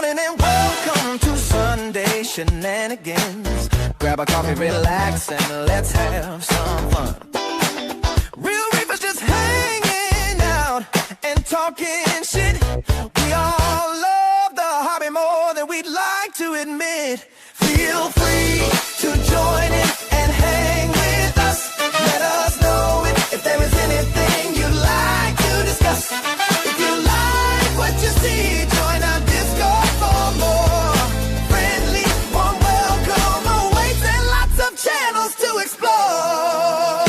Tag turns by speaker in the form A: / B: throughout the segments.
A: morning and welcome to Sunday Shenanigans. Grab a coffee, relax, and let's have some fun. Real Reefers just hanging out and talking shit. We all love the hobby more than we'd like to admit. Feel free to join in and hang with us. Let us know if there is anything you'd like to discuss. If you like what you see, join our Discord for more. Friendly, warm welcome awaits and lots of channels to explore.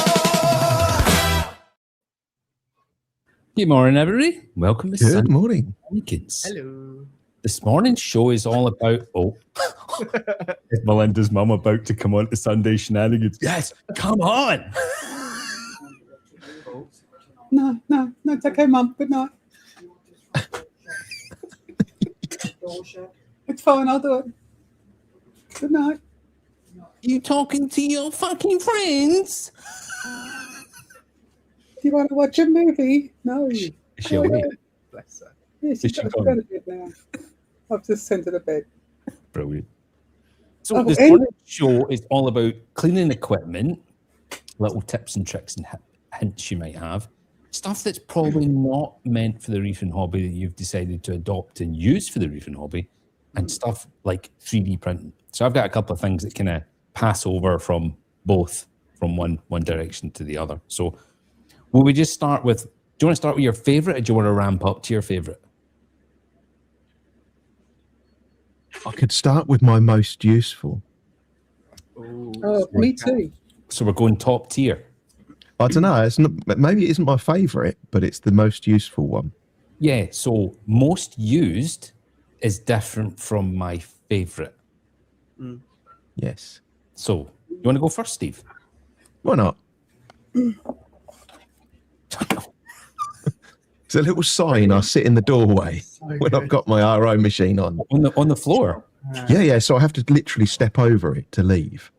B: Good morning, everybody. Welcome to
C: Good morning.
B: Shenanigans.
D: Hello.
B: This morning's show is all about... Oh, is Melinda's mum about to come on to Sunday Shenanigans? Yes, come on.
E: No, it's okay, Mum. Good night. It's fine, I'll do it. Good night.
B: You talking to your fucking friends?
E: Do you want to watch a movie? No.
B: Is she awake?
D: Bless her.
E: Yeah,
B: Is
E: she's
B: she
E: got
B: gone?
E: to go to bed now. I've just sent her to bed.
B: Brilliant. So
E: Oh,
B: this
E: and-
B: morning's show is all about cleaning equipment, little tips and tricks and hints you might have, stuff that's probably not meant for the reefing hobby that you've decided to adopt and use for the reefing hobby, and stuff like 3D printing. So I've got a couple of things that kind of pass over from both, from one direction to the other. So will we just start with, do you want to start with your favorite, or do you want to ramp up to your favorite?
C: I could start with my most useful.
E: Oh, me too.
B: So we're going top tier.
C: I don't know. It's not, maybe it isn't my favourite, but it's the most useful one.
B: Yeah, so most used is different from my favorite.
C: Yes.
B: So, you want to go first, Steve?
C: Why not? It's a little sign I sit in the doorway when I've got my RO machine on.
B: On the floor.
C: Yeah. So I have to literally step over it to leave.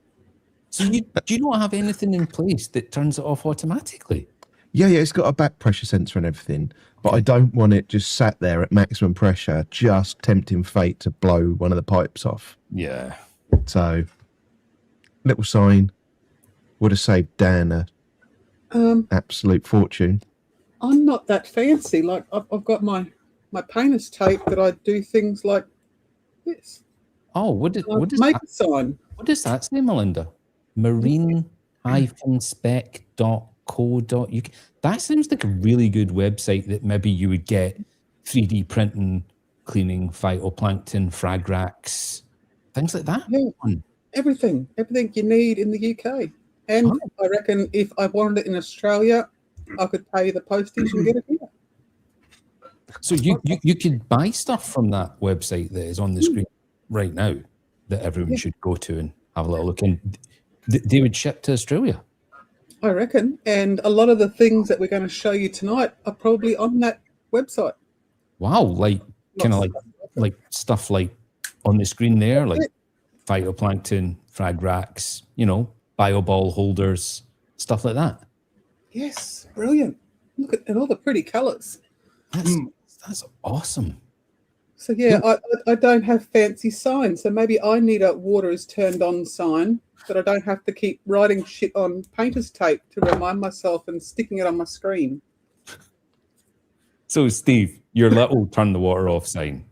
B: So do you not have anything in place that turns it off automatically?
C: Yeah. It's got a back pressure sensor and everything, but I don't want it just sat there at maximum pressure, just tempting fate to blow one of the pipes off.
B: Yeah.
C: So, little sign would have saved Dan a absolute fortune.
E: I'm not that fancy. Like, I've got my painter's tape that I do things like this.
B: Oh, what does
E: Make
B: that,
E: a sign.
B: what does that say, Melinda? marine-spec.co.uk. That seems like a really good website that maybe you would get 3D printing, cleaning, phytoplankton, frag racks, things like that.
E: Yeah. Everything you need in the UK. And I reckon if I wanted it in Australia, I could pay the postage and get it here.
B: So you could buy stuff from that website that is on the screen right now that everyone should go to and have a little look in. They would ship to Australia.
E: I reckon. And a lot of the things that we're going to show you tonight are probably on that website.
B: Wow, like kind of like stuff like on the screen there, like phytoplankton, frag racks, bio ball holders, stuff like that.
E: Yes, brilliant. Look at all the pretty colours.
B: That's awesome.
E: So yeah, I don't have fancy signs. So maybe I need a water is turned on sign that I don't have to keep writing shit on painter's tape to remind myself and sticking it on my screen.
B: So Steve, your little turn the water off sign,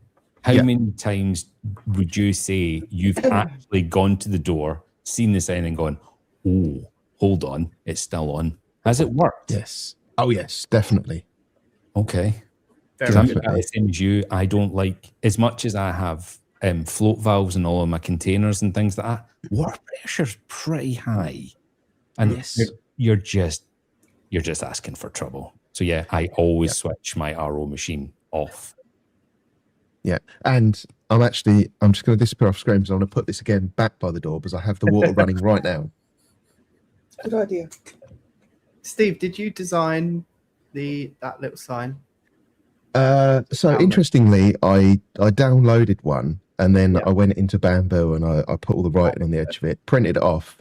B: how many times would you say you've actually gone to the door, seen the sign and gone, oh, hold on, it's still on? Has it worked?
C: Yes. Oh, yes, definitely.
B: Okay. Because I'm the same as you. I don't like, as much as I have float valves in all of my containers and things like that, water pressure's pretty high. And you're just asking for trouble. So yeah, I always switch my RO machine off.
C: Yeah. And I'm just going to disappear off screen because I'm going to put this again back by the door because I have the water running right now.
E: Good idea.
D: Steve, did you design that little sign?
C: So interestingly, I downloaded one and then I went into Bamboo and I put all the writing on the edge of it, printed it off,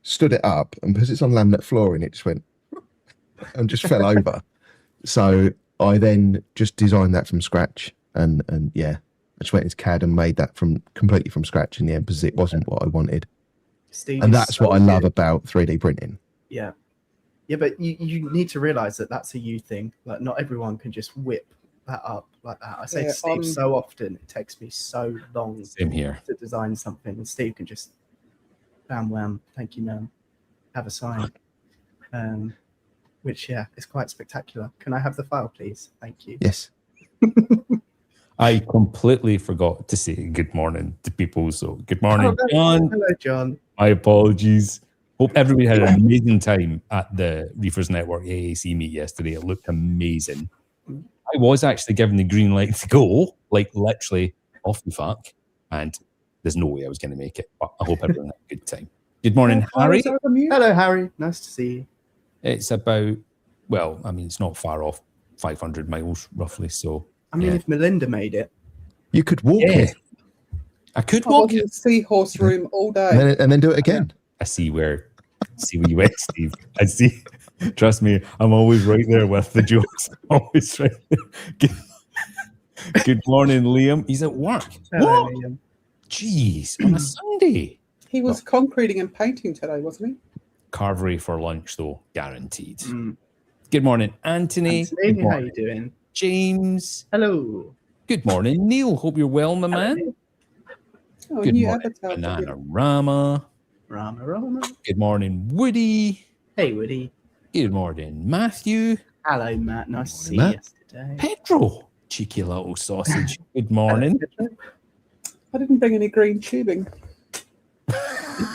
C: stood it up, and because it's on laminate flooring, it just went and just fell over. So I then just designed that from scratch and I just went into CAD and made that completely from scratch in the end because it wasn't what I wanted.
D: Steve
C: And
D: is
C: that's
D: so
C: what I love
D: good.
C: about 3D printing.
D: Yeah. Yeah, but you need to realize that that's a you thing. Like, not everyone can just whip that up like that. I say to Steve so often, it takes me so long
B: Same here.
D: to design something, and Steve can just bam wham, thank you, ma'am, have a sign. Which, yeah, is quite spectacular. Can I have the file, please? Thank you.
C: Yes.
B: I completely forgot to say good morning to people. So good morning, John.
D: Hello, John.
B: My apologies. Hope everybody had an amazing time at the Reefers Network AAC meet yesterday. It looked amazing. I was actually given the green light to go, like literally off the fuck, and there's no way I was going to make it. But I hope everyone had a good time. Good morning, Harry.
D: Hello, Harry. Nice to see you.
B: It's about, well, I mean, it's not far off 500 miles roughly. So,
D: I mean, if Melinda made it,
C: you could walk it.
B: I could
E: I
B: walk
E: was in
B: it.
E: the seahorse room all day.
C: And then do it again.
B: I see where you went, Steve. I see. Trust me, I'm always right there with the jokes. Always right there. Good morning, Liam. He's at work.
D: hello,
B: What?
D: Liam.
B: Jeez, on a Sunday.
E: He was concreting and painting today, wasn't he?
B: Carvery for lunch, though, guaranteed. Good morning, Anthony.
D: Anthony,
B: Good
D: how
B: morning,
D: you doing?
B: James.
D: Hello.
B: Good morning, Neil. Hope you're well, my man.
E: Oh,
B: Good
E: new
B: morning,
E: avatar.
B: Banana Rama.
D: Rama.
B: Good morning, Woody.
D: Hey, Woody.
B: Good morning, Matthew.
D: Hello, Matt. Nice to see
C: Matt.
D: you yesterday.
B: Pedro. Cheeky little sausage. Good morning.
E: I didn't bring any green tubing.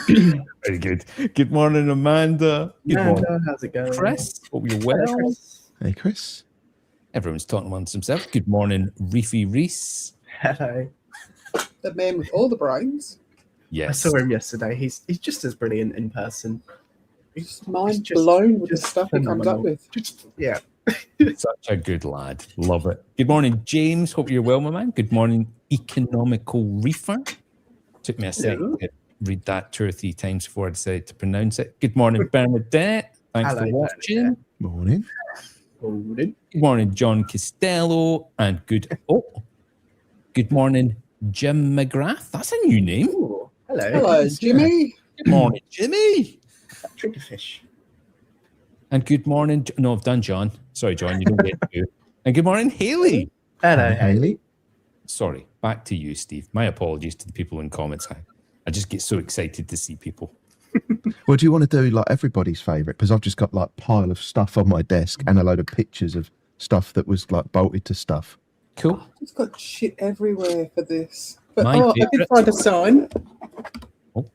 B: Very good. Good morning, Amanda. Good morning,
D: How's it going?
B: Chris. Hope you're
D: Hello,
B: well.
D: Chris.
C: Hey, Chris.
B: Everyone's talking amongst themselves. Good morning, Reefy Reese.
D: Hello.
E: The man with all the brains.
B: Yes.
D: I saw him yesterday. He's just as brilliant in person.
E: He's mind
D: just-
E: blown with the
D: just
E: stuff he comes up
D: phenomenal.
E: with.
D: Yeah.
B: Such a good lad. Love it. Good morning, James. Hope you're well, my man. Good morning, Economical Reefer. Took me a second to read that 2 or 3 times before I decided to pronounce it. Good morning, Bernadette. Thanks
D: Hello,
B: for watching.
C: Morning.
D: Golden.
B: Good morning, John Costello. And good morning, Jim McGrath. That's a new name.
D: Ooh, hello.
E: Hello, Jimmy.
B: Good morning, Jimmy.
D: Triggerfish.
B: And good morning. No, I've done John. Sorry, John, you don't get to. And good morning, Haley.
D: Hello,
C: Hey,
D: Haley.
B: Sorry, back to you, Steve. My apologies to the people in comments. I just get so excited to see people.
C: Well, do you want to do like everybody's favourite? Because I've just got like a pile of stuff on my desk and a load of pictures of stuff that was like bolted to stuff.
B: Cool.
E: He's got shit everywhere for this. But
B: My
E: I did
B: favourite.
E: find a sign.
B: Oh.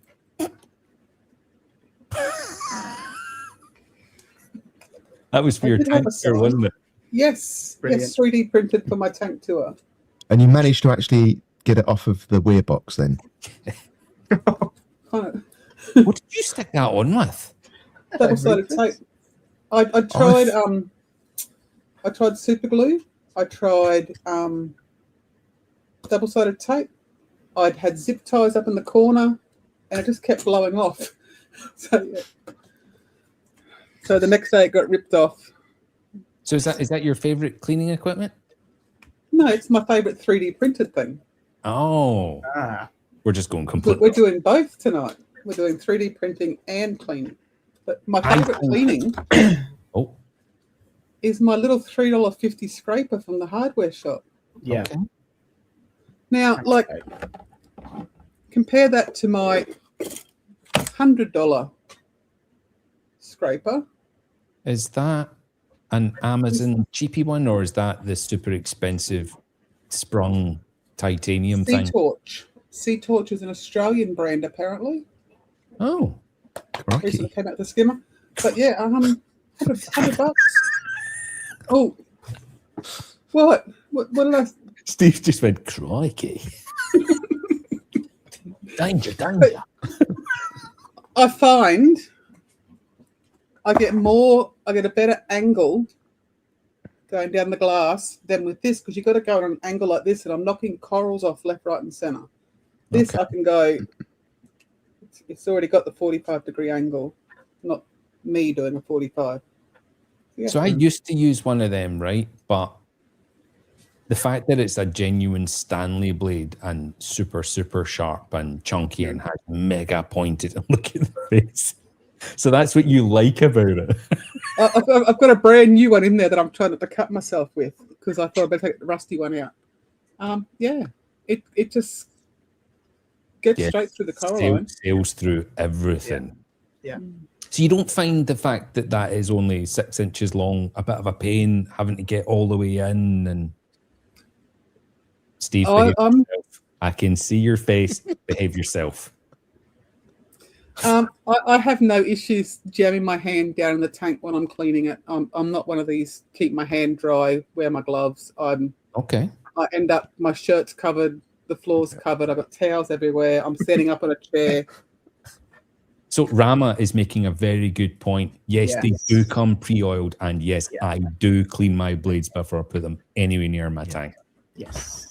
B: That was for
E: I
B: your
E: did have
B: tank
E: a
B: tour,
E: sign.
B: wasn't it?
E: Yes.
D: Brilliant.
E: Yes, 3D printed for my tank tour.
C: And you managed to actually get it off of the weir box then.
E: Kind of
B: What did you stick that on with?
E: double-sided tape. I tried I tried super glue. I tried double-sided tape. I'd had zip ties up in the corner, and it just kept blowing off. So the next day it got ripped off.
B: So is that your favorite cleaning equipment?
E: No, it's my favorite 3D printed thing.
B: Oh,
D: Ah.
B: we're just going
E: But
B: completely.
E: we're doing both tonight. We're doing 3D printing and cleaning. But my favorite cleaning
B: Oh,
E: is my little $3.50 scraper from the hardware shop.
D: Yeah.
B: okay.
E: Now, like, compare that to my $100 scraper.
B: Is that an Amazon cheapy one, or is that the super expensive sprung titanium
E: Sea
B: thing?
E: Torch. Sea Torch is an Australian brand, apparently.
B: Oh,
E: Recently
C: Crikey.
E: came out the skimmer. But yeah, $100. Oh, what? What did I?
B: Steve just went crikey. Danger.
E: I find I get a better angle going down the glass than with this, because you've got to go on an angle like this, and I'm knocking corals off left, right, and center. This
B: Okay.
E: I can go. It's already got the 45-degree angle, not me doing a 45. Yeah.
B: So I used to use one of them, right? But the fact that it's a genuine Stanley blade and super, super sharp and chunky and has mega pointed, and look at the face. So that's what you like about it.
E: I've got a brand new one in there that I'm trying not to cut myself with because I thought I'd better take the rusty one out. Yeah, it just gets straight through the coral line.
B: Sails through everything.
D: Yeah.
B: So you don't find the fact that that is only 6 inches long a bit of a pain having to get all the way in? And Steve, I can see your face. Behave yourself.
E: I have no issues jamming my hand down in the tank when I'm cleaning it. I'm not one of these keep my hand dry, wear my gloves.
B: Okay.
E: I end up, my shirt's covered, the floor's covered, I've got towels everywhere, I'm setting up on a chair.
B: So Rama is making a very good point. Yes, they do come pre-oiled, and yes, I do clean my blades before I put them anywhere near my tank.
D: Yes.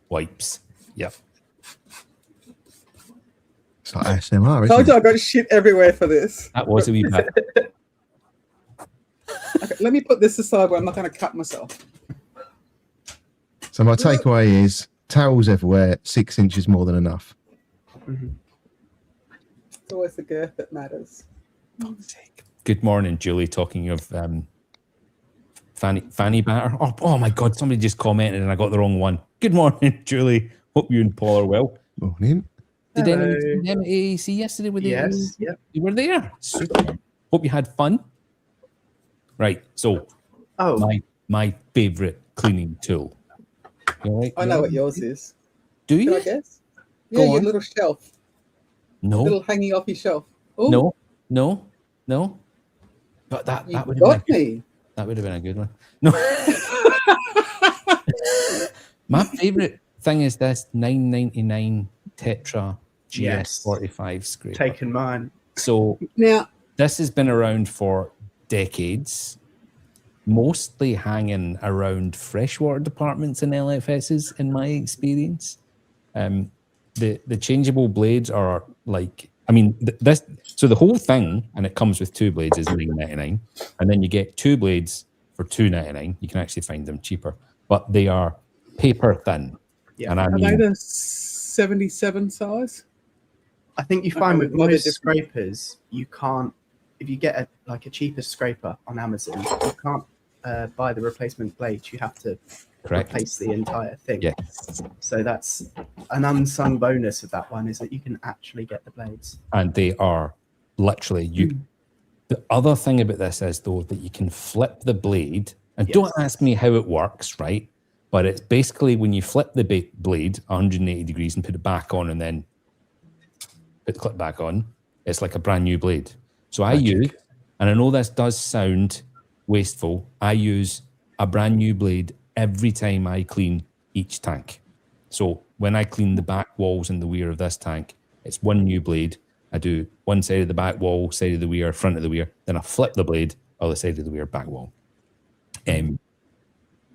B: Wipes. Yep.
C: It's like ASMR,
E: I told
C: isn't
E: you
C: it?
E: I got shit everywhere for this.
B: That was a wee bit.
E: Okay, let me put this aside where I'm not going to cut myself.
C: So my takeaway is towels everywhere, 6 inches more than enough.
D: Mm-hmm.
E: It's always the girth that matters.
B: Good morning, Julie. Talking of fanny batter. Oh my God! Somebody just commented and I got the wrong one. Good morning, Julie. Hope you and Paul are well.
C: Morning.
B: Did anyone see them at AAC yesterday? With
D: Yes. Yep.
B: You were there. Super. Hope you had fun. Right. So, my favorite cleaning tool. You right?
E: I know what yours is.
B: Do
E: Can
B: you?
E: I guess?
B: Go
E: Yeah, your
B: on.
E: little shelf.
B: No.
E: Little hanging off your shelf. Ooh,
B: No. But that
E: you
B: would have
E: got
B: been
E: me.
B: that would have been a good one. No. My favorite thing is this $9.99 Tetra GS45 scraper.
D: Taken mine.
B: So
E: Now,
B: this has been around for decades, mostly hanging around freshwater departments and LFSs, in my experience. The changeable blades are like, I mean, this. So the whole thing, and it comes with two blades, is $9.99, and then you get two blades for $2.99. You can actually find them cheaper, but they are paper thin.
D: Yeah.
B: And I
E: are
B: mean,
E: they the 77 size?
D: I think you find with
E: Maybe
D: most
E: different.
D: scrapers, you can't, if you get a cheaper scraper on Amazon, you can't buy the replacement blades. You have to
B: correct.
D: replace the entire thing.
B: Yes.
D: So that's an unsung bonus of that one, is that you can actually get the blades.
B: And they are literally you. The other thing about this is though that you can flip the blade, and don't ask me how it works, right? But it's basically when you flip the blade 180 degrees and put it back on, and then put the clip back on, it's like a brand new blade. So I use, and I know this does sound wasteful, I use a brand new blade every time I clean each tank. So when I clean the back walls and the weir of this tank, it's one new blade. I do one side of the back wall, side of the weir, front of the weir, then I flip the blade, other side of the weir, back wall.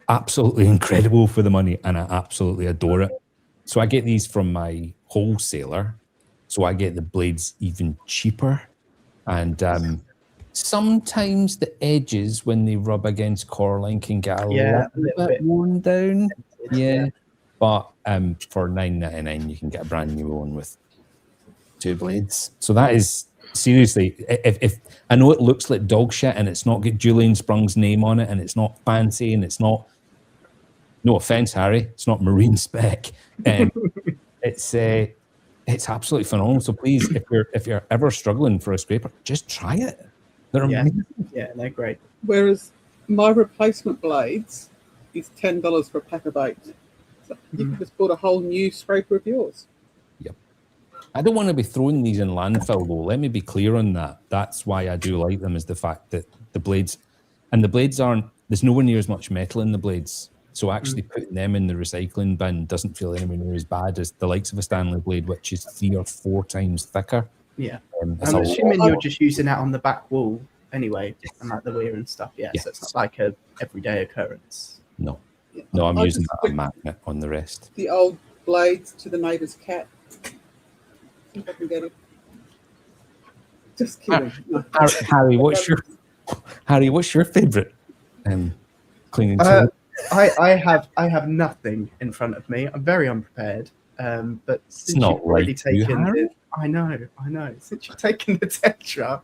B: Absolutely incredible for the money, and I absolutely adore it. So I get these from my wholesaler, so I get the blades even cheaper. And sometimes the edges, when they rub against coralline, can get a little bit worn down. Yeah. But for $9.99, you can get a brand new one with two blades. So that is seriously, if I know it looks like dog shit and it's not got Julian Sprung's name on it and it's not fancy and it's not, no offense, Harry, it's not marine spec. It's absolutely phenomenal. So please, if you're ever struggling for a scraper, just try it. They're amazing.
D: Yeah, they're great.
E: Whereas my replacement blades is $10 for a pack of 8. So you can just put a whole new scraper of yours.
B: Yep. I don't want to be throwing these in landfill though. Let me be clear on that. That's why I do like them, is the fact that the blades aren't, there's nowhere near as much metal in the blades. So actually putting them in the recycling bin doesn't feel anywhere near as bad as the likes of a Stanley blade, which is 3 or 4 times thicker.
D: Yeah.
B: I'm
D: assuming you're just using that on the back wall anyway, and like the weir and stuff. Yeah. So it's not like a everyday occurrence.
B: No, I'm using that on magnet on the rest.
E: The old blades to the neighbour's cat. See if I can get it. Just kidding. No.
B: Harry, what's your favourite cleaning tool?
D: I have nothing in front of me. I'm very unprepared. But since
B: not
D: you've already
B: like you,
D: taken
B: Harry.
D: it, I know. Since you've taken the Tetra,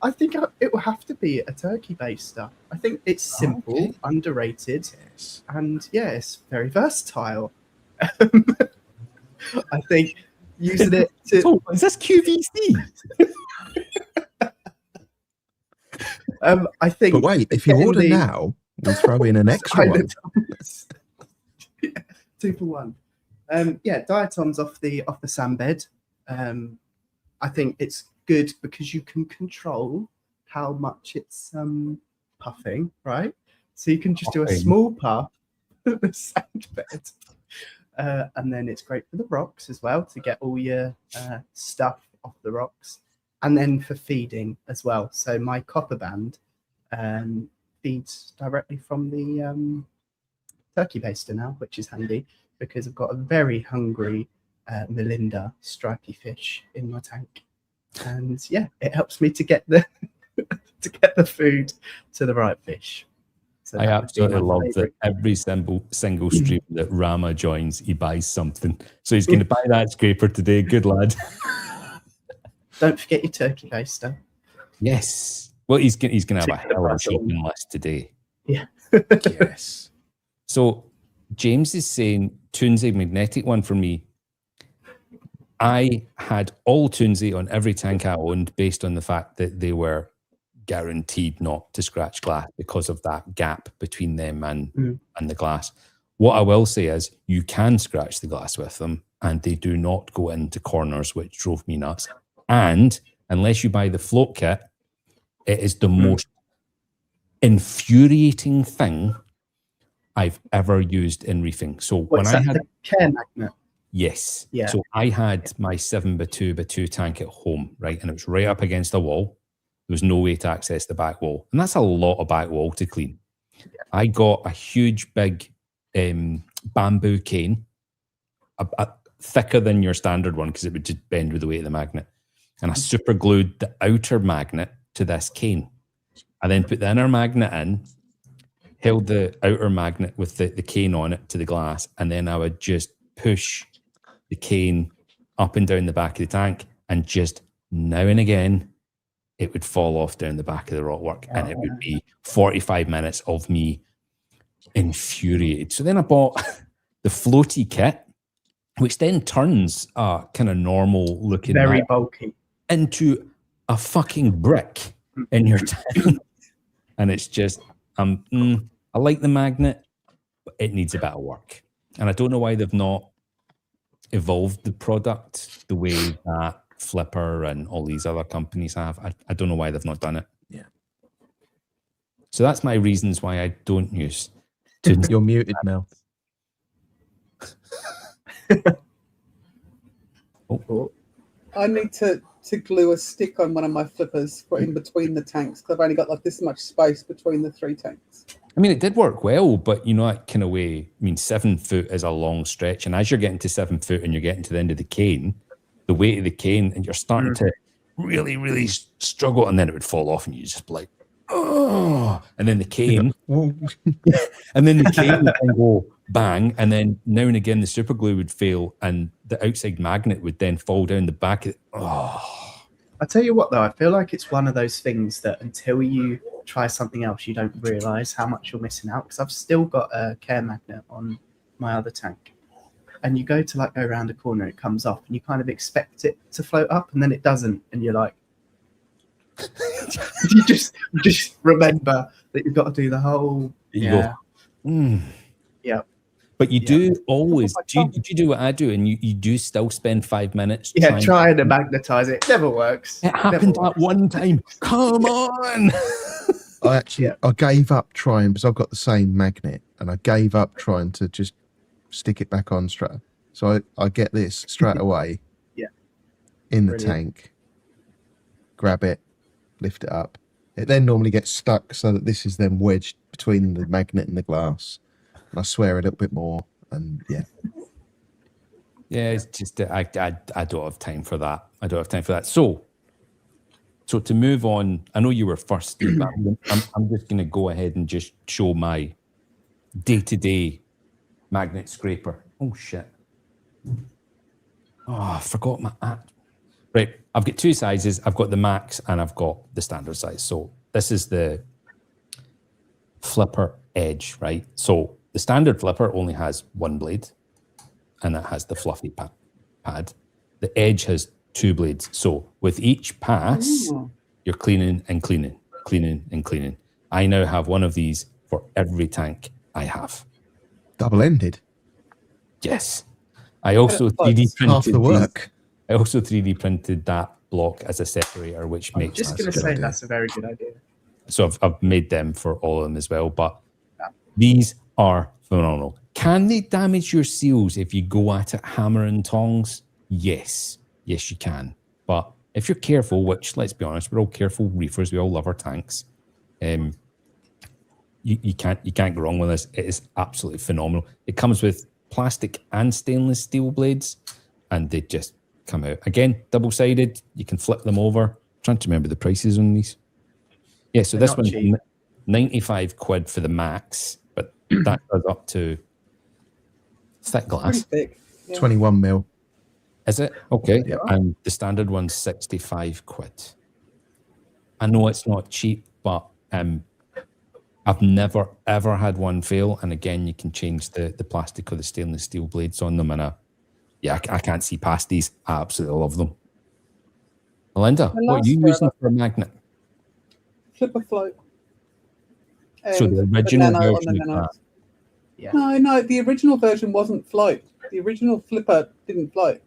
D: I think it will have to be a turkey baster. I think it's simple,
B: Okay.
D: underrated,
C: Yes.
D: and it's very versatile. I think using it to
B: Oh, is this QVC?
D: I think
C: But wait, if you
D: getting
C: order
D: the
C: now, we'll throw in an extra one.
D: Silent yeah, 2 for 1. Diatoms off the sandbed. I think it's good because you can control how much it's puffing, right? So you can just do a
B: Puffing.
D: small puff at the sandbed. And then it's great for the rocks as well to get all your stuff off the rocks. And then for feeding as well. So my copper band feeds directly from the turkey baster now, which is handy because I've got a very hungry Melinda stripy fish in my tank. And it helps me to get the food to the right fish. So
B: I
D: that would be
B: absolutely
D: my
B: love
D: favourite.
B: that every single stream that Rama joins, he buys something. So he's going to buy that scraper today. Good lad.
D: Don't forget your turkey baster.
B: Yes. Well, he's going to have a
D: Tick the
B: hell of a
D: button.
B: shopping list today.
D: Yeah.
C: Yes.
B: So James is saying Toonsy magnetic one for me. I had all Toonsy on every tank I owned based on the fact that they were guaranteed not to scratch glass because of that gap between them and the glass. What I will say is you can scratch the glass with them and they do not go into corners, which drove me nuts. And unless you buy the float kit, it is the most infuriating thing I've ever used in reefing. So
D: What's
B: when I
D: that,
B: had
D: the care magnet?
B: yes,
D: Yeah.
B: so I had my 7x2x2 tank at home, right, and it was right up against a wall. There was no way to access the back wall, and that's a lot of back wall to clean. Yeah. I got a huge, big bamboo cane, thicker than your standard one because it would just bend with the weight of the magnet, and I super glued the outer magnet to this cane. I then put the inner magnet in, held the outer magnet with the cane on it to the glass, and then I would just push the cane up and down the back of the tank, and just now and again it would fall off down the back of the rockwork, and it would be 45 minutes of me infuriated. So then I bought the floaty kit, which then turns a kind of normal looking
D: Very bulky
B: into a fucking brick in your tank. And it's just I like the magnet, but it needs a bit of work. And I don't know why they've not evolved the product the way that Flipper and all these other companies have. I don't know why they've not done it.
C: Yeah.
B: So that's my reasons why I don't use
C: You're muted, Mel.
E: I need to glue a stick on one of my flippers for in between the tanks because I've only got like this much space between the 3 tanks.
B: I mean, it did work well, but you know, that kind of way, I mean, 7 foot is a long stretch. And as you're getting to 7 foot and you're getting to the end of the cane, the weight of the cane, and you're starting to really, really struggle, and then it would fall off and you just be like, oh, and then the cane, and then the cane would then go bang, and then now and again the super glue would fail and the outside magnet would then fall down the back of it.
D: I tell you what though, I feel like it's one of those things that until you try something else you don't realize how much you're missing out, because I've still got a care magnet on my other tank, and you go to like go around a corner, it comes off and you kind of expect it to float up and then it doesn't, and you're like you just remember that you've got to do the whole
B: Yeah. But you do always, do you do what I do, and you do still spend 5 minutes
D: trying to magnetize it. Never works.
B: It happened that one time. Come on.
C: I gave up trying because I've got the same magnet, and I gave up trying to just stick it back on straight. So I get this straight away. In the tank, grab it, lift it up. It then normally gets stuck so that this is then wedged between the magnet and the glass. And I swear a little bit more, and it's
B: just I don't have time for that. So So to move on, I know you were first, Steve, but I'm just going to go ahead and just show my day-to-day magnet scraper. Oh, shit. Oh, I forgot my app. Right, I've got two sizes. I've got the max and I've got the standard size. So this is the flipper edge, right? So the standard flipper only has one blade and it has the fluffy pad. The edge has two blades. So with each pass, you're cleaning and cleaning, cleaning and cleaning. I now have one of these for every tank I have.
C: Double-ended.
B: Yes. I also 3D printed
C: Half the work.
B: I also 3D printed that block as a separator, which
D: I'm
B: makes
D: just going to say that's a very good idea.
B: So I've made them for all of them as well. But these are phenomenal. Can they damage your seals if you go at it hammer and tongs? Yes. Yes, you can. But if you're careful, which, let's be honest, we're all careful reefers. We all love our tanks. You can't go wrong with this. It is absolutely phenomenal. It comes with plastic and stainless steel blades, and they just come out. Again, double-sided. You can flip them over. I'm trying to remember the prices on these. Yeah, so this one's 95 quid for the max, but that goes up to thick glass.
E: Pretty big. Yeah.
C: 21 mil.
B: Is it? Okay.
C: Yeah.
B: And the standard one's 65 quid. I know it's not cheap, but I've never, ever had one fail. And again, you can change the plastic or the stainless steel blades on them. And I can't see past these. I absolutely love them. Melinda, what are you using for a magnet?
E: Flipper float.
B: So the original version of that.
D: Yeah.
E: No, the original version wasn't float. The original flipper didn't float.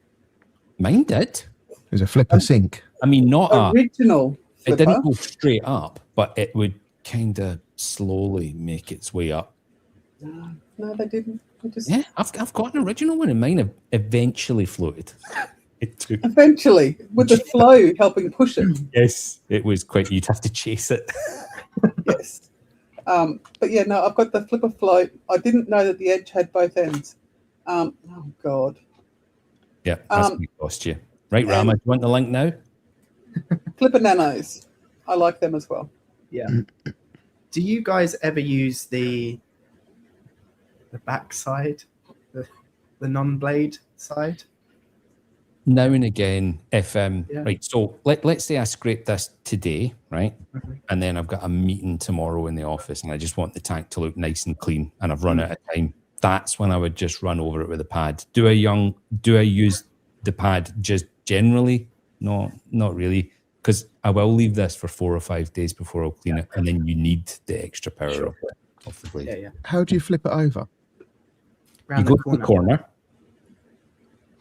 B: Mine did.
C: There's a flipper sink.
B: I mean, not
E: Original
B: it
E: flipper.
B: didn't go straight up, but it would kind of slowly make its way up.
E: No, they didn't. They just
B: Yeah, I've got an original one, and mine eventually floated. It took.
E: eventually, with the flow helping push it.
B: Yes, it was quite. You'd have to chase it.
E: Yes. But yeah, no, I've got the flipper float. I didn't know that the edge had both ends. Oh God.
B: Yeah, that's going to cost you. Right, Rama, do you want the link now?
E: Flipper nanos. I like them as well.
D: Yeah. Do you guys ever use the back side, the non-blade side?
B: Now and again, if right, so let's say I scrape this today, right, and then I've got a meeting tomorrow in the office, and I just want the tank to look nice and clean, and I've run out of time. That's when I would just run over it with a pad. Do I use the pad just generally? No, not really, because I will leave this for 4 or 5 days before I'll clean it, and then you need the extra power of the blade.
D: Yeah.
C: How do you flip it over?
B: You go to the corner.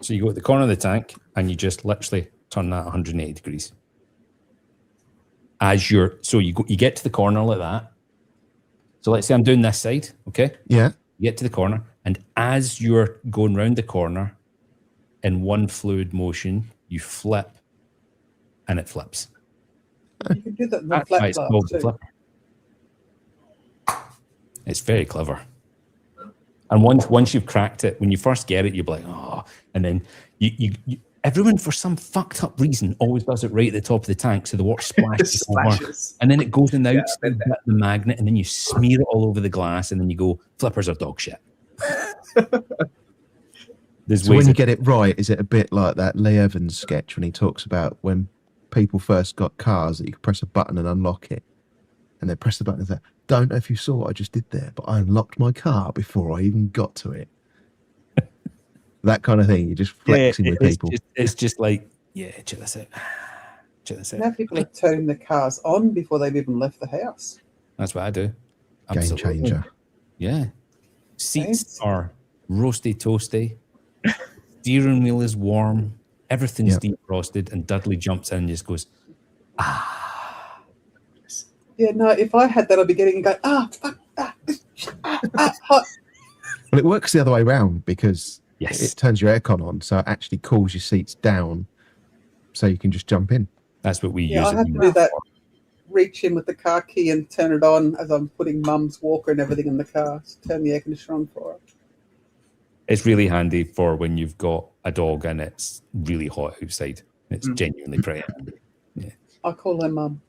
B: So you go at the corner of the tank and you just literally turn that 180 degrees. So you get to the corner like that. So let's say I'm doing this side, okay?
C: Yeah.
B: You get to the corner, and as you're going round the corner in one fluid motion, you flip and it flips.
E: You can do that with
B: That's
E: flat
B: why it's
E: glass
B: called the
E: too.
B: flipper. It's very clever. And once you've cracked it, when you first get it, you're like, oh, and then you everyone for some fucked up reason always does it right at the top of the tank, so the water splashes over, and then it goes in the outside bit of the magnet, and then you smear it all over the glass, and then you go, flippers are dog shit.
C: So when you get it right, is it a bit like that Lee Evans sketch when he talks about when people first got cars that you could press a button and unlock it, and they press the button and say, don't know if you saw what I just did there, but I unlocked my car before I even got to it. That kind of thing. You're just flexing with people.
B: It's just like, yeah, check this out. Check this out.
E: Now people are turning the cars on before they've even left the house.
B: That's what I do.
C: Game
B: Absolutely.
C: changer.
B: Yeah. Seats are roasty toasty. Steering wheel is warm. Everything's defrosted, and Dudley jumps in and just goes, ah.
E: Yeah, no, if I had that, I'd be getting and go, fuck, hot.
C: Well, it works the other way around because
B: Yes.
C: it turns your aircon on, so it actually cools your seats down so you can just jump in.
B: That's what we use.
E: Yeah, I have to do that. Reach in with the car key and turn it on as I'm putting Mum's walker and everything in the car. Turn the air conditioner on for it.
B: It's really handy for when you've got a dog and it's really hot outside. It's genuinely pretty handy. Yeah.
E: I call her mum.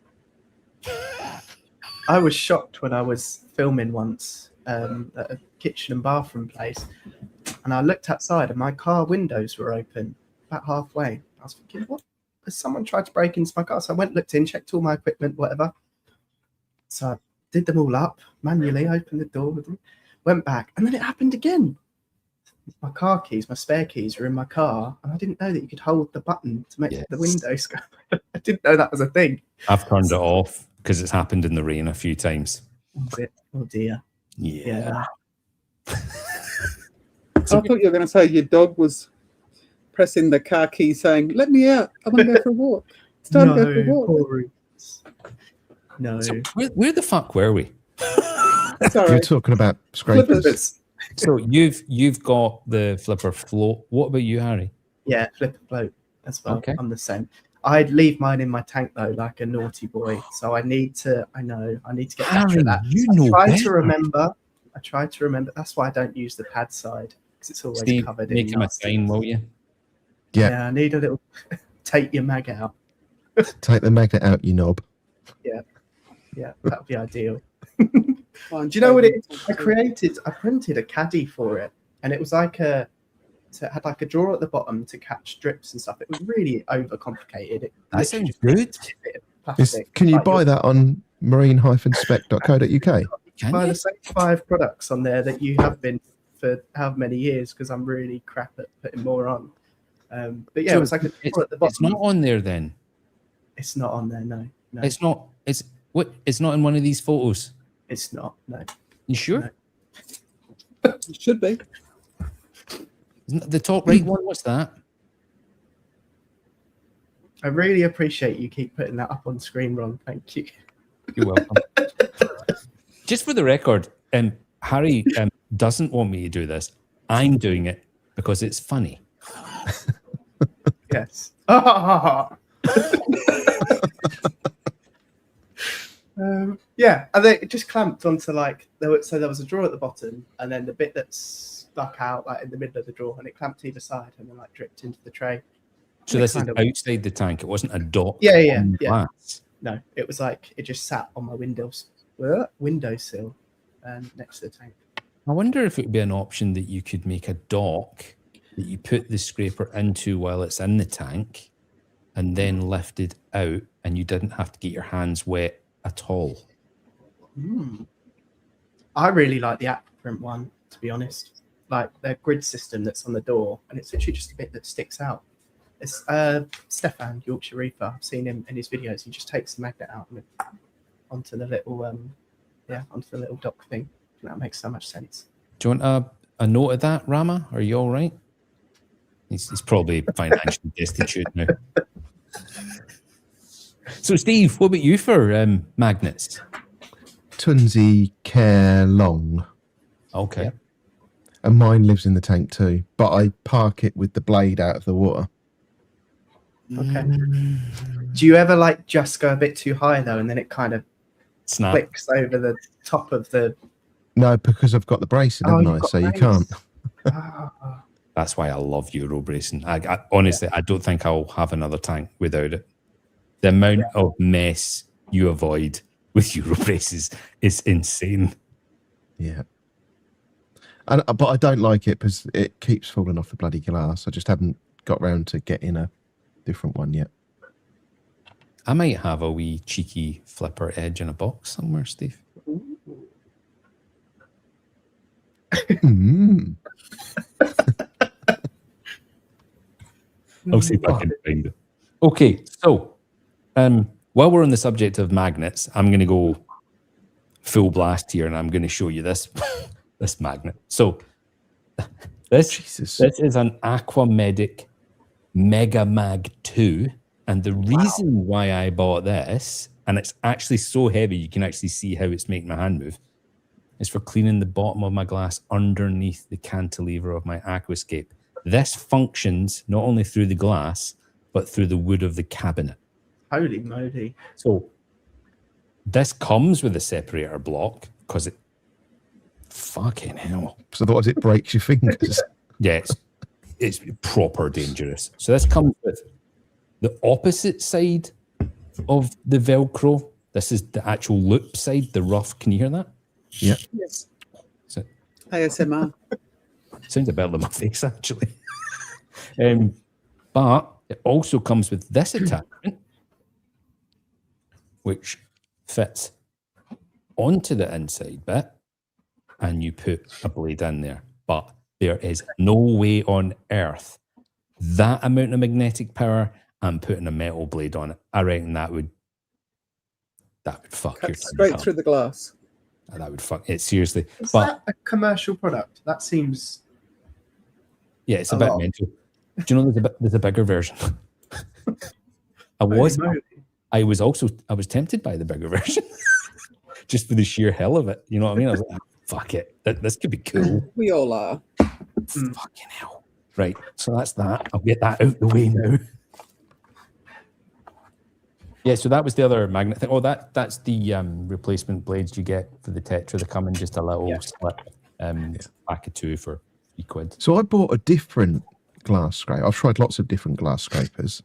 D: I was shocked when I was filming once at a kitchen and bathroom place, and I looked outside and my car windows were open about halfway. I was thinking, what? Has someone tried to break into my car? So I went, looked in, checked all my equipment, whatever. So I did them all up manually, opened the door with them, went back, and then it happened again. My car keys, my spare keys were in my car, and I didn't know that you could hold the button to make the windows go. I didn't know that was a thing.
B: I've turned it off because it's happened in the rain a few times.
D: Oh dear.
B: Yeah.
E: I thought you were going to say your dog was pressing the car key saying, let me out. I want to go for a walk. It's time to go for a walk.
D: No.
B: So where the fuck were we?
E: Sorry.
C: You're talking about scrapers.
D: Flippers.
B: So you've got the flipper float. What about you, Harry?
D: Yeah, flipper float as well.
B: Okay.
D: I'm the same. I'd leave mine in my tank though, like a naughty boy. So I need to get better at that. I try to remember. That's why I don't use the pad side, because it's always
B: Steve,
D: covered in.
B: make him a sign, will you?
C: Yeah.
D: I need a little. Take your mag out.
C: Take the magnet out, you knob.
D: Yeah, that would be ideal.
E: Fine,
D: Do you know what it is? I printed a caddy for it, and it was like it had like a drawer at the bottom to catch drips and stuff. It was really overcomplicated.
B: That sounds good.
C: Can you buy that on marine-spec.co.uk?
D: Buy the same 5 products on there that you have been for how many years, because I'm really crap at putting more on. But yeah,
B: So
D: it was like a drawer at the bottom.
B: It's not on there then.
D: It's not on there. No.
B: It's not. It's not in one of these photos.
D: It's not. No.
B: You sure?
D: No.
E: It should be.
B: Isn't it the top right one? What's that?
D: I really appreciate you keep putting that up on screen, Ron. Thank you.
B: You're welcome. Just for the record, Harry doesn't want me to do this. I'm doing it because it's funny.
D: Yes. Yeah, and then it just clamped onto there was a drawer at the bottom, and then the bit that stuck out in the middle of the drawer, and it clamped either side, and then dripped into the tray.
B: So this is outside the tank. It wasn't a dot.
D: Yeah.
B: Glass.
D: No, it was it just sat on my windowsill next to the tank.
B: I wonder if it would be an option that you could make a dock that you put the scraper into while it's in the tank, and then lift it out, and you didn't have to get your hands wet at all.
D: I really like the Aquaprint one, to be honest. Like their grid system that's on the door, and it's literally just a bit that sticks out. It's Stefan, Yorkshire Reefer. I've seen him in his videos. He just takes the magnet out and onto the little dock thing. That makes so much sense.
B: Do you want a note of that, Rama? Are you all right? He's probably financially destitute now. So, Steve, what about you for magnets?
C: Tunzi Care Long.
B: Okay.
C: And mine lives in the tank too, but I park it with the blade out of the water.
D: Okay. Do you ever just go a bit too high though, and then it kind of clicks over the top of the?
C: No, because I've got the bracing, haven't I? So you can't.
B: That's why I love Euro bracing. I honestly, I don't think I'll have another tank without it. The amount of mess you avoid with Euro braces is insane.
C: Yeah. But I don't like it because it keeps falling off the bloody glass. I just haven't got round to getting a different one yet.
B: I might have a wee cheeky flipper edge in a box somewhere, Steve. I'll see if I can find it. Okay, so while we're on the subject of magnets, I'm going to go full blast here, and I'm going to show you this this magnet. So this is an Aquamedic Mega Mag 2, and the reason why I bought this, and it's actually so heavy you can actually see how it's making my hand move, is for cleaning the bottom of my glass underneath the cantilever of my aquascape. This functions not only through the glass, but through the wood of the cabinet.
D: Holy moly.
B: So this comes with a separator block because it fucking hell.
C: So otherwise it breaks your fingers.
B: Yeah, it's proper dangerous. So this comes with the opposite side of the Velcro. This is the actual loop side, the rough. Can you hear that?
C: Yeah.
E: Yes.
B: So,
E: ASMR.
B: sounds a bit like my face, actually. But it also comes with this attachment, which fits onto the inside bit, and you put a blade in there. But there is no way on earth that amount of magnetic power and putting a metal blade on it. I reckon that would fuck your
E: Cut
B: thing
E: straight
B: up.
E: through the glass.
B: That would fuck it, seriously.
D: Is
B: But
D: that a commercial product? That seems
B: yeah, it's a
D: a
B: bit
D: lot.
B: mental. Do you know there's a bigger version? I was tempted by the bigger version just for the sheer hell of it. You know what I mean? I was like, fuck it. This could be cool.
E: We all are.
B: Fucking hell. Right. So that's that. I'll get that out the way now. Yeah, so that was the other magnet thing. Oh, that's the replacement blades you get for the Tetra. They come in just a little slip. Pack of 2 for £3.
C: So I bought a different glass scraper. I've tried lots of different glass scrapers.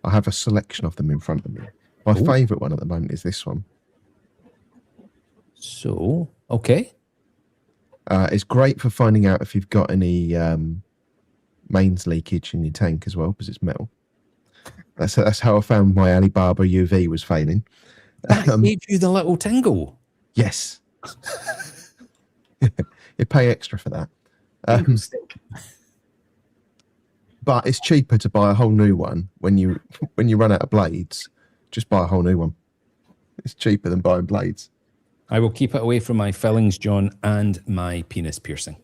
C: I have a selection of them in front of me. My favourite one at the moment is this one.
B: So, okay.
C: It's great for finding out if you've got any mains leakage in your tank as well, because it's metal. That's how I found my Alibaba UV was failing.
B: That gave you the little tingle.
C: Yes. You pay extra for that.
D: stick.
C: But it's cheaper to buy a whole new one when you run out of blades. Just buy a whole new one. It's cheaper than buying blades.
B: I will keep it away from my fillings, John, and my penis piercing.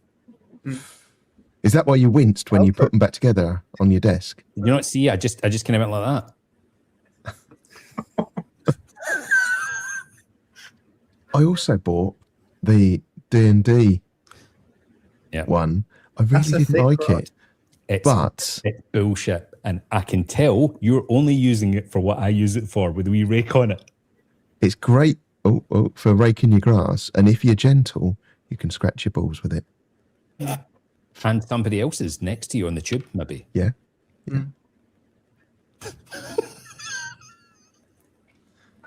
C: Is that why you winced when you put them back together on your desk?
B: You not see? I just kind of went like that.
C: I also bought the D&D one. I really didn't like it.
B: It's bullshit, and I can tell you're only using it for what I use it for, with a wee rake on it.
C: It's great for raking your grass, and if you're gentle, you can scratch your balls with it.
B: And somebody else's next to you on the tube, maybe.
C: Yeah. But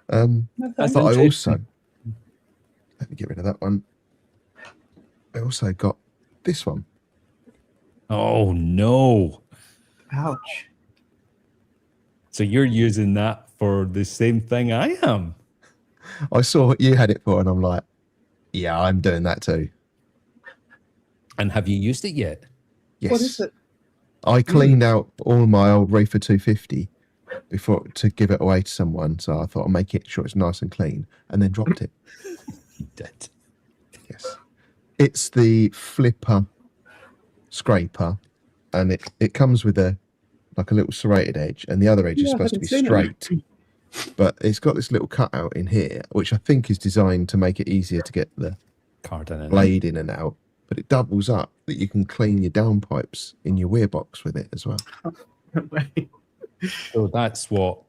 C: I also, let me get rid of that one. I also got this one.
B: Oh no!
D: Ouch.
B: So you're using that for the same thing I am.
C: I saw what you had it for, and I'm like, yeah, I'm doing that too.
B: And have you used it yet?
C: Yes.
E: What is it?
C: I cleaned out all my old Reefer 250 before to give it away to someone, so I thought I'll make it sure it's nice and clean, and then dropped it.
B: You did.
C: Yes. It's the flipper scraper, and it comes with a little serrated edge, and the other edge is supposed to be straight. But it's got this little cutout in here, which I think is designed to make it easier to get the
B: Card in and
C: blade in and out. But it doubles up that you can clean your downpipes in your weir box with it as well.
B: So that's what.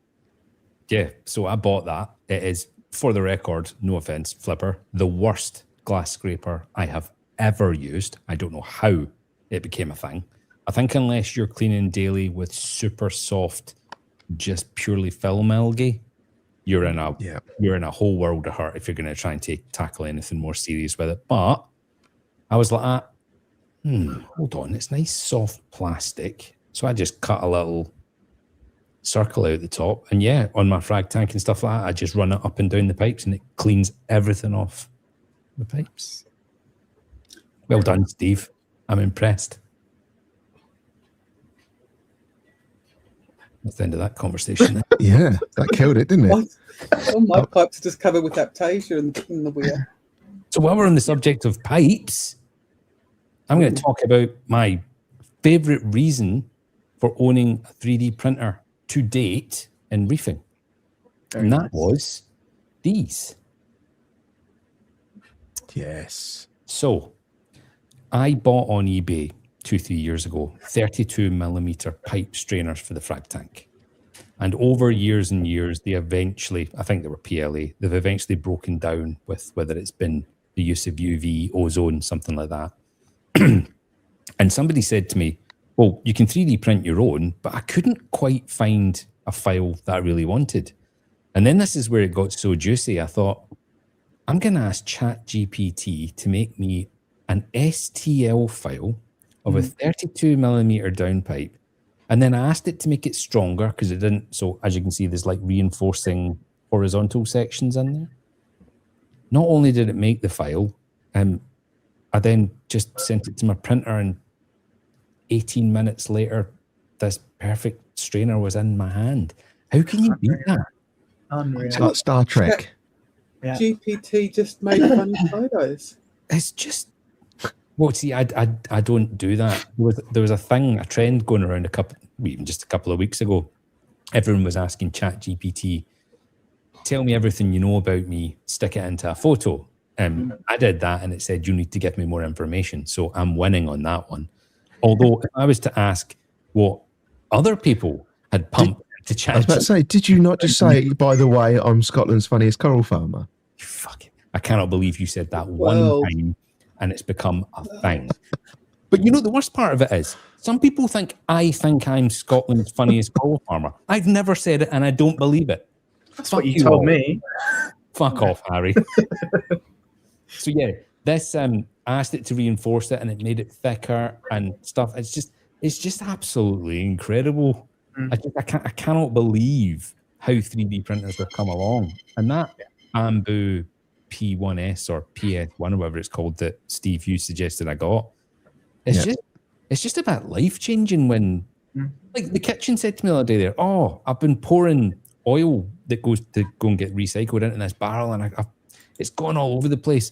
B: Yeah. So I bought that. It is, for the record, no offense, Flipper, the worst glass scraper I have ever used. I don't know how it became a thing. I think unless you're cleaning daily with super soft, just purely film algae, you're in a whole world of hurt if you're going to try and tackle anything more serious with it. But I was like, hold on, it's nice soft plastic. So I just cut a little circle out the top, and yeah, on my frag tank and stuff like that, I just run it up and down the pipes, and it cleans everything off the pipes. Well done, Steve. I'm impressed. That's the end of that conversation.
C: Yeah, that killed it, didn't it?
E: All my pipes are just covered with Aptasia in the weir.
B: So while we're on the subject of pipes, I'm going to talk about my favorite reason for owning a 3D printer to date in reefing. And that was these.
C: Yes.
B: So I bought on eBay 2-3 years ago 32mm pipe strainers for the frag tank. And over years and years, they eventually, I think they were PLA, they've eventually broken down with whether it's been the use of UV, ozone, something like that. And somebody said to me, well, you can 3D print your own, but I couldn't quite find a file that I really wanted. And then this is where it got so juicy. I thought, I'm going to ask ChatGPT to make me an STL file of a 32 millimeter downpipe. And then I asked it to make it stronger because it didn't. So as you can see, there's like reinforcing horizontal sections in there. Not only did it make the file, I then just sent it to my printer, and 18 minutes later, this perfect strainer was in my hand. How can you beat that?
D: Unreal.
C: It's like Star Trek.
D: Yeah.
E: GPT just made funny photos.
B: It's just, well, see, I don't do that. There was a trend going around even just a couple of weeks ago. Everyone was asking ChatGPT, tell me everything you know about me, stick it into a photo. I did that, and it said, you need to give me more information. So I'm winning on that one. Although if I was to ask what other people had pumped to ChatGPT.
C: I was about to say, did you not just say, by the way, I'm Scotland's funniest coral farmer?
B: Fuck it. I cannot believe you said that one time, and it's become a thing. But you know, the worst part of it is, some people think I'm Scotland's funniest coral farmer. I've never said it, and I don't believe it.
D: That's what you told me.
B: Fuck off, Harry. So yeah, this I asked it to reinforce it, and it made it thicker and stuff. It's just absolutely incredible. I cannot believe how 3D printers have come along. And that Bamboo P1S or PS1 or whatever it's called that Steve, you suggested I got, it's just about life changing. When like the kitchen said to me the other day there, oh, I've been pouring oil that goes to go and get recycled into this barrel, and it's gone all over the place.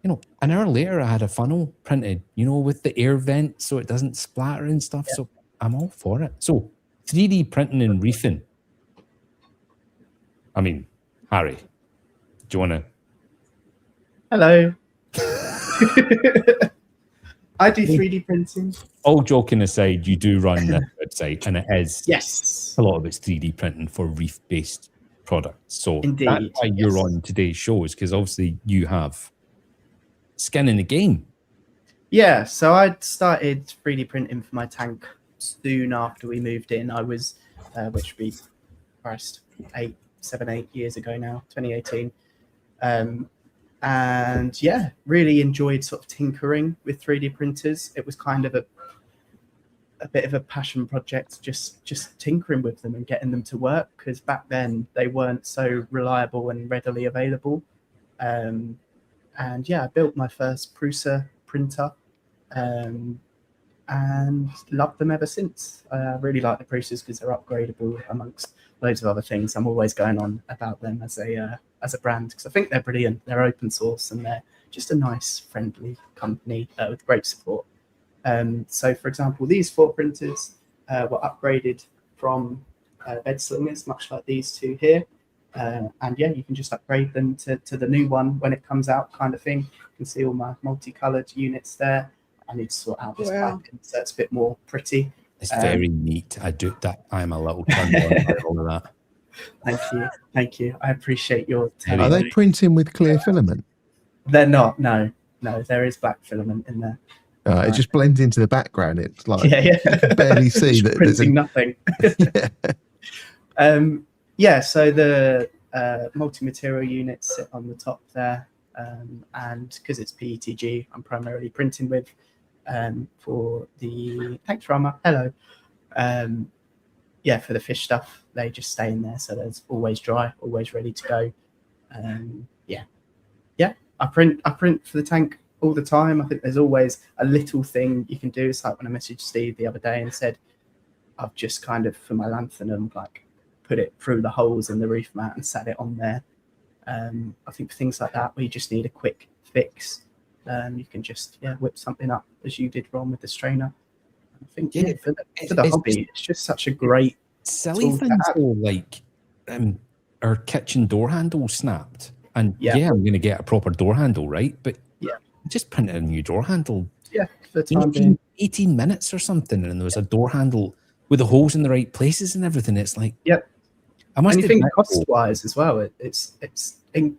B: You know, an hour later I had a funnel printed, you know, with the air vent so it doesn't splatter and stuff. So I'm all for it. So 3D printing and reefing. I mean, Harry, do you want to?
D: Hello. I do 3D printing.
B: All joking aside, you do run this website, and it is a lot of it's 3D printing for reef-based products. So that's why you're on today's show, is because obviously you have skin in the game. Yeah,
D: so I started 3D printing for my tank soon after we moved in. I was, which would be, 8 years ago now, 2018. And yeah, really enjoyed sort of tinkering with 3D printers. It was kind of a bit of a passion project, just tinkering with them and getting them to work, because back then they weren't so reliable and readily available. And yeah, I built my first Prusa printer and loved them ever since. I really like the Prusas because they're upgradable amongst loads of other things. I'm always going on about them as a brand because I think they're brilliant. They're open source and they're just a nice, friendly company with great support. So, for example, these 4 printers were upgraded from bed slingers, much like these 2 here. And yeah, you can just upgrade them to the new one when it comes out, kind of thing. You can see all my multicolored units there. I need to sort out this piping so it's a bit more pretty.
B: It's very neat. I do that. I'm a little turned on by all of that.
D: Thank you. I appreciate your time.
C: Are they printing with clear filament?
D: They're not. No. There is black filament in there.
C: It just blends into the background. It's like you can barely see that.
D: Printing nothing. So the multi-material units sit on the top there, and because it's PETG, I'm primarily printing with for the thanks Rama. Hello. For the fish stuff, they just stay in there, so there's always dry, always ready to go. I print for the tank all the time. I think there's always a little thing you can do. It's like when I messaged Steve the other day and said, I've just kind of, for my lanthanum, like put it through the holes in the reef mat and sat it on there. I think for things like that, where you just need a quick fix, you can just whip something up as you did, Ron, with the strainer. I think for the hobby, it's just such a great
B: silly thing. So like our kitchen door handle snapped, and I'm going to get a proper door handle, right? But just printed a new door handle.
D: For the time
B: 18 minutes or something, and there was a door handle with the holes in the right places and everything. It's like
D: I must think cost-wise as well. It's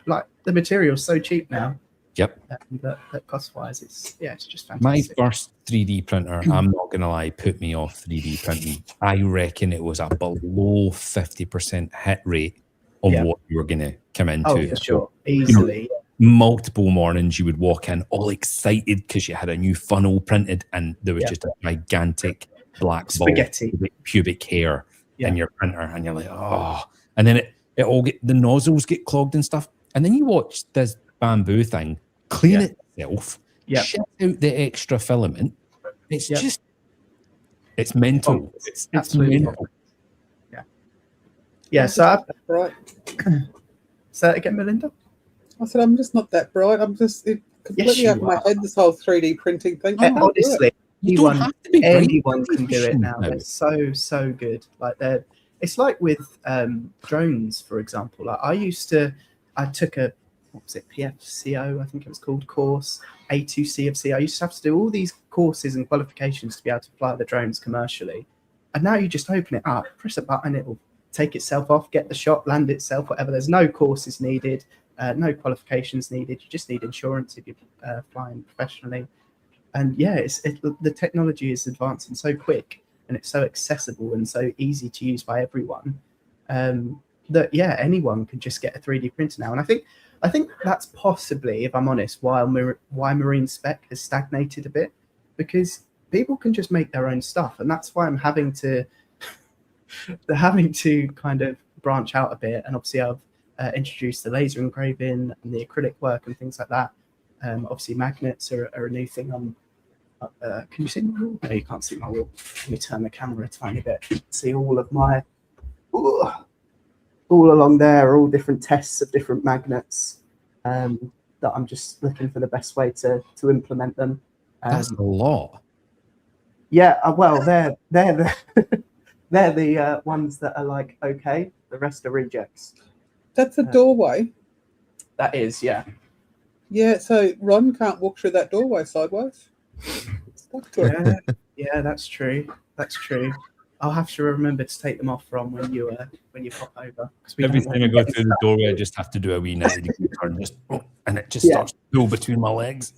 D: like the material's so cheap now. That cost-wise, it's just fantastic.
B: My first 3D printer, I'm not going to lie, put me off 3D printing. I reckon it was a below 50% hit rate on
D: Yeah.
B: what you were going to come into.
D: Oh, for
B: So,
D: sure. Easily.
B: multiple mornings you would walk in all excited because you had a new funnel printed and there was
D: Yeah.
B: just a gigantic black ball
D: Spaghetti.
B: of pubic hair
D: Yeah.
B: in your printer, and you're like, oh, and then it all the nozzles get clogged and stuff, and then you watch this bamboo thing clean itself,
D: Yeah.
B: shit out the extra filament. It's
D: Yeah.
B: just, it's mental.
D: Oh,
B: It's
D: absolutely
B: mental.
D: Yeah. So,
E: Right.
D: say that again, Melinda.
E: I said, I'm just not that bright. I'm just completely
D: you
E: over my
D: are.
E: head, this whole 3D printing thing.
B: Oh,
E: I can't do it.
D: Honestly,
B: You don't have to be bright.
D: anyone can do it now.
B: No.
D: They're so good. Like it's like with drones, for example. Like I took a, what was it, PFCO, I think it was called, course, A2CFC. I used to have to do all these courses and qualifications to be able to fly the drones commercially. And now you just open it up, press a button, it will take itself off, get the shot, land itself, whatever. There's no courses needed, no qualifications needed. You just need insurance if you're flying professionally. And yeah, the technology is advancing so quick, and it's so accessible and so easy to use by everyone, that yeah, anyone can just get a 3D printer now. And I think that's possibly, if I'm honest, why marine spec has stagnated a bit, because people can just make their own stuff, and that's why I'm having to kind of branch out a bit. And obviously I've introduced the laser engraving and the acrylic work and things like that. Obviously magnets are a new thing. Can you see my wall? No, you can't see my wall. Let me turn the camera a tiny bit. See all of my, all along there are all different tests of different magnets, that I'm just looking for the best way to implement them.
B: That's a lot.
D: Yeah, well, they're the they're the ones that are like, okay, the rest are rejects.
E: That's a doorway.
D: That is, yeah.
E: Yeah, so Ron can't walk through that doorway sideways. Stuck to it.
D: Yeah, that's true. That's true. I'll have to remember to take them off from when you pop over.
B: Every time I go through the doorway, I just have to do a wee 90-degree turn, and it just starts to go between my legs.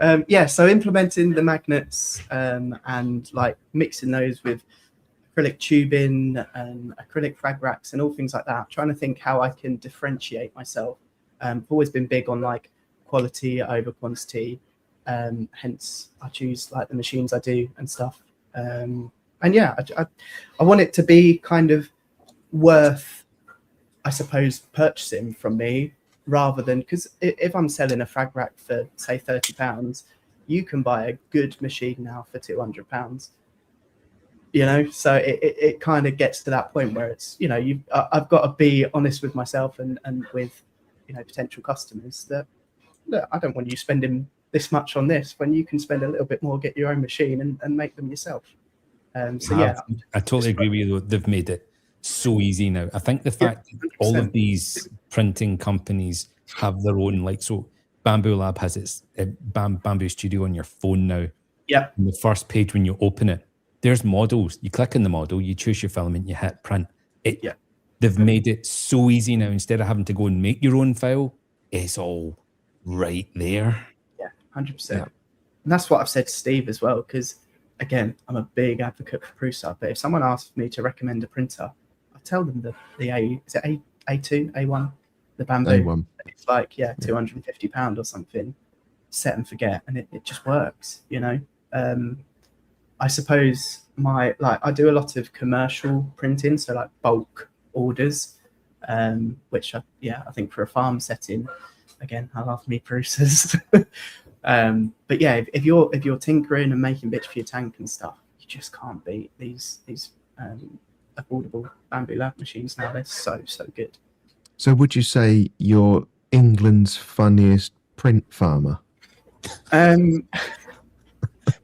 D: So implementing the magnets, and like mixing those with acrylic tubing and acrylic frag racks and all things like that. Trying to think how I can differentiate myself. I've always been big on like quality over quantity. Hence I choose like the machines I do and stuff. And yeah, I want it to be kind of worth, I suppose, purchasing from me, rather than, because if I'm selling a frag rack for say £30, you can buy a good machine now for £200. You know, so it kind of gets to that point where it's, you know, I've got to be honest with myself and with, you know, potential customers that, look, I don't want you spending this much on this when you can spend a little bit more, get your own machine and make them yourself. I
B: totally agree with you. They've made it so easy now. I think the fact that all of these printing companies have their own, like, so Bamboo Lab has its Bamboo Studio on your phone now.
D: Yeah.
B: On the first page when you open it, there's models. You click on the model, you choose your filament, you hit print. They've made it so easy now. Instead of having to go and make your own file, it's all right there.
D: 100%. And that's what I've said to Steve as well, because again, I'm a big advocate for Prusa, but if someone asks me to recommend a printer, I tell them the A2, A1, the Bamboo.
C: A1.
D: It's like, £250 or something, set and forget, and it just works, you know. I suppose I do a lot of commercial printing, so like bulk orders, which I think for a farm setting, again, I love me Prusas. But yeah, if you're tinkering and making bits for your tank and stuff, you just can't beat these affordable Bamboo Lab machines now. They're so good.
C: So would you say you're England's funniest print farmer?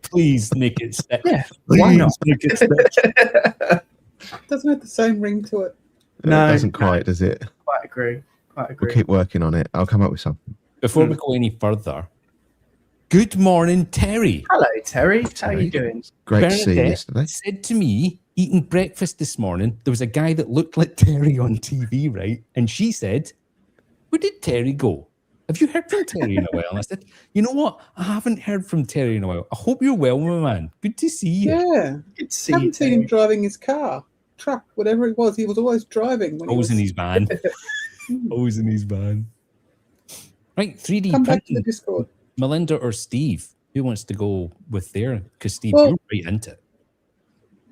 B: Please make it stick.
D: Yeah, why not?
B: Make it stick.
E: Doesn't have the same ring to it.
C: No, it doesn't quite, does it?
D: Quite agree.
C: We'll keep working on it. I'll come up with something.
B: Before we go any further, good morning, Terry.
D: Hello, Terry. How are you doing?
C: Great to see you
B: Bernadette
C: yesterday.
B: said to me, eating breakfast this morning, there was a guy that looked like Terry on TV, right? And she said, where did Terry go? Have you heard from Terry in a while? And I said, you know what? I haven't heard from Terry in a while. I hope you're well, my man. Good to see you.
E: Yeah.
D: Good to see
E: I
D: you,
E: haven't seen him
D: Terry.
E: driving his car. truck, whatever it was. He was always driving. When
B: Always
E: he
B: in
E: was,
B: his van. Always in his van. Right, 3D
E: come back to the
B: printing.
E: Discord.
B: Melinda or Steve? Who wants to go with there? Because Steve,
E: Well-
B: you're right into it.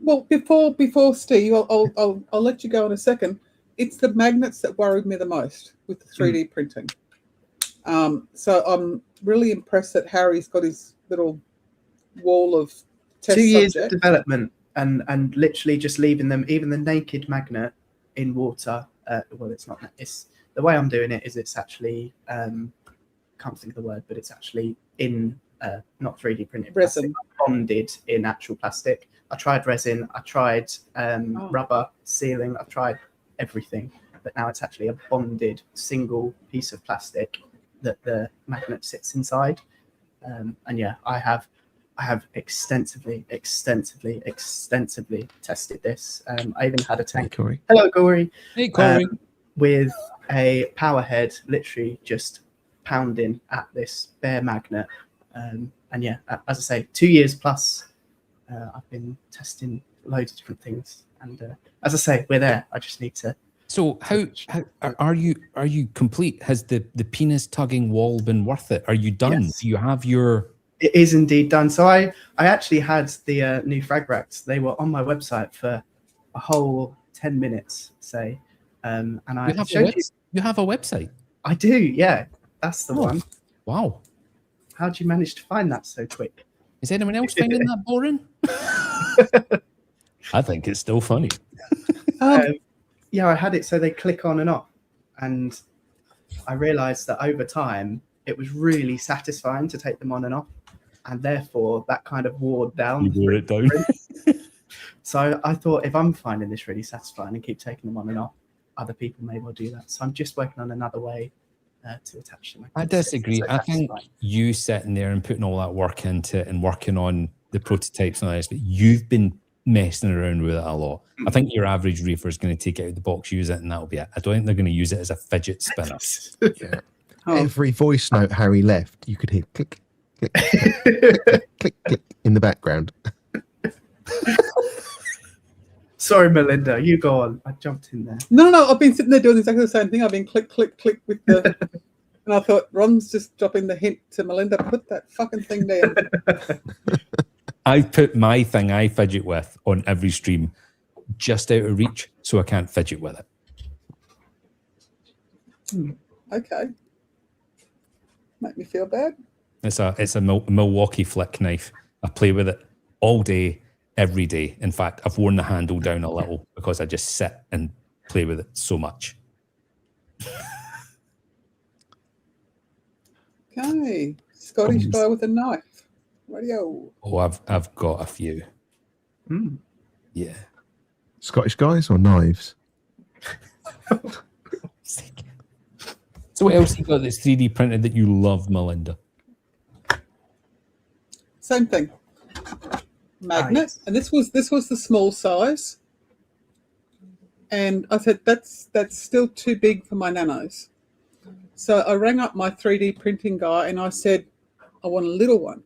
E: Well, before Steve, I'll let you go in a second. It's the magnets that worried me the most with the 3D printing. So I'm really impressed that Harry's got his little wall of test
D: 2 years of
E: subjects.
D: development and literally just leaving them, even the naked magnet, in water. Well, it's not. It's the way I'm doing it is it's actually can't think of the word, but it's actually in not 3D printed
E: Resin.
D: plastic, bonded in actual plastic. I tried resin, I tried rubber sealing, I've tried everything, but now it's actually a bonded single piece of plastic that the magnet sits inside. And yeah, I have extensively tested this. I even had a tank.
C: Corey.
D: Hello, Corey.
B: Hey, Corey.
D: With a power head, literally just pounding at this bare magnet. And yeah, as I say, 2 years plus, I've been testing loads of different things. And as I say, we're there. I just need to.
B: So how are you complete? Has the penis tugging wall been worth it? Are you done?
D: Yes.
B: Do you have your?
D: It is indeed done. So I actually had the new frag racks. They were on my website for a whole 10 minutes, say. And I showed you.
B: You have a website?
D: I do, yeah. That's the one.
B: Wow.
D: How'd you manage to find that so quick?
B: Is anyone else finding that boring? I think it's still funny.
D: Yeah, I had it so they click on and off. And I realized that over time, it was really satisfying to take them on and off. And therefore, that kind of wore down.
B: You wore it down.
D: So I thought, if I'm finding this really satisfying and keep taking them on and off, other people may well do that. So I'm just working on another way to attach them.
B: I disagree. I think you sitting there and putting all that work into it and working on the prototypes and all this, but you've been messing around with it a lot. I think your average reefer is going to take it out of the box, use it, and that'll be it. I don't think they're going to use it as a fidget spinner.
C: Yeah.
E: Oh.
C: Every voice note Harry left, you could hear click, click, click, click, click, click, click in the background.
D: Sorry, Melinda, you go on. I jumped in there.
E: No, I've been sitting there doing exactly the same thing. I've been click, click, click with the, and I thought Ron's just dropping the hint to Melinda, put that fucking thing down.
B: I put my thing I fidget with on every stream just out of reach, so I can't fidget with it.
E: Okay. Make me feel bad.
B: It's a Milwaukee flick knife. I play with it all day, every day. In fact, I've worn the handle down a little because I just sit and play with it so much.
E: Okay. Scottish guy with a knife. Radio.
B: Oh, I've got a few.
D: Mm.
B: Yeah.
C: Scottish guys or knives?
B: So what else you got that's 3D printed that you love, Melinda?
E: Same thing. Magnet.
D: Nice.
E: And this was the small size. And I said, that's still too big for my nanos. So I rang up my 3D printing guy and I said, I want a little one.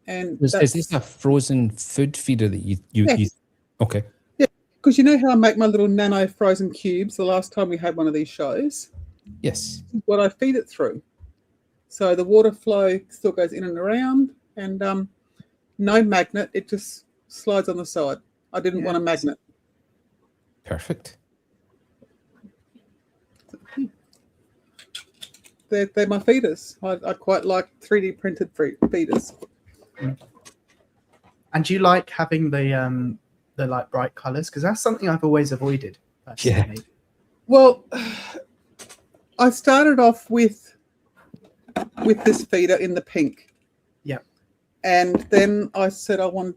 E: And
B: Is this a frozen food feeder that you
E: Yes.
B: okay.
E: Because you know how I make my little nano frozen cubes the last time we had one of these shows?
B: Yes.
E: This is what I feed it through. So the water flow still goes in and around and no magnet. It just slides on the side. I didn't want a magnet.
B: Perfect.
E: They're my feeders. I quite like 3D printed feeders.
D: And do you like having the like bright colours? Because that's something I've always avoided. Personally.
E: Well, I started off with this feeder in the pink.
D: Yeah.
E: And then I said I wanted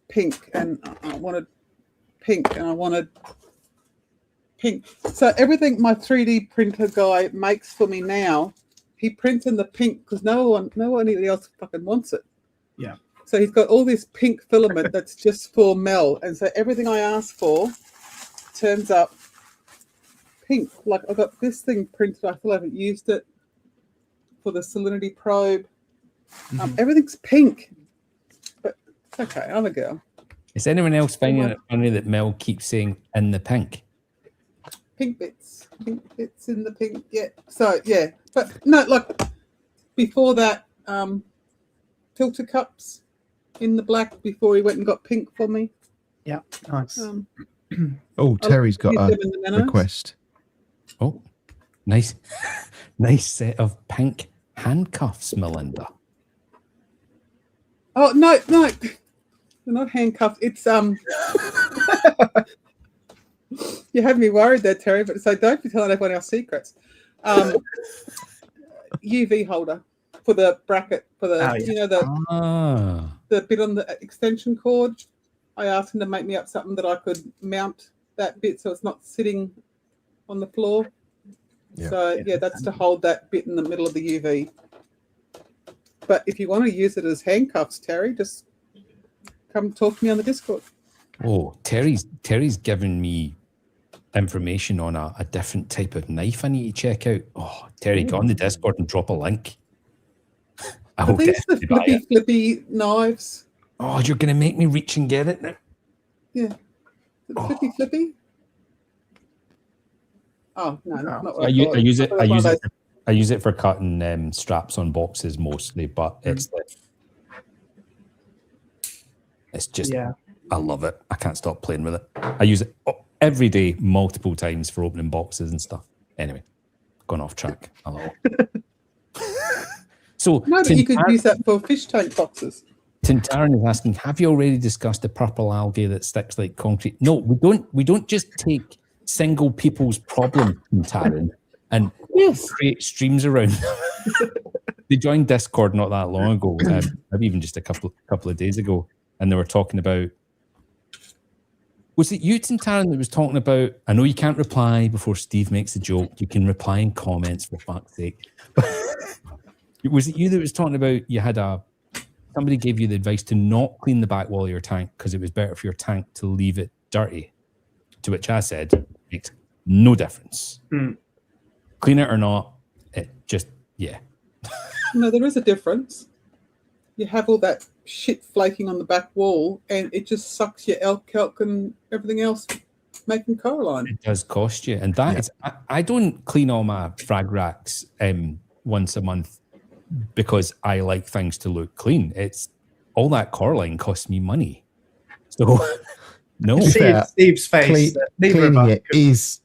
E: pink and I wanted pink and I wanted pink. So everything my 3D printer guy makes for me now, he prints in the pink because no one else fucking wants it.
D: Yeah.
E: So he's got all this pink filament that's just for Mel. And so everything I ask for turns up pink. Like I got this thing printed. I still haven't used it for the salinity probe. Everything's pink. But it's okay. I'm a girl.
B: Is anyone else finding it funny that Mel keeps saying in the pink?
E: Pink bits in the pink. Yeah. So yeah, but no, like before that, filter cups in the black before he went and got pink for me.
D: Yeah, nice.
C: Oh, Terry's got
E: use
C: a
E: them in the nanos.
C: request.
B: Oh, nice, nice set of pink handcuffs, Melinda.
E: Oh no, they're not handcuffs. It's You had me worried there, Terry. But so don't be telling everyone our secrets. UV holder for the bracket for the you know the bit on the extension cord. I asked him to make me up something that I could mount that bit so it's not sitting on the floor.
C: Yeah.
E: So yeah, that's to hold that bit in the middle of the UV. But if you want to use it as handcuffs, Terry, just come talk to me on the Discord.
B: Oh, Terry's given me information on a different type of knife I need to check out. Oh, Terry, go on the Discord and drop a link. I
E: Are
B: will
E: these the
B: definitely buy it.
E: flippy knives?
B: Oh, you're going to make me reach and get it now?
E: Yeah. Flippy? Oh, no, not what
B: I
E: thought.
B: use it.
E: thought it was one of those-
B: I use it for cutting straps on boxes mostly, but it's just I love it. I can't stop playing with it. I use it every day, multiple times for opening boxes and stuff. Anyway, gone off track a little. So
E: No, but you could use that for fish tank boxes.
B: Tintaran is asking, have you already discussed the purple algae that sticks like concrete? No, we don't. We don't just take single people's problem, Tintaran, and create streams around. They joined Discord not that long ago, maybe even just a couple of days ago, and they were talking about. Was it you, Tintaran, that was talking about? I know you can't reply before Steve makes a joke. You can reply in comments, for fuck's sake. Was it you that was talking about? You had somebody gave you the advice to not clean the back wall of your tank because it was better for your tank to leave it dirty. To which I said, makes no difference. Clean it or not, it just,
E: No, there is a difference. You have all that shit flaking on the back wall and it just sucks your calc and everything else making coralline.
B: It does cost you. And that is, I don't clean all my frag racks once a month because I like things to look clean. It's all that coralline costs me money. So no.
D: Steve's face.
C: Cleaning it is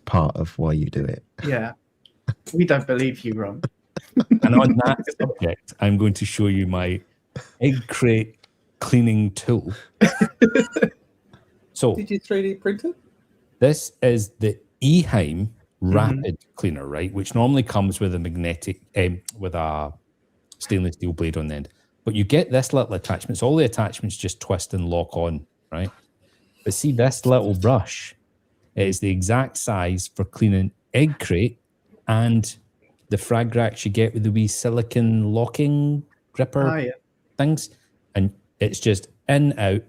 C: part of why you do it.
D: Yeah. We don't believe you, Ron.
B: And on that subject, I'm going to show you my egg crate cleaning tool. So
E: did you 3D print it?
B: This is the Eheim Rapid Cleaner, right? Which normally comes with a magnetic, with a stainless steel blade on the end. But you get this little attachment. So all the attachments just twist and lock on, right? But see this little brush, it is the exact size for cleaning egg crate and the frag racks you get with the wee silicon locking gripper things. And it's just in, out,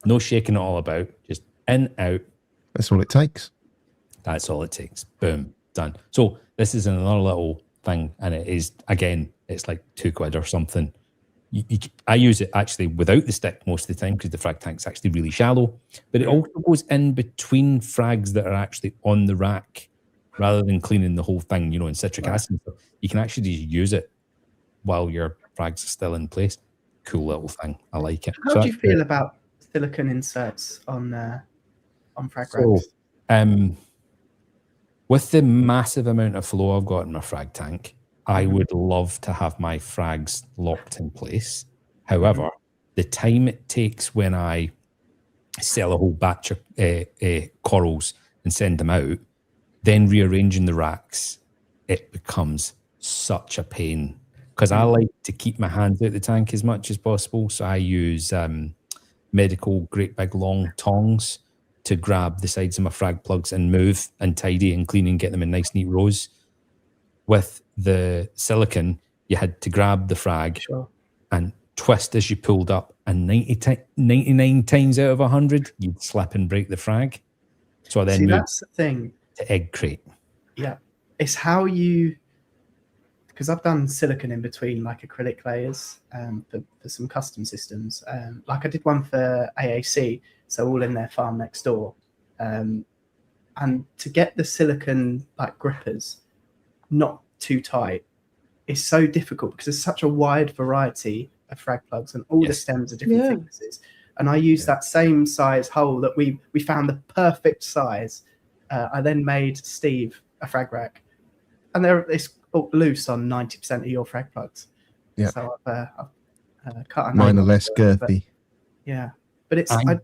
B: no shaking it all about, just in, out.
C: That's all it takes.
B: That's all it takes. Boom, done. So this is another little thing, and it is, again, it's like £2 or something. I use it actually without the stick most of the time because the frag tank's actually really shallow, but it also goes in between frags that are actually on the rack rather than cleaning the whole thing, in citric acid. So you can actually just use it while your frags are still in place. Cool little thing. I like it.
D: How do you feel about silicone inserts on frag racks?
B: So, with the massive amount of flow I've got in my frag tank, I would love to have my frags locked in place. However, the time it takes when I sell a whole batch of corals and send them out, then rearranging the racks, it becomes such a pain. Because I like to keep my hands out the tank as much as possible. So I use medical great big long tongs to grab the sides of my frag plugs and move and tidy and clean and get them in nice neat rows. With the silicone, you had to grab the frag and twist as you pulled up, and 99 times out of 100, you'd slip and break the frag. So I then moved
D: that's the thing.
B: to egg crate.
D: Yeah. It's how you because I've done silicon in between like acrylic layers for some custom systems. Like I did one for AAC, so all in their farm next door. And to get the silicon like grippers not too tight is so difficult because there's such a wide variety of frag plugs and all the stems are different thicknesses. And I used that same size hole that we found the perfect size. I then made Steve a frag rack, and it's loose on 90% of your frag plugs.
C: Yeah.
D: So I've cut a
C: Mine are
D: name
C: less
D: off it, but
C: girthy.
D: yeah, but it's
B: I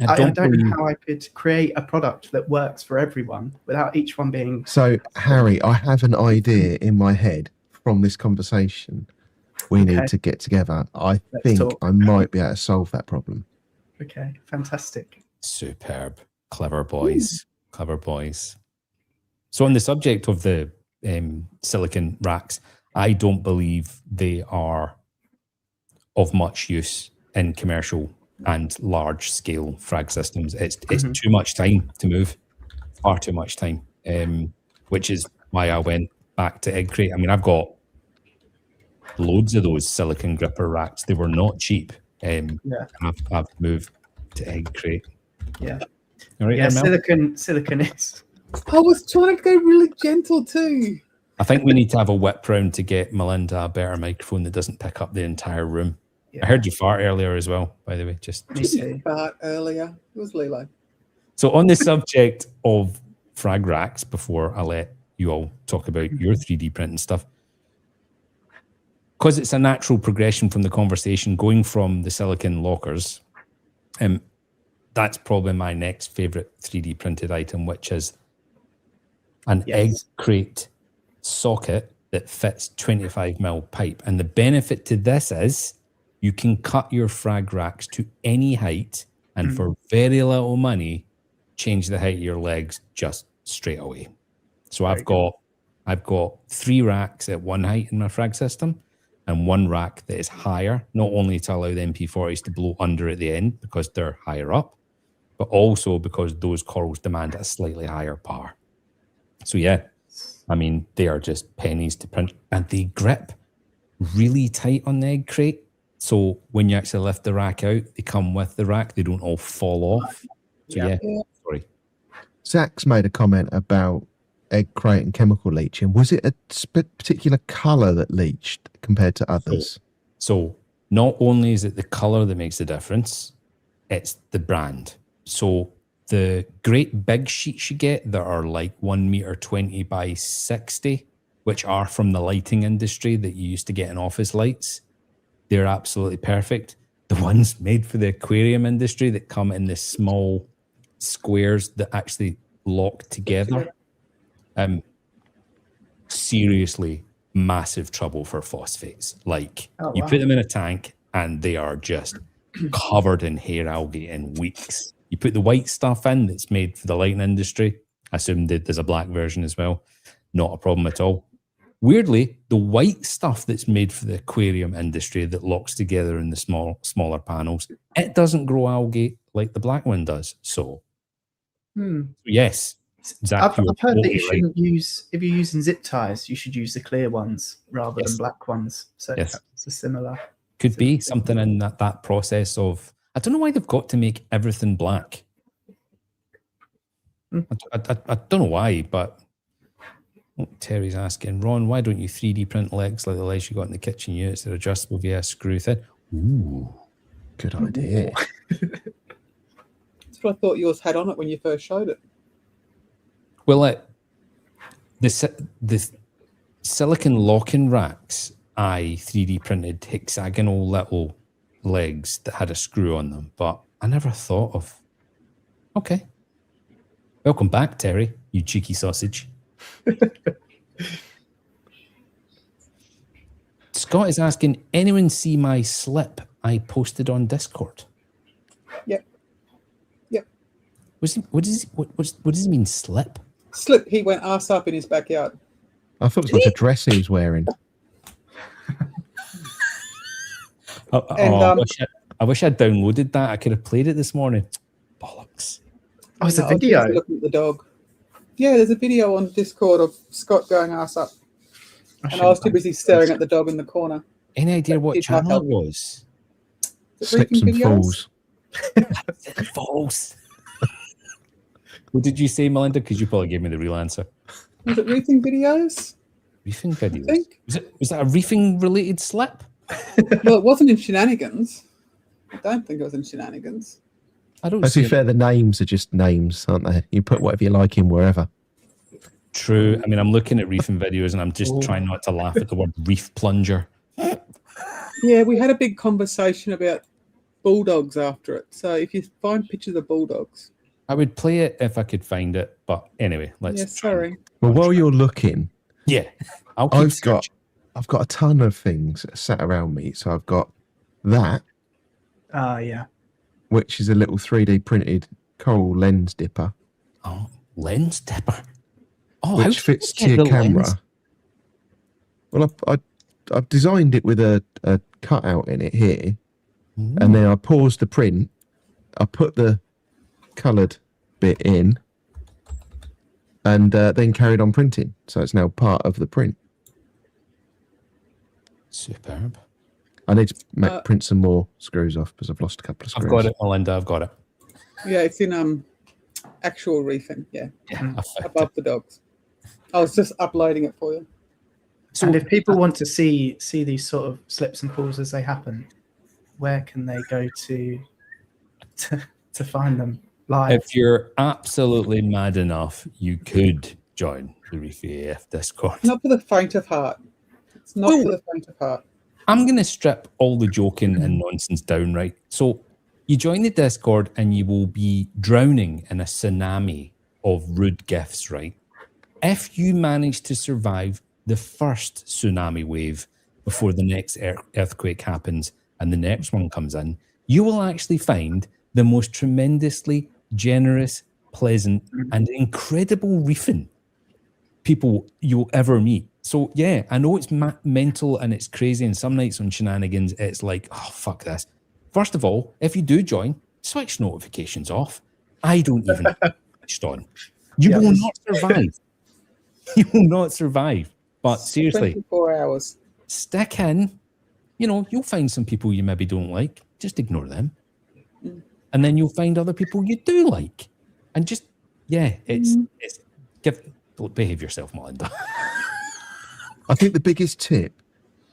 D: I
B: don't
D: don't
B: believe-
D: know how I could create a product that works for everyone without each one being.
C: So, Harry, I have an idea in my head from this conversation. We
D: Okay.
C: need to get together. I
D: Let's
C: think
D: talk.
C: I might be able to solve that problem.
D: Okay, fantastic.
B: Superb. Clever boys. Clever boys. So on the subject of the silicon racks, I don't believe they are of much use in commercial and large scale frag systems. It's too much time to move, far too much time, which is why I went back to Egg Crate. I mean, I've got loads of those silicon gripper racks. They were not cheap. I've moved to Egg Crate.
D: Yeah.
B: All right,
D: Yeah,
B: Mel?
D: silicon is.
E: I was trying to go really gentle too.
B: I think we need to have a whip round to get Melinda a better microphone that doesn't pick up the entire room.
D: Yeah.
B: I heard you fart earlier as well, by the way.
D: Me too.
E: But earlier, it was Lilo.
B: So on the subject of frag racks, before I let you all talk about your 3D printing stuff, because it's a natural progression from the conversation going from the silicon lockers, that's probably my next favorite 3D printed item, which is an Egg Crate socket that fits 25mm pipe. And the benefit to this is you can cut your frag racks to any height and for very little money, change the height of your legs just straight away. So I've got 3 racks at one height in my frag system and 1 rack that is higher, not only to allow the MP40s to blow under at the end because they're higher up, but also because those corals demand a slightly higher power. So yeah, I mean, they are just pennies to print and they grip really tight on the Egg Crate. So when you actually lift the rack out, they come with the rack. They don't all fall off. So yeah. Sorry.
C: Zach's made a comment about Egg Crate and chemical leaching. Was it a particular colour that leached compared to others?
B: So not only is it the colour that makes the difference, it's the brand. So the great big sheets you get that are like 1 meter 20 by 60, which are from the lighting industry that you used to get in office lights, they're absolutely perfect. The ones made for the aquarium industry that come in the small squares that actually lock together, seriously massive trouble for phosphates. Like you put them in a tank and they are just covered in hair algae in weeks. You put the white stuff in that's made for the lighting industry. I assume that there's a black version as well. Not a problem at all. Weirdly, the white stuff that's made for the aquarium industry that locks together in the smaller panels, it doesn't grow algae like the black one does. So, yes. Exactly.
D: I've heard that you shouldn't use, if you're using zip ties, you should use the clear ones rather than black ones. So it's a similar.
B: Could be something in that process of, I don't know why they've got to make everything black. I don't know why, but Terry's asking, Ron, why don't you 3D print legs like the legs you got in the kitchen units that are adjustable via screw thing? Ooh,
C: good idea.
E: That's what I thought yours had on it when you first showed it.
B: Well, the silicon locking racks, I 3D printed hexagonal little legs that had a screw on them, but I never thought of. Okay. Welcome back, Terry, you cheeky sausage. Scott is asking, anyone see my slip I posted on Discord?
E: Yep.
B: What does he mean, slip?
E: Slip, he went arse up in his backyard.
C: I thought it was like a dress he was wearing.
B: I wish I'd downloaded that. I could have played it this morning. Bollocks.
D: Oh, it's a video.
E: Looking at the dog. Yeah, there's a video on Discord of Scott going arse up. And I was too busy staring at the dog in the corner.
B: Any idea what
E: Did not
B: channel
E: help.
B: it was?
E: Is it
C: Slips
E: Reefing
C: and
E: videos?
C: falls.
B: False. What did you say, Melinda? Because you probably gave me the real answer.
E: Was it Reefing videos?
B: Reefing
E: I
B: videos.
E: think.
B: Was that a reefing related slip?
E: Well, it wasn't in Shenanigans. I don't think it was in Shenanigans.
B: I don't
C: To
B: see
C: be
B: it.
C: fair, the names are just names, aren't they? You put whatever you like in wherever.
B: True. I mean, I'm looking at reefing videos and I'm just trying not to laugh at the word reef plunger.
E: Yeah, we had a big conversation about bulldogs after it. So if you find pictures of bulldogs.
B: I would play it if I could find it, but anyway, let's.
E: Yeah,
B: try.
E: sorry.
C: Well, while you're looking,
B: Yeah, I'll keep
C: I've got a ton of things sat around me. So I've got that,
D: Yeah.
C: which is a little 3D printed coral lens dipper,
B: Oh, lens dipper. Oh,
C: which fits to your camera. Well, I've designed it with a cutout in it here, and then I paused the print. I put the coloured bit in, and then carried on printing. So it's now part of the print.
B: Superb.
C: I need to print some more screws off because I've lost a couple of screws.
B: I've got it, Melinda. I've got it.
E: Yeah, it's in actual reefing. Yeah,
B: Yeah, I found
E: above
B: it.
E: the dogs. I was just uploading it for you.
B: So
D: And if people want to see these sort of slips and falls as they happen, where can they go to find them live?
B: if you're absolutely mad enough, you could join the Reefy AF Discord.
E: Not for the faint of heart. It's not for the faint of heart.
B: I'm going to strip all the joking and nonsense down, right? So you join the Discord and you will be drowning in a tsunami of rude gifts, right? If you manage to survive the first tsunami wave before the next earthquake happens and the next one comes in, you will actually find the most tremendously generous, pleasant, and incredible reefing people you'll ever meet. So yeah, I know it's mental and it's crazy, and some nights on Shenanigans it's like, oh fuck this. First of all, if you do join, switch notifications off. I don't even have it switched on. You will not survive. You will not survive. But seriously,
E: 24 hours.
B: stick in. You know, you'll find some people you maybe don't like. Just ignore them. And then you'll find other people you do like. And just, yeah, it's behave yourself, Melinda.
C: I think the biggest tip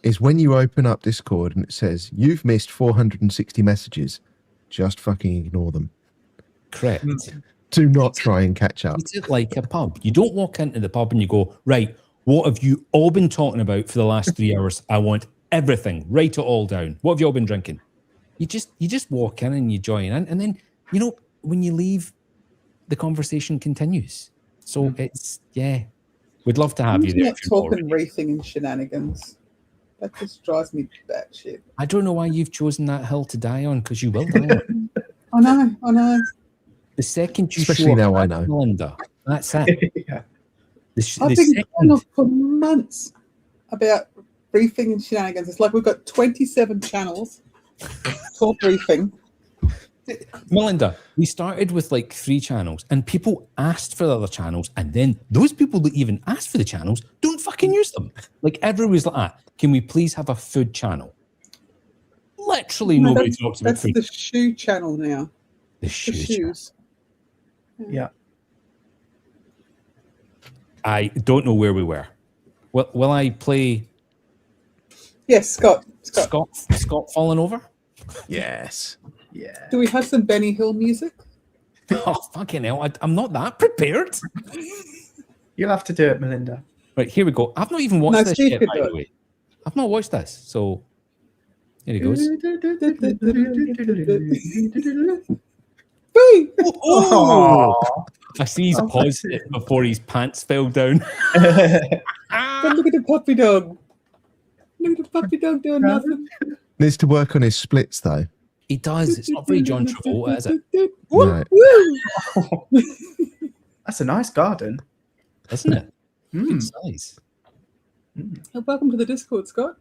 C: is when you open up Discord and it says you've missed 460 messages, just fucking ignore them.
B: Correct.
C: Do not try and catch up.
B: Treat it like a pub. You don't walk into the pub and you go, right, what have you all been talking about for the last 3 hours? I want everything. Write it all down. What have you all been drinking? You just walk in and you join in, and then, you know, when you leave, the conversation continues. So it's, yeah, we'd love to have you there.
E: Not talking reefing and Shenanigans. That just drives me batshit.
B: I don't know why you've chosen that hill to die on, because you will die on it.
E: I know.
B: The second you
C: Especially
B: show
C: now
B: up,
C: I know.
B: Melinda, that's it.
D: Yeah.
E: I've been going off for months about reefing and Shenanigans. It's like we've got 27 channels talk reefing.
B: Melinda, we started with like 3 channels and people asked for the other channels, and then those people that even asked for the channels don't fucking use them. Like everybody's like, can we please have a food channel? Literally nobody talks about
E: That's
B: food.
E: the shoe channel now.
B: The
E: The
B: shoes.
E: shoes.
D: Yeah.
B: I don't know where we were. Will I play
E: Yes, Scott.
B: Scott falling over?
C: Yes.
D: Yeah.
E: Do we have some Benny Hill music?
B: Oh, fucking hell. I'm not that prepared.
D: You'll have to do it, Melinda.
B: Right, here we go. I've not even watched
E: No,
B: this
E: Steve
B: yet,
E: could
B: by
E: do
B: the
E: it.
B: way. I've not watched this. So here he goes.
E: Whee!
B: Oh! I see he's paused it before his pants fell down.
E: But look at the puppy dog. Look at the puppy dog doing nothing.
C: Needs to work on his splits though.
B: He does. It's not very John Travolta, is it?
C: No.
E: Woo!
D: That's a nice garden.
B: Isn't it? Good size.
E: Welcome to the Discord, Scott.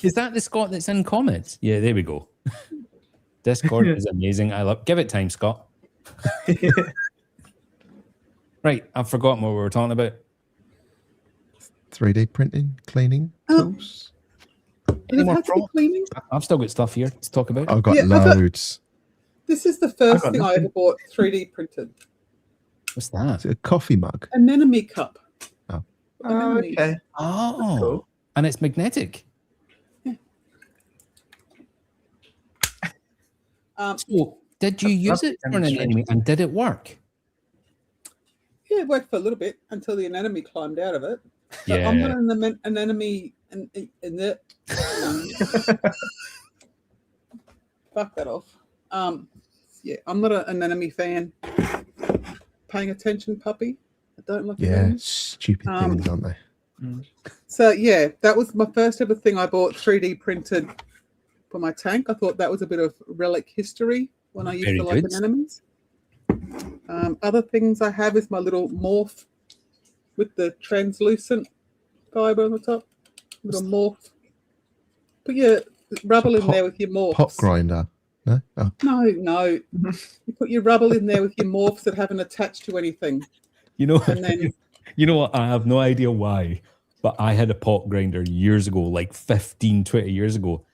B: Is that the Scott that's in comments? Yeah, there we go. Discord is amazing. I love. Give it time, Scott. Right, I've forgotten what we were talking about.
C: 3D printing, cleaning
E: Oh.
C: tools.
E: Does
B: Any
E: it
B: more
E: have to be
B: props?
E: cleaning?
B: I've still got stuff here to talk about.
C: I've got
E: Yeah, I thought-
C: loads.
E: This is the first
D: got
E: thing I
D: nothing.
E: ever bought 3D printed.
B: What's that?
C: Is it a coffee mug?
E: Anemone cup.
C: Oh.
E: Anemones.
D: Okay.
B: Oh,
D: Cool.
B: and it's magnetic. So, did you use
D: lovely
B: it for an
D: demonstration.
B: anemone, and did it work?
E: Yeah, it worked for a little bit until the anemone climbed out of it. So
B: Yeah.
E: I'm not an anemone in the fuck that off. Yeah, I'm not an anemone fan. Paying attention, puppy. I don't like
C: Yeah,
E: anemones.
C: stupid
E: Um,
C: things, aren't they?
E: So yeah, that was my first ever thing I bought 3D printed for my tank. I thought that was a bit of relic history when I used
B: Very
E: to like
B: good.
E: anemones. Other things I have is my little morph with the translucent fiber on the top. Little morph. Put your rubble in
C: pop-
E: there with your morphs.
C: Pop grinder. No? Oh,
E: No. You put your rubble in there with your morphs that haven't attached to anything.
B: You know,
E: And then
B: you know what? I have no idea why, but I had a pot grinder years ago, like 15, 20 years ago.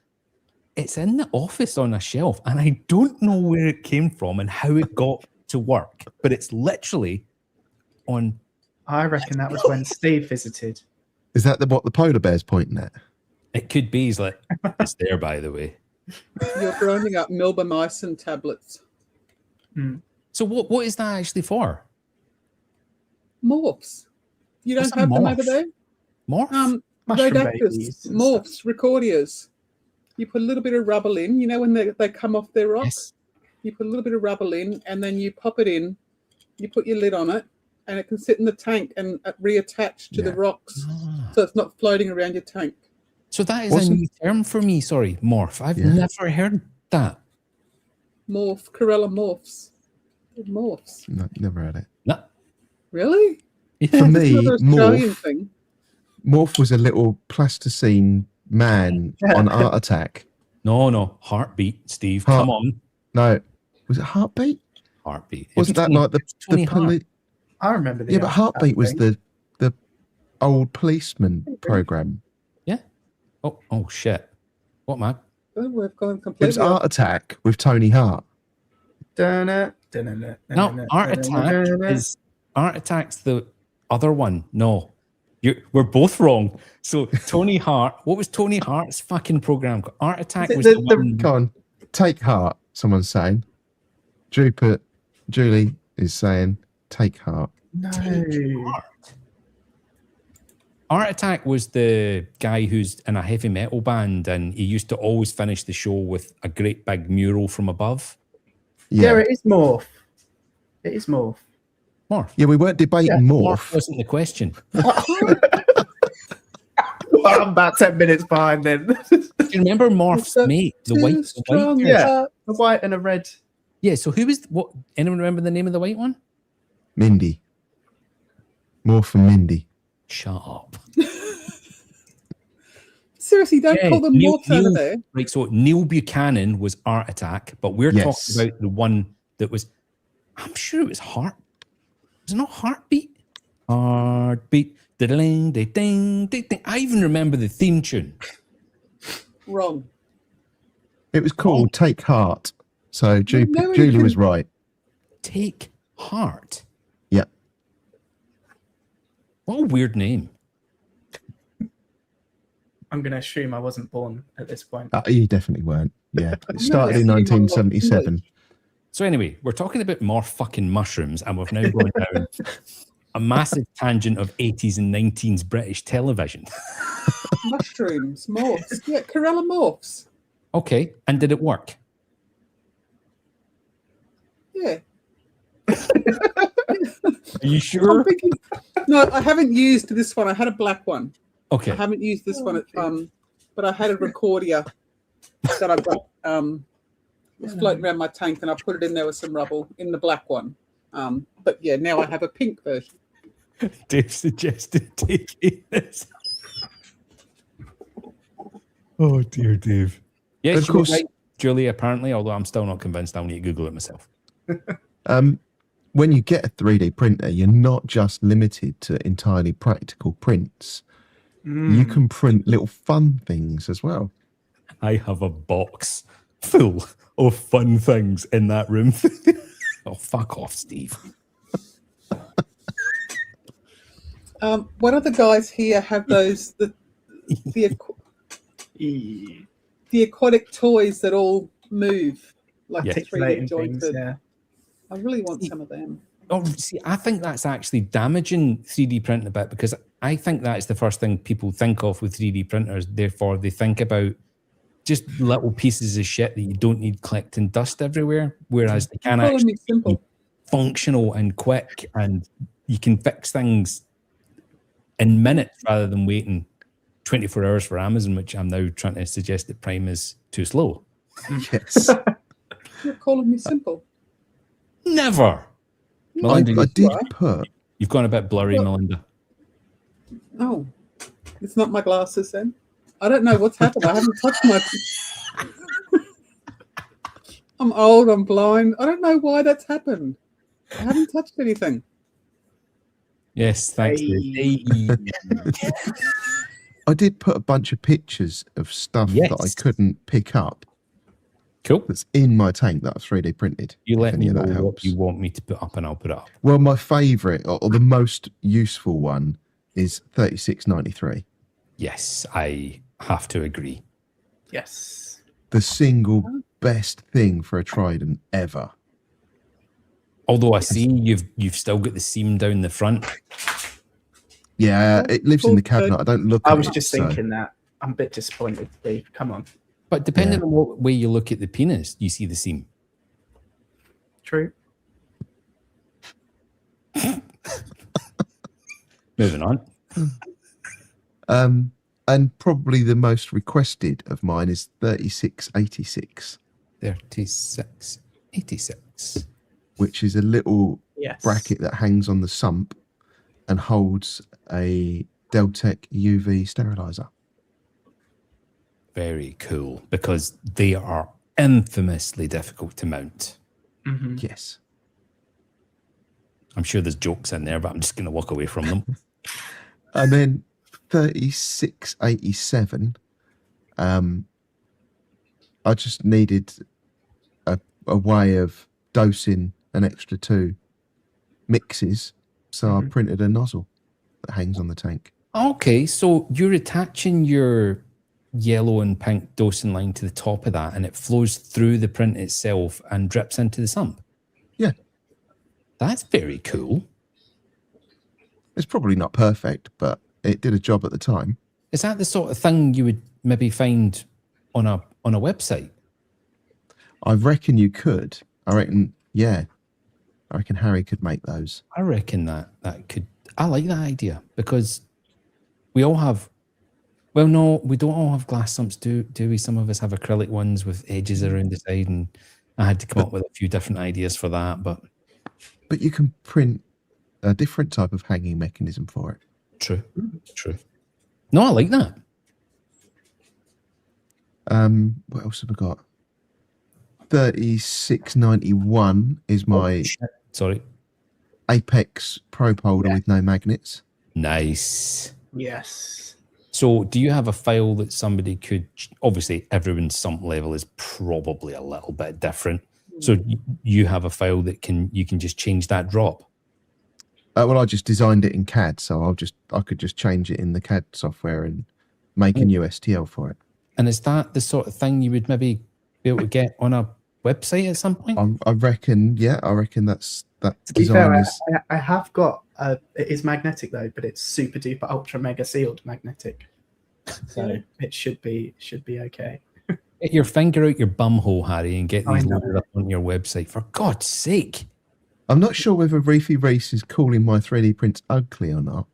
B: It's in the office on a shelf, and I don't know where it came from and how it got to work, but it's literally on.
D: I reckon that was when Steve visited.
C: is that what the polar bear's pointing at?
B: It could be. He's like, it's there, by the way.
E: you're grinding up milbemycin tablets.
B: So what is that actually for?
E: Morphs. You don't
B: What's a
E: have them
B: morph?
E: over there?
B: Morph?
D: Mushroom
E: Rhodactis,
D: babies and
E: morphs,
D: stuff.
E: recordias. You put a little bit of rubble in, you know, when they come off their rock,
B: Yes.
E: you put a little bit of rubble in and then you pop it in, you put your lid on it, and it can sit in the tank and reattach to the
C: Yeah.
E: rocks
B: Ah.
E: so it's not floating around your tank.
B: So that is
C: Wasn't-
B: a new term for me. Sorry, morph. I've
C: Yeah.
B: never heard that.
E: Morph, Corella morphs. Morphs.
C: No, never had it.
B: No.
E: Really?
C: For
E: That's
C: me,
E: another Australian
C: morph,
E: thing.
C: morph was a little plasticine man on Art Attack.
B: No. Heartbeat, Steve.
C: Heart-
B: Come on.
C: No, was it Heartbeat?
B: Heartbeat. It
C: Wasn't
B: was
C: that
B: Tony-
C: like the
B: Tony Hart.
C: poli-
D: I remember the
C: Yeah, but Heartbeat was
D: thing.
C: the old policeman program.
B: Oh shit. What, man?
E: Oh, we've gone
C: It
E: completely
C: was
E: off.
C: Art Attack with Tony Hart.
B: No, Art Attack's the other one. No. We're both wrong. So Tony Hart, what was Tony Hart's fucking program called? Art Attack
D: Is it
B: was
D: the-
B: the one.
C: Go on, take heart. Someone's saying. Julie is saying, take heart.
D: No.
B: Art Attack was the guy who's in a heavy metal band, and he used to always finish the show with a great big mural from above.
D: Yeah,
C: Yeah,
D: it is Morph. It is Morph.
B: Morph.
C: yeah. We weren't debating
D: Yeah,
C: morph.
B: Wasn't the question.
D: Well, I'm about 10 minutes behind then.
B: Do you remember Morph's
E: It's
B: mate? The
E: too
B: white
E: strong.
B: one?
D: Yeah. A white and a red.
B: Yeah, so who was what? Anyone remember the name of the white one?
C: Mindy. Morph and Mindy.
B: Shut up.
E: Seriously, don't
B: Yeah,
E: call them
B: Neil-
E: morphs over
B: Neil-
E: there.
B: Right, so Neil Buchanan was Art Attack, but we're
C: Yes.
B: talking about the one that was, I'm sure it was Heart. Was it not Heartbeat? Heartbeat. Ding, ding, ding, ding, ding. I even remember the theme tune.
E: Wrong.
C: It was called Take Heart. So
E: no,
C: Julie
E: you
C: was
E: can-
C: right.
B: Take Heart.
C: Yeah.
B: What a weird name.
D: I'm going to assume I wasn't born at this point.
C: You definitely weren't. Yeah. It started in
E: No,
C: 1977.
B: So anyway, we're talking about more fucking mushrooms, and we've now gone down a massive tangent of 80s and 19s British television.
E: Mushrooms, morphs. Yeah, Corella morphs.
B: Okay, and did it work?
E: Yeah.
B: Are you
E: I'm
B: sure?
E: thinking, no, I haven't used this one. I had a black one.
B: Okay.
E: I haven't used this one, but I had a Recordia that I got was floating around my tank, and I put it in there with some rubble in the black one. But yeah, now I have a pink version.
B: Dave suggested taking this. Oh dear, Dave. Yes,
C: Of
B: you were
C: course.
B: right, Julie, apparently, although I'm still not convinced. I'll need to Google it myself.
C: When you get a 3D printer, you're not just limited to entirely practical prints. You can print little fun things as well.
B: I have a box full of fun things in that room. Oh, fuck off, Steve.
E: One of the guys here have those the aquatic toys that all move like
B: Yeah.
E: 3D
D: Articulating
E: jointed.
D: things, yeah.
E: I really want some of them.
B: Oh, see, I think that's actually damaging 3D printing a bit, because I think that's the first thing people think of with 3D printers. Therefore, they think about just little pieces of shit that you don't need collecting dust everywhere, whereas they can
E: Calling
B: actually
E: me simple.
B: be functional and quick, and you can fix things in minutes rather than waiting 24 hours for Amazon, which I'm now trying to suggest that Prime is too slow.
C: Yes.
E: You're calling me simple.
B: Never.
C: I
B: Melinda,
C: did put.
B: you've gone a bit blurry, Melinda.
E: Oh, it's not my glasses then. I don't know what's happened. I haven't touched my. I'm old. I'm blind. I don't know why that's happened. I haven't touched anything.
B: Yes, thanks.
D: Hey.
B: Dave.
C: I did put a bunch of pictures of stuff that I
B: Yes.
C: couldn't pick up
B: Cool.
C: that's in my tank that I've 3D printed.
B: You
C: if
B: let
C: any
B: me
C: of
B: know
C: that
B: what
C: helps.
B: you want me to put up, and I'll put it up.
C: Well, my favourite or the most useful one is 3693.
B: Yes, I have to agree.
D: Yes.
C: The single best thing for a trident ever.
B: Although I see you've still got the seam down the front.
C: Yeah, it lives in the cabinet. I don't look at
D: I
C: it.
D: was just
C: so-
D: thinking that. I'm a bit disappointed, Steve. Come on.
B: But depending
C: Yeah.
B: on what way you look at the penis, you see the seam.
D: True.
B: Moving on.
C: And probably the most requested of mine is 3686,
B: 3686.
C: which is a little
D: Yes.
C: bracket that hangs on the sump and holds a Deltec UV sterilizer.
B: Very cool, because they are infamously difficult to mount.
D: Mm-hmm.
C: Yes.
B: I'm sure there's jokes in there, but I'm just going to walk away from them.
C: And then 3687, I just needed a way of dosing an extra 2 mixes. So I printed a nozzle that hangs on the tank.
B: Okay, so you're attaching your yellow and pink dosing line to the top of that, and it flows through the print itself and drips into the sump.
C: Yeah.
B: That's very cool.
C: It's probably not perfect, but it did a job at the time.
B: Is that the sort of thing you would maybe find on a website?
C: I reckon you could. I reckon Harry could make those.
B: I reckon that could. I like that idea, because we all have. Well, no, we don't all have glass sumps, do we? Some of us have acrylic ones with edges around the side, and I had to come up with a few different ideas for that. But
C: you can print a different type of hanging mechanism for it.
B: true. No, I like that.
C: What else have I got? 3691 is my
B: Shit. Sorry.
C: Apex probe holder with no magnets.
B: Nice.
D: Yes.
B: So, do you have a file that somebody could? Obviously, everyone's sump level is probably a little bit different. So, you have a file that you can just change that drop.
C: Well, I just designed it in CAD, so I could just change it in the CAD software and make a new STL for it.
B: And is that the sort of thing you would maybe be able to get on a website at some point?
C: I reckon that
D: To be
C: design
D: fair,
C: is.
D: I have got it is magnetic though, but it's super duper ultra mega sealed magnetic. So it should be okay.
B: Get your finger out your bum hole, Harry, and get
D: I
B: these
D: know.
B: loaded up on your website. For God's sake.
C: I'm not sure whether Reefy Reese is calling my 3D prints ugly or not.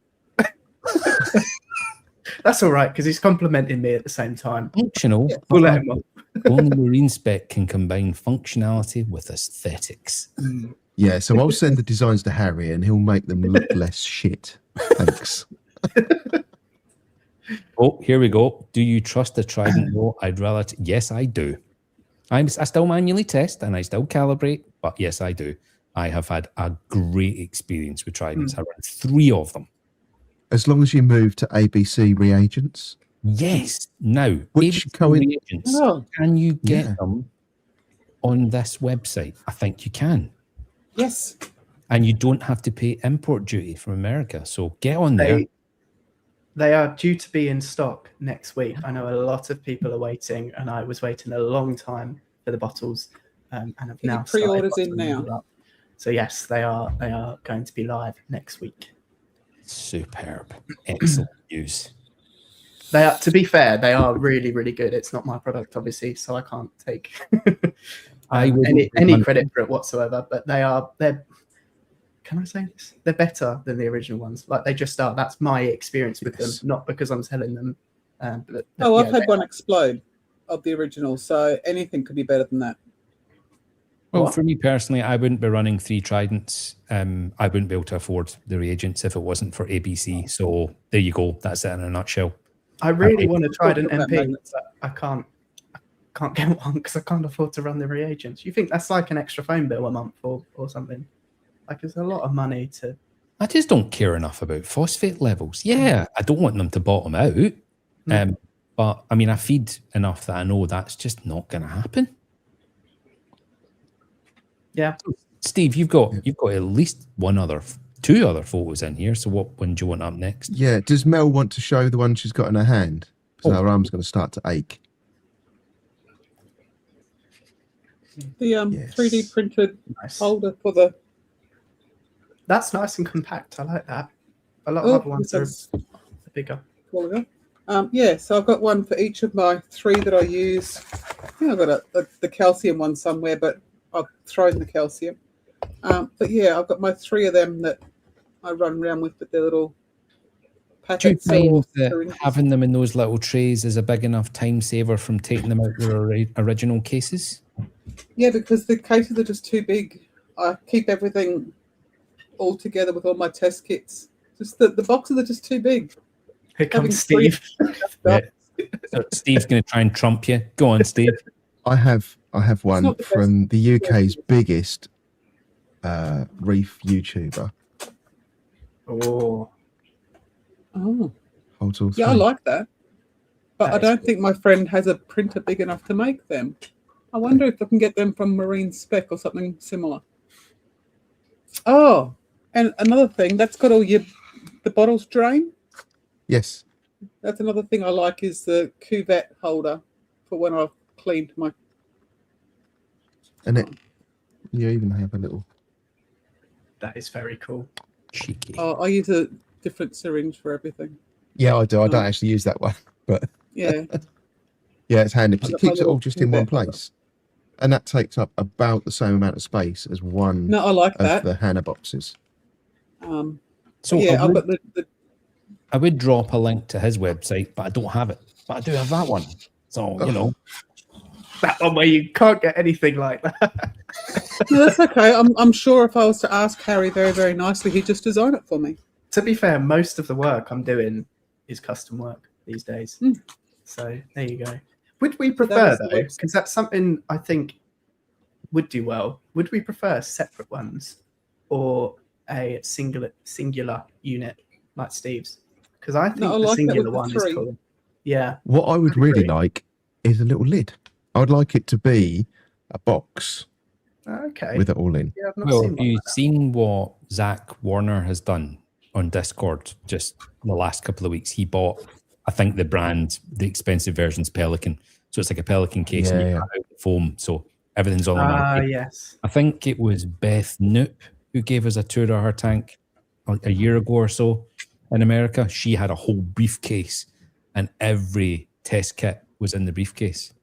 D: That's all right because he's complimenting me at the same time.
B: Functional.
D: We'll let him off.
B: Only Marine Spec can combine functionality with aesthetics.
C: Yeah, so I'll send the designs to Harry and he'll make them look less shit. Thanks.
B: Oh, here we go. Do you trust the Trident? No, I'd rather. Yes, I do. I still manually test and I still calibrate, but yes, I do. I have had a great experience with Tridents. I ran 3 of them.
C: As long as you move to ABC reagents,
B: Yes. Now,
C: Which
B: ABC reagents,
E: Oh.
B: can you get
C: Yeah.
B: them on this website? I think you can.
E: Yes.
B: And you don't have to pay import duty from America. So get on there.
D: They are due to be in stock next week. I know a lot of people are waiting, and I was waiting a long time for the bottles, and have
E: Get your
D: now started
E: pre-orders in
D: bottling them
E: now.
D: up. So yes, they are going to be live next week.
B: Superb. Excellent news.
D: They are, to be fair, they are really, really good. It's not my product, obviously, so I can't take any credit for it whatsoever. But they're. Can I say this? They're better than the original ones. Like they just are. That's my experience with them, not because I'm selling them. But
E: I've had one explode of the original, so anything could be better than that.
B: Well,
D: What?
B: for me personally, I wouldn't be running 3 Tridents. I wouldn't be able to afford the reagents if it wasn't for ABC. So there you go. That's it in a nutshell.
D: I really want to try an
E: Talking about
D: MP,
E: magnets.
D: but I can't get one because I can't afford to run the reagents. You think that's like an extra phone bill a month or something? Like it's a lot of money to.
B: I just don't care enough about phosphate levels. Yeah, I don't want them to bottom out. But I mean, I feed enough that I know that's just not going to happen.
D: Yeah.
B: Steve, you've got at least 2 other photos in here. So what one do you want up next?
C: yeah. Does Mel want to show the one she's got in her hand? So her arm's going to start to ache.
E: The
C: Yes.
E: 3D printed
D: Nice.
E: holder for the.
D: That's nice and compact. I like that. A lot of
E: Oh,
D: other ones are
E: this is
D: bigger.
E: quality. Yeah, so I've got one for each of my 3 that I use. I think I've got the calcium one somewhere, but I've thrown the calcium. But yeah, I've got my 3 of them that I run around with their little
B: Do you
E: packets.
B: find
E: or
B: that
E: syringes.
B: having them in those little trays is a big enough time saver from taking them out their original cases?
E: Yeah, because the cases are just too big. I keep everything all together with all my test kits. Just the boxes are just too big.
D: Here
E: Having
D: comes
E: 3
D: Steve.
B: Yeah. So Steve's going to try and trump you. Go on, Steve.
C: I have one
E: not the best.
C: from the UK's biggest reef YouTuber.
D: Oh,
E: Oh,
C: Holds all
E: yeah, I
C: three.
E: like that. But
D: That
E: I
D: is
E: don't
D: cool.
E: think my friend has a printer big enough to make them. I wonder if I can get them from Marine Spec or something similar. Oh, and another thing, that's got all the bottles drain.
C: Yes.
E: That's another thing I like is the cuvette holder for when I've cleaned my.
C: And you even have a little.
D: that is very cool.
B: Cheeky.
E: I use a different syringe for everything.
C: Yeah, I do. I don't
E: Oh.
C: actually use that one, but
E: Yeah,
C: yeah, it's handy because
E: I've
C: it
E: got my
C: keeps it all
E: little
C: just in one
E: cuvette holder.
C: place, and that takes up about the same amount of space as one
E: no, I like
C: of
E: that.
C: the Hannah boxes.
B: So
E: Yeah,
B: I
E: I've
B: would,
E: got the
B: I would drop a link to his website, but I don't have it. But I do have that one. So, you know,
D: That one where you can't get anything like that.
E: No, that's okay. I'm sure if I was to ask Harry very, very nicely, he'd just design it for me.
D: To be fair, most of the work I'm doing is custom work these days.
E: Mm.
D: So there you go. Would we prefer
E: is the
D: though?
E: website.
D: Because that's something I think would do well. Would we prefer separate ones or a singular unit like Steve's? Because I think
E: No, I
D: the
E: like that
D: singular
E: with the
D: one is
E: 3.
D: cool. Yeah.
C: What I would
D: I
C: really
D: agree.
C: like is a little lid. I would like it to be a box
D: Okay.
C: with it all in.
D: Yeah, I've not
B: well,
D: seen
B: have
D: one
B: you
D: like that.
B: seen what Zach Warner has done on Discord just the last couple of weeks? He bought, I think the brand, the expensive version's Pelican. So it's like a Pelican case and you
C: Yeah.
B: cut out the foam. So everything's all in one.
D: Ah, yes.
B: I think it was Beth Noop who gave us a tour of her tank a year ago or so in America. She had a whole briefcase and every test kit was in the briefcase.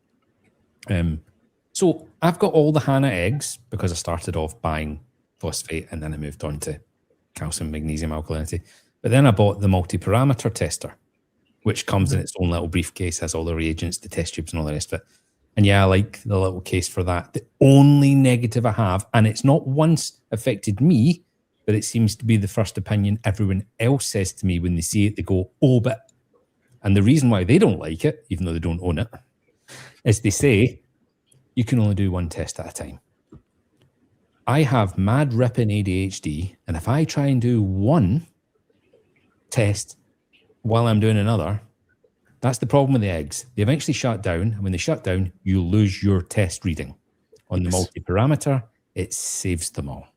B: So I've got all the Hannah eggs because I started off buying phosphate and then I moved on to calcium, magnesium, alkalinity. But then I bought the multi-parameter tester, which comes in its own little briefcase, has all the reagents, the test tubes and all the rest of it. And yeah, I like the little case for that. The only negative I have, and it's not once affected me, but it seems to be the first opinion everyone else says to me when they see it, they go, oh, but, and the reason why they don't like it, even though they don't own it, is they say, you can only do one test at a time. I have mad ripping ADHD, and if I try and do one, test while I'm doing another. That's the problem with the eggs. They eventually shut down, and when they shut down, you lose your test reading. On the multi-parameter, it saves them all.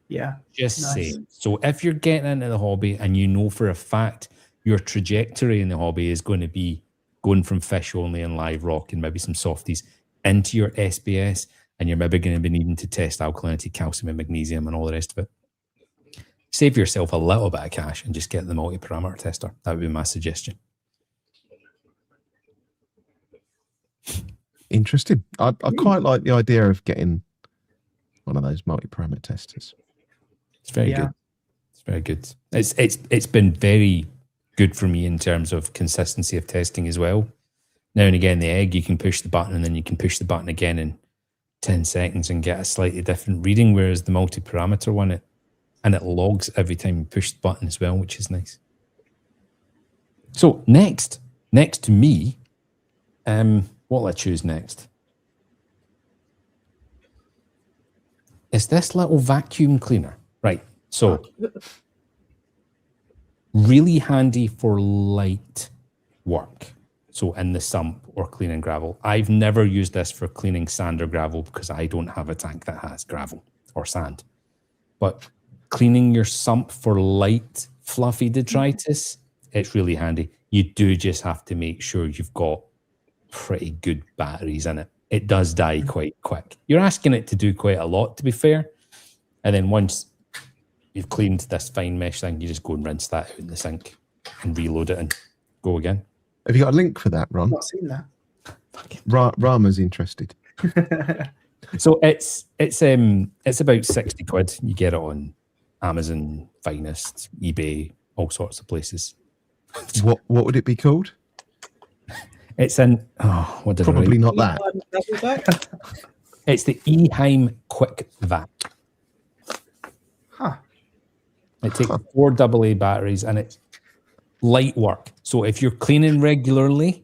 D: Yeah.
B: Just
D: Nice.
B: say. So if you're getting into the hobby and you know for a fact your trajectory in the hobby is going to be going from fish only and live rock and maybe some softies into your SBS, and you're maybe going to be needing to test alkalinity, calcium and magnesium and all the rest of it, save yourself a little bit of cash and just get the multi-parameter tester. That would be my suggestion.
C: Interesting. I quite like the idea of getting one of those multi-parameter testers.
B: It's very good. It's very good. It's been very good for me in terms of consistency of testing as well. Now and again, the egg, you can push the button and then you can push the button again in 10 seconds and get a slightly different reading, whereas the multi-parameter one, it logs every time you push the button as well, which is nice. So next to me, what will I choose next? Is this little vacuum cleaner. Right, so really handy for light work. So in the sump or cleaning gravel. I've never used this for cleaning sand or gravel because I don't have a tank that has gravel or sand. But cleaning your sump for light, fluffy detritus, it's really handy. You do just have to make sure you've got pretty good batteries in it. It does die quite quick. You're asking it to do quite a lot, to be fair. And then once you've cleaned this fine mesh thing, you just go and rinse that out in the sink and reload it and go again.
C: Have you got a link for that, Ron?
D: I've not seen that.
C: Rama's interested.
B: So it's about 60 quid. You get it on Amazon, Finest, eBay, all sorts of places.
C: What would it be called?
B: It's in what did
C: Probably
B: I
C: not that.
B: It's the Eheim Quick Vac.
D: Huh.
B: It takes 4 AA batteries and it's light work. So if you're cleaning regularly,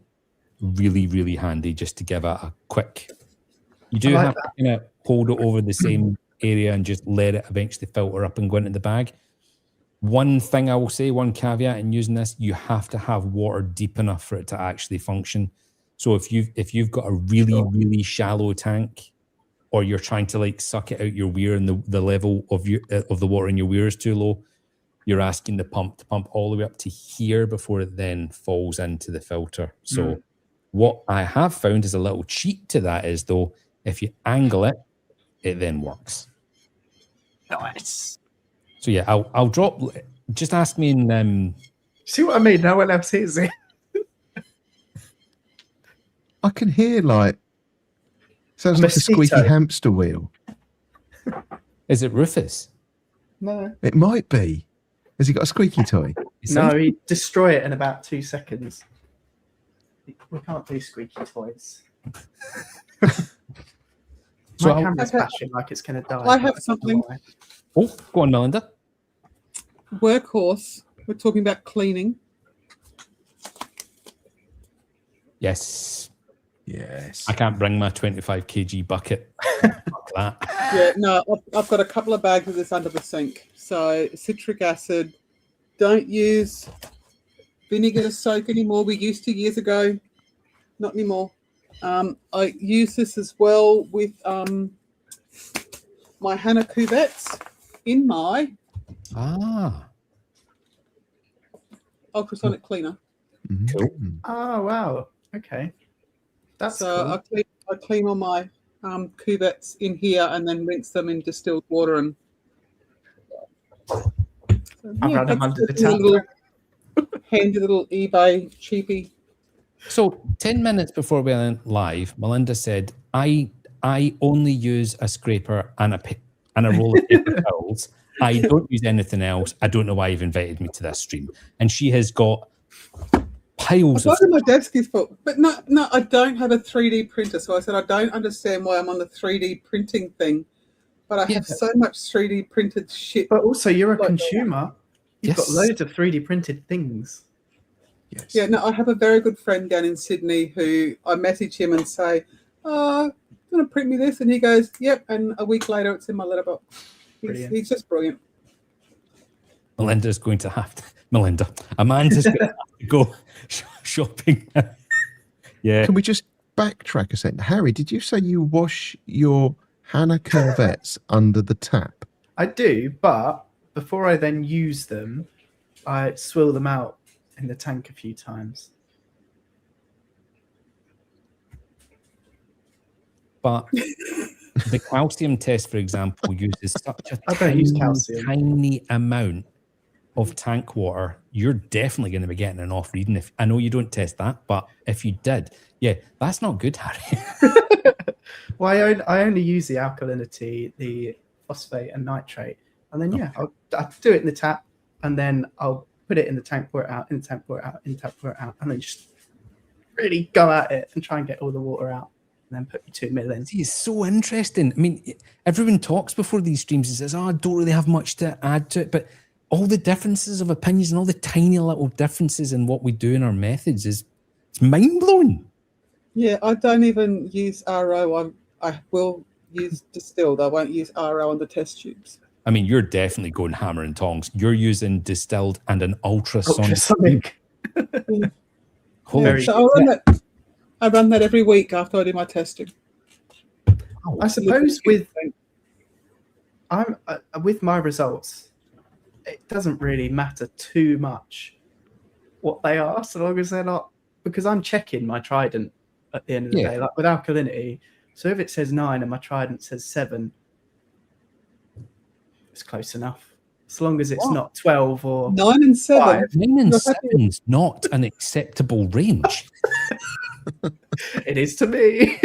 B: really, really handy just to give it a quick. You do have to kind of hold it over the same area and just let it eventually filter up and go into the bag. One thing I will say, one caveat in using this, you have to have water deep enough for it to actually function. So if you've got a really, really shallow tank, or you're trying to like suck it out your weir and the level of the water in your weir is too low, you're asking the pump to pump all the way up to here before it then falls into the filter. So what I have found is a little cheat to that is, though, if you angle it, it then works.
D: Nice.
B: So yeah, I'll drop. Just ask me in.
D: See what I mean? No one else hears it.
C: I can hear sounds like a
D: Mosquito.
C: squeaky hamster wheel.
B: Is it Rufus?
D: No.
C: It might be. Has he got a squeaky toy?
D: No, he'd destroy it in about 2 seconds. We can't do squeaky toys.
B: So
D: My camera's flashing like it's going to die.
E: I have something.
B: Oh, go on, Melinda.
E: Workhorse. We're talking about cleaning.
B: Yes.
C: Yes.
B: I can't bring my 25 kg bucket. Fuck that.
E: Yeah, no, I've got a couple of bags of this under the sink. So citric acid. Don't use vinegar to soak anymore. We used to years ago. Not anymore. I use this as well with my Hannah cuvettes in my ultrasonic cleaner.
B: Cool.
D: Oh, wow. Okay. That's
E: So
D: cool.
E: I clean all my cuvettes in here and then rinse them in distilled water. And so,
D: I've run them
E: that's
D: under the
E: just a
D: tap.
E: little handy little eBay cheapie.
B: So 10 minutes before we went live, Melinda said, I only use a scraper and a roll of paper towels. I don't use anything else. I don't know why you've invited me to this stream. And she has got piles of...
E: That's what my desk is for. But no, I don't have a 3D printer. So I said, I don't understand why I'm on the 3D printing thing. But I have so much 3D printed shit.
D: But also, you're a
E: Like-
D: consumer. You've got loads of 3D printed things.
C: Yes.
E: Yeah, no, I have a very good friend down in Sydney who I message him and say, you want to print me this? And he goes, yep. And a week later, it's in my letterbox. He's just brilliant.
B: Melinda's going to have to... Melinda. Amanda's going to have to go shopping. Yeah.
C: Can we just backtrack a second? Harry, did you say you wash your Hannah Corvettes under the tap?
D: I do, but before I then use them, I swill them out in the tank a few times.
B: But the calcium test, for example, uses such a
D: I don't use calcium.
B: tiny amount of tank water. You're definitely going to be getting an off reading. If I know you don't test that, but if you did, yeah, that's not good, Harry.
D: Well, I only use the alkalinity, the phosphate and nitrate, and then I'll do it in the tap, and then I'll put it in the tank, pour it out, in the tank, pour it out, in the tank, pour it out, and then just really go at it and try and get all the water out, and then put your 2 mil in.
B: See, it's so interesting. I mean, everyone talks before these streams and says, "Oh, I don't really have much to add to it," but all the differences of opinions and all the tiny little differences in what we do in our methods it's mind blowing.
E: Yeah, I don't even use RO. I will use distilled. I won't use RO on the test tubes.
B: I mean, you're definitely going hammer and tongs. You're using distilled and an ultrasonic.
D: Ultrasonic.
B: Holy shit.
E: So I run that every week after I do my testing.
D: I suppose with my results, it doesn't really matter too much what they are, so long as they're not, because I'm checking my Trident at the end of the day, like with alkalinity. So if it says 9 and my Trident says 7, it's close enough. As long as it's not 12 or
E: 9 and 7.
D: 5.
B: 9 and 7 is not an acceptable range.
D: It is to me.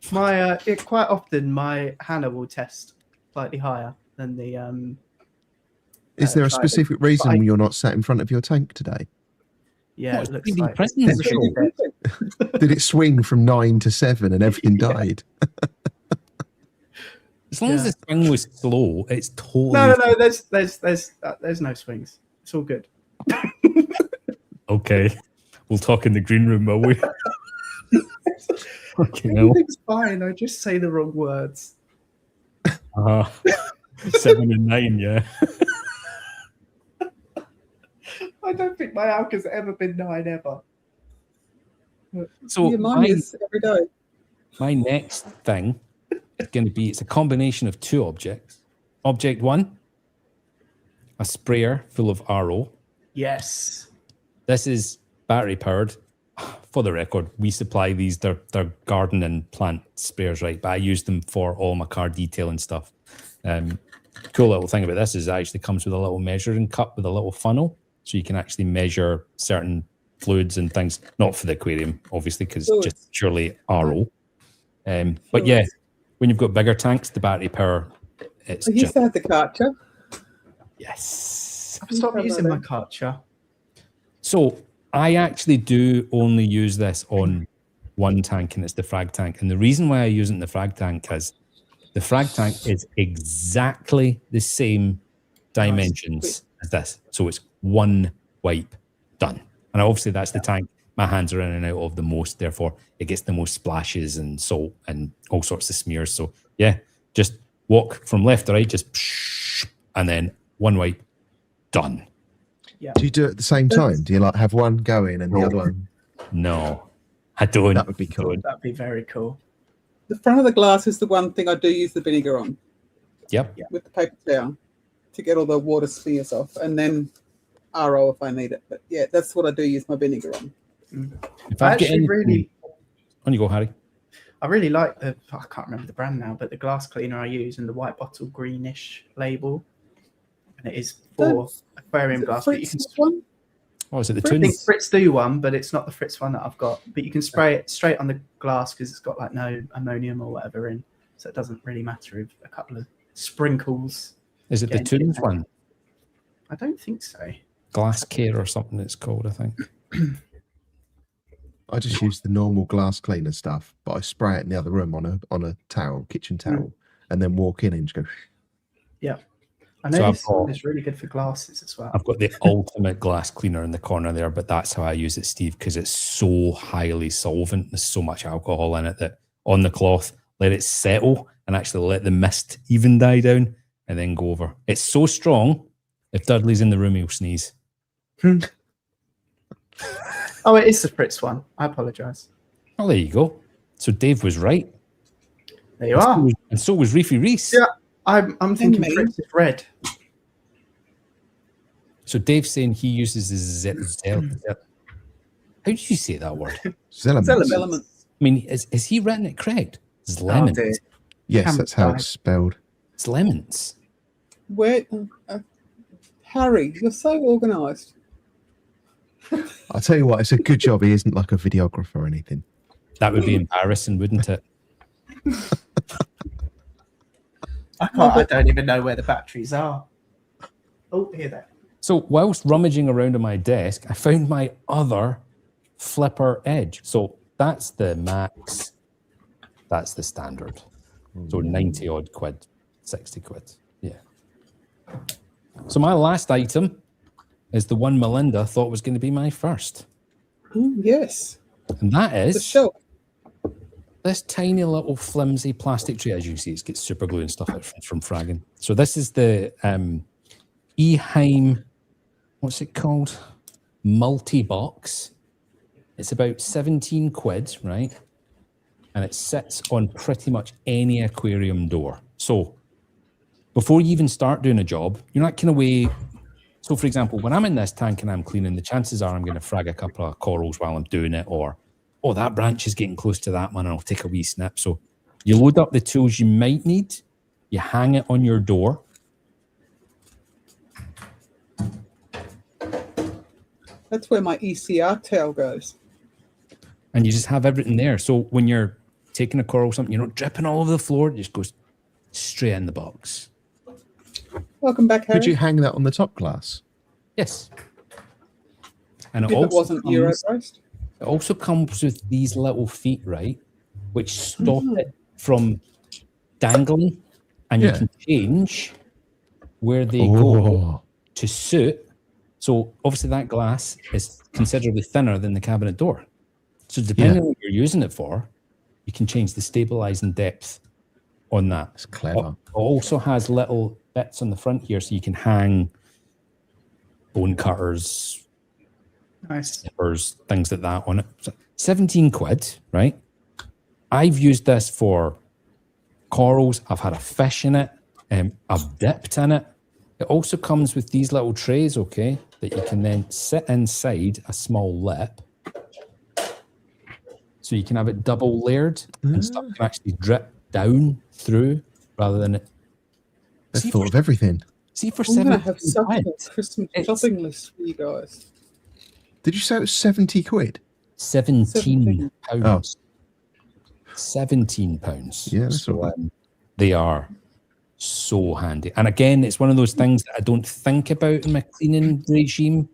D: Quite often my Hannah will test slightly higher than the.
C: Is there a
D: Trident.
C: specific reason you're not sat in front of your tank today?
D: Yeah,
B: What,
D: it looks
B: 3D
D: like
B: printing?
D: it's really bad.
C: Did it swing from 9 to 7 and everything died?
B: As long as the swing was slow, it's totally.
D: No. There's no swings. It's all good.
B: Okay. We'll talk in the green room, will we? Okay, no.
D: Everything's fine. I just say the wrong words.
B: 7 and 9, yeah.
D: I don't think my alka's ever been 9 ever.
B: So
E: Yeah, mine is every day.
B: my next thing is going to be, it's a combination of 2 objects. Object 1, a sprayer full of RO.
D: Yes.
B: This is battery powered. For the record, we supply these. They're garden and plant sprayers, right? But I use them for all my car detail and stuff. Cool little thing about this is it actually comes with a little measuring cup with a little funnel, so you can actually measure certain fluids and things. Not for the aquarium, obviously, because it's just purely RO. But yeah, when you've got bigger tanks, the battery power, it's
E: I used to have the Karcher.
B: yes.
D: I've stopped using my Karcher.
B: So I actually do only use this on one tank, and it's the frag tank. And the reason why I use it in the frag tank is the frag tank is exactly the same dimensions as this. So it's one wipe done. And obviously that's the tank my hands are in and out of the most. Therefore, it gets the most splashes and salt and all sorts of smears. So yeah, just walk from left to right, just and then one wipe, done.
D: Yeah.
C: Do you do it at the same time? Do you like have one going and the other one?
B: No, I don't.
C: That would be cool.
D: That'd be very cool.
E: The front of the glass is the one thing I do use the vinegar on
B: Yep.
E: with the paper towel to get all the water smears off, and then RO if I need it. But yeah, that's what I do use my vinegar on.
B: If
D: I
B: I get
D: actually really,
B: on you go, Harry.
D: I really like I can't remember the brand now, but the glass cleaner I use and the white bottle greenish label, and it is for aquarium glass. But you can
E: one?
B: Oh, is it the
D: I think
B: twins?
D: Fritz do one, but it's not the Fritz one that I've got. But you can spray it straight on the glass because it's got like no ammonium or whatever in, so it doesn't really matter if a couple of sprinkles.
B: Is it the
D: Getting
B: twins
D: it.
B: one?
D: I don't think so.
B: Glass Care or something it's called, I think.
C: I just use the normal glass cleaner stuff, but I spray it in the other room on a towel, kitchen towel, and then walk in and just go.
D: Yeah, I
B: So
D: know
B: I've
D: this
B: got-
D: is really good for glasses as well.
B: I've got the ultimate glass cleaner in the corner there, but that's how I use it, Steve, because it's so highly solvent. There's so much alcohol in it that on the cloth, let it settle and actually let the mist even die down and then go over. It's so strong If Dudley's in the room, he'll sneeze.
D: Oh, it is the Fritz one. I apologise.
B: Oh, there you go. So Dave was right.
D: There you are.
B: And so was Reefy Reese.
D: Yeah, I'm thinking
E: me.
D: Fritz is red.
B: So Dave's saying he uses his How did you say that word?
C: Zelemans.
E: Element.
B: I mean, is he written it correct? It's
D: Oh,
B: lemons.
D: dear.
C: Yes, that's how it's spelled.
B: It's lemons.
E: Where, Harry, you're so organised.
C: I'll tell you what, it's a good job he isn't like a videographer or anything.
B: That would be embarrassing, wouldn't it?
D: I don't even know where the batteries are. Oh, here they.
B: So whilst rummaging around on my desk, I found my other flipper edge. So that's the max. That's the standard. So 90 odd quid, 60 quid. Yeah. So my last item is the one Melinda thought was going to be my first.
E: Oh, yes.
B: And that
E: The
B: is
E: shelf.
B: this tiny little flimsy plastic tray. As you can see, it's got super glue and stuff from fragging. So this is the Eheim, what's it called? Multi-box. It's about 17 quid, right? And it sits on pretty much any aquarium door. So before you even start doing a job, you're not kind of way. So for example, when I'm in this tank and I'm cleaning, the chances are I'm going to frag a couple of corals while I'm doing it, or, oh, that branch is getting close to that one, and I'll take a wee snip. So you load up the tools you might need, you hang it on your door.
E: That's where my ECR tail goes.
B: And you just have everything there. So when you're taking a coral or something, you're not dripping all over the floor. It just goes straight in the box.
E: Welcome back, Harry.
C: Could you hang that on the top glass?
B: Yes. And
E: if it wasn't Euro-based?
B: it also comes with these little feet, right? Which stop it from dangling. And you can change where they go to suit. So obviously that glass is considerably thinner than the cabinet door. So depending on what you're using it for, you can change the stabilizing depth on that.
C: It's clever.
B: It also has little bits on the front here so you can hang bone cutters,
D: Nice.
B: zippers, things like that on it. So 17 quid, right? I've used this for corals. I've had a fish in it. I've dipped in it. It also comes with these little trays, okay, that you can then sit inside a small lip. So you can have it double layered and stuff can actually drip down through rather than it.
C: They've thought of everything.
B: See, for
E: I'm going to
B: 7
E: have such a Christmas shopping list for you guys.
C: Did you say it was 70 quid?
B: 17
C: Oh.
B: pounds. 17 pounds.
C: Yeah, that's
B: So,
C: all right.
B: they are so handy. And again, it's one of those things that I don't think about in my cleaning regime,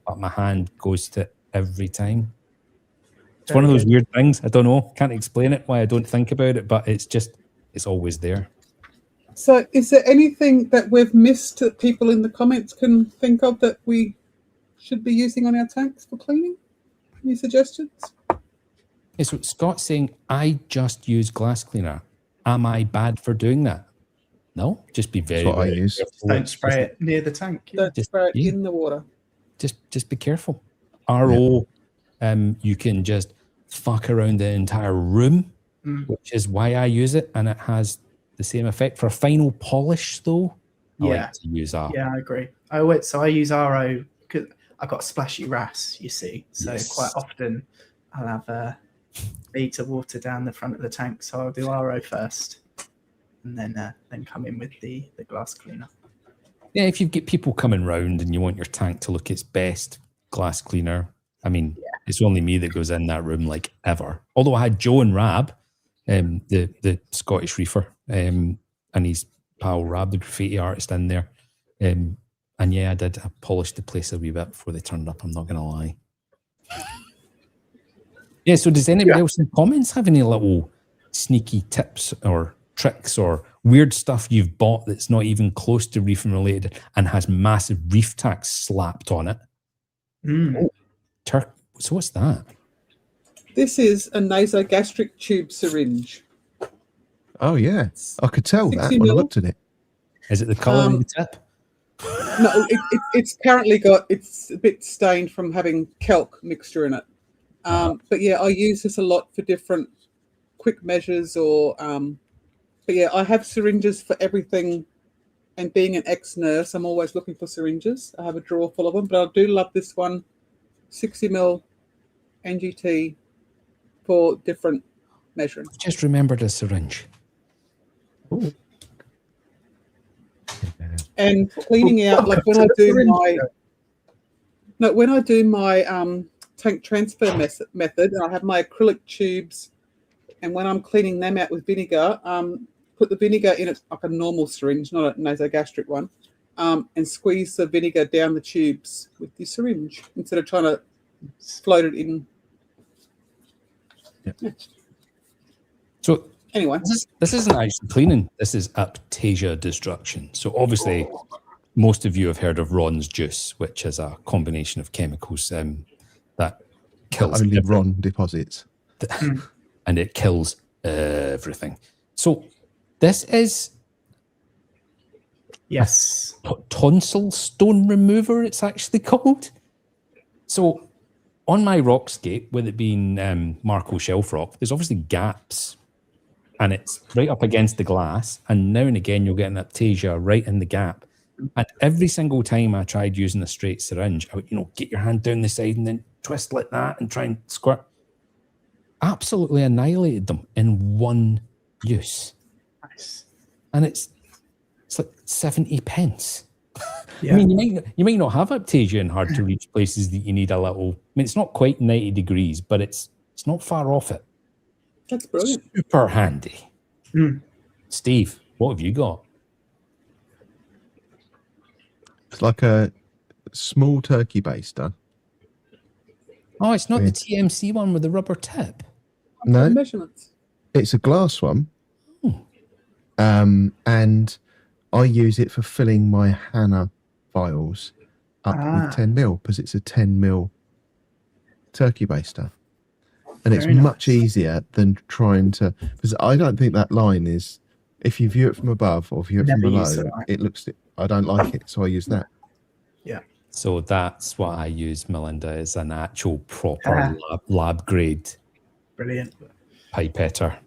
B: but my hand goes to it every time. It's one of those weird things. I don't know. Can't explain it why I don't think about it, but it's always there.
E: So is there anything that we've missed that people in the comments can think of that we should be using on our tanks for cleaning? Any suggestions?
B: Yeah, so Scott's saying, I just use glass cleaner. Am I bad for doing that? No, just be very,
C: That's what I
B: very
C: use.
B: careful.
D: Don't spray it near the tank.
E: Don't
B: Just-
E: spray it
B: yeah.
E: in the water.
B: Just be careful. RO, you can just fuck around the entire room, which is why I use it, and it has the same effect. For final polish, though, I like to use R.
D: Yeah, I agree. So I use RO because I've got a splashy RAS, you see. So
B: Yes.
D: quite often I'll have a bead of water down the front of the tank. So I'll do RO first and then come in with the glass cleaner.
B: Yeah, if you get people coming round and you want your tank to look its best, glass cleaner. I mean, it's only me that goes in that room like ever. Although I had Joe and Rab, the Scottish reefer, and his pal Rab, the graffiti artist, in there. And yeah, I polished the place a wee bit before they turned up. I'm not going to lie. Yeah, so does anybody else in the comments have any little sneaky tips or tricks or weird stuff you've bought that's not even close to reefing related and has massive reef tax slapped on it? So what's that?
E: This is a nasogastric tube syringe.
C: Oh, yeah. I could tell that
E: 60
C: when I
E: mil.
C: looked at it.
B: Is it the colour of the tip?
E: No, it's currently it's a bit stained from having calc mixture in it. But yeah, I use this a lot for different quick measures or. But yeah, I have syringes for everything. And being an ex-nurse, I'm always looking for syringes. I have a drawer full of them, but I do love this one, 60ml NGT for different measuring.
B: Just remembered a syringe.
C: Ooh.
E: And cleaning out, like when I do my tank transfer method, and I have my acrylic tubes, and when I'm cleaning them out with vinegar, put the vinegar in it like a normal syringe, not a nasogastric one, and squeeze the vinegar down the tubes with the syringe instead of trying to float it in.
C: Yeah.
B: So
E: anyway,
B: this isn't actually cleaning. This is aptasia destruction. So obviously, most of you have heard of Ron's juice, which is a combination of chemicals that kills
C: only
B: everything.
C: Ron deposits,
B: and it kills everything. So this is tonsil stone remover. It's actually called. So on my rockscape, with it being Marco shelf rock, there's obviously gaps, and it's right up against the glass. And now and again, you'll get an aptasia right in the gap. And every single time I tried using a straight syringe, I would, get your hand down the side and then twist like that and try and squirt. Absolutely annihilated them in one use.
D: Nice.
B: And it's like 70 pence.
D: Yeah.
B: I mean, you might not have aptasia in hard to reach places that you need a little. I mean, it's not quite 90 degrees, but it's not far off it.
E: That's brilliant.
B: Super handy. Steve, what have you got?
C: it's like a small turkey baster.
B: Oh, it's not the TMC one with the rubber tip.
C: No,
E: Measurements.
C: it's a glass one. And I use it for filling my Hannah vials up with 10ml because it's a 10ml turkey baster. And it's much easier than trying to, because I don't think that line is, if you view it from above or view it from below, it looks, I don't like it. So I use that.
D: Yeah.
B: So that's what I use, Melinda, is an actual proper lab grade
D: Brilliant
B: pipetter,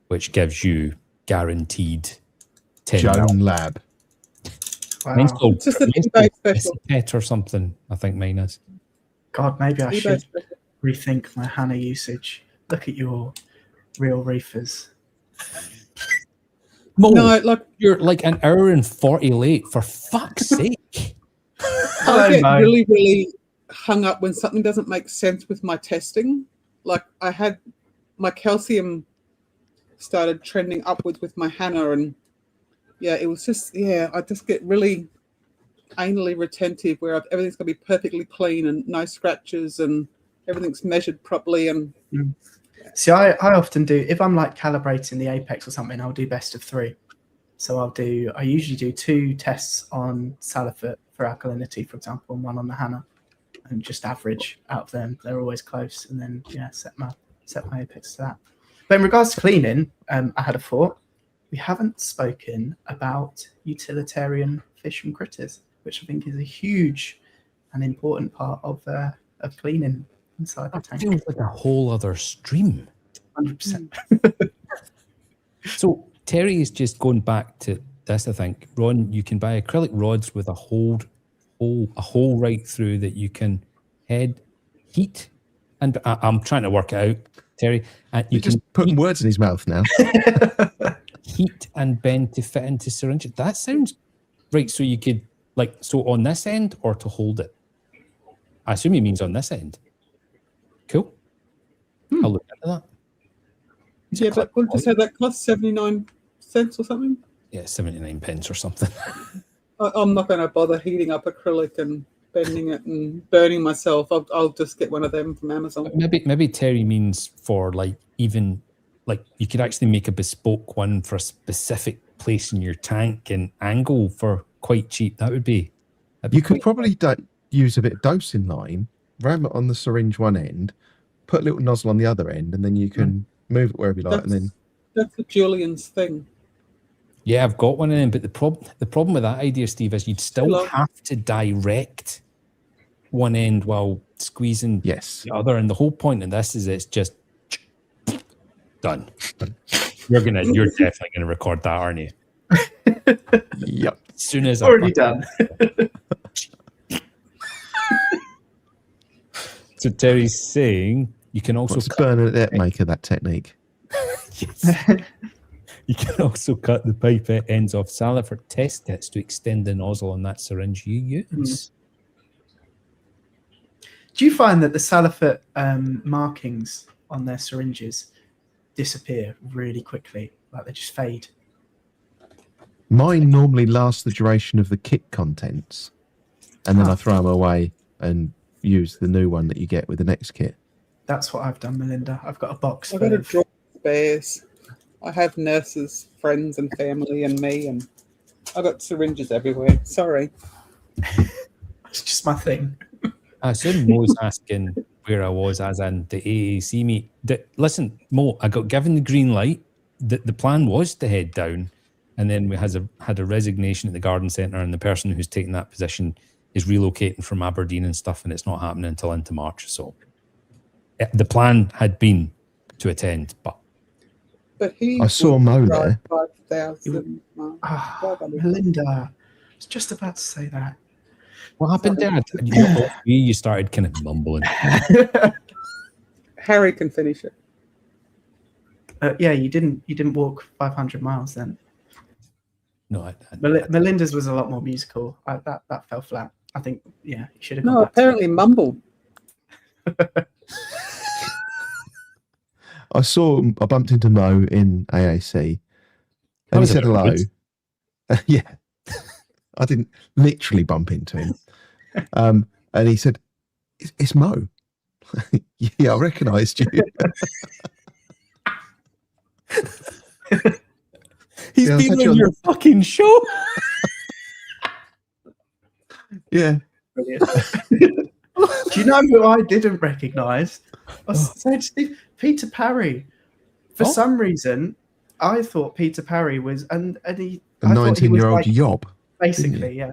B: which gives you guaranteed 10
C: Joan Lab.
D: Wow.
B: Mine's called
E: It's just a eBay special.
B: Pet or something, I think mine is.
D: God, maybe I
E: eBay
D: should
E: special.
D: rethink my Hannah usage. Look at your real reefers.
B: Mo,
E: No, like
B: you're like an hour and 40 late, for fuck's sake.
E: I get really, really hung up when something doesn't make sense with my testing. Like I had my calcium started trending upwards with my Hannah, and it was just I just get really anally retentive where everything's going to be perfectly clean and no scratches and everything's measured properly. And
D: See, I often do, if I'm like calibrating the apex or something, I'll do best of 3. So I usually do 2 tests on Salifert for alkalinity, for example, and 1 on the Hannah, and just average out of them. They're always close, and then set my apex to that. But in regards to cleaning, I had a thought. We haven't spoken about utilitarian fish and critters, which I think is a huge and important part of cleaning inside the tank.
B: Feels like a whole other stream.
D: 100%.
B: So Terry is just going back to this, I think. Ron, you can buy acrylic rods with a hole right through that you can heat. And I'm trying to work it out, Terry.
C: You're just putting words in his mouth now.
B: Heat and bend to fit into syringe. That sounds right. So you could on this end or to hold it. I assume he means on this end. Cool. I'll look into that.
E: yeah, but what did you say that costs 79 cents or something?
B: Yeah, 79 pence or something.
E: I'm not going to bother heating up acrylic and bending it and burning myself. I'll just get one of them from Amazon.
B: Maybe Terry means for even you could actually make a bespoke one for a specific place in your tank and angle for quite cheap. That'd be
C: You could probably use a bit of dosing line, ram it on the syringe one end, put a little nozzle on the other end, and then you can move it wherever you like. And then
E: That's Julian's thing.
B: Yeah, I've got one of them, but the problem with that idea, Steve, is you'd still
E: Hello.
B: have to direct one end while squeezing
C: Yes.
B: the other. And the whole point of this is it's just done. You're definitely gonna record that, aren't you?
C: Yep.
B: As soon as
D: Already done.
B: So Terry's saying you can also
C: What's Bernadette make of that technique?
B: You can also cut the pipette ends off salad for test kits to extend the nozzle on that syringe you use.
D: Do you find that the Salafit markings on their syringes disappear really quickly? Like they just fade?
C: Mine normally lasts the duration of the kit contents, and then I throw them away and use the new one that you get with the next kit.
D: That's what I've done, Melinda. I've got a box
E: I've
D: full
E: got a
D: of...
E: drawer of spares. I have nurses, friends, and family, and me, and I got syringes everywhere. Sorry.
D: It's just my thing.
B: I assume Mo's asking where I was as in the AAC meet. Listen, Mo, I got given the green light. The plan was to head down, and then we had a resignation at the garden centre, and the person who's taking that position is relocating from Aberdeen and stuff, and it's not happening until into March. So the plan had been to attend, but
C: I saw Mo there.
E: 5,000.
D: Melinda, I was just about to say that.
B: what happened there? You started kind of mumbling.
E: Harry can finish it.
D: Yeah, you didn't walk 500 miles then.
B: No,
D: Melinda's was a lot more musical. That fell flat. I think, yeah, you should have gone
E: No,
D: back to
E: apparently mumbled.
C: I bumped into Mo in AAC, and he said hello. Yeah, I didn't literally bump into him. And he said, "It's Mo." Yeah, I recognised you.
B: He's
C: Yeah,
B: been on your fucking show.
C: Yeah.
D: Brilliant. Do you know who I didn't recognise? I said Steve, Peter Parry. For some reason, I thought Peter Parry was, and he
C: A 19-year-old yob.
D: Basically, yeah.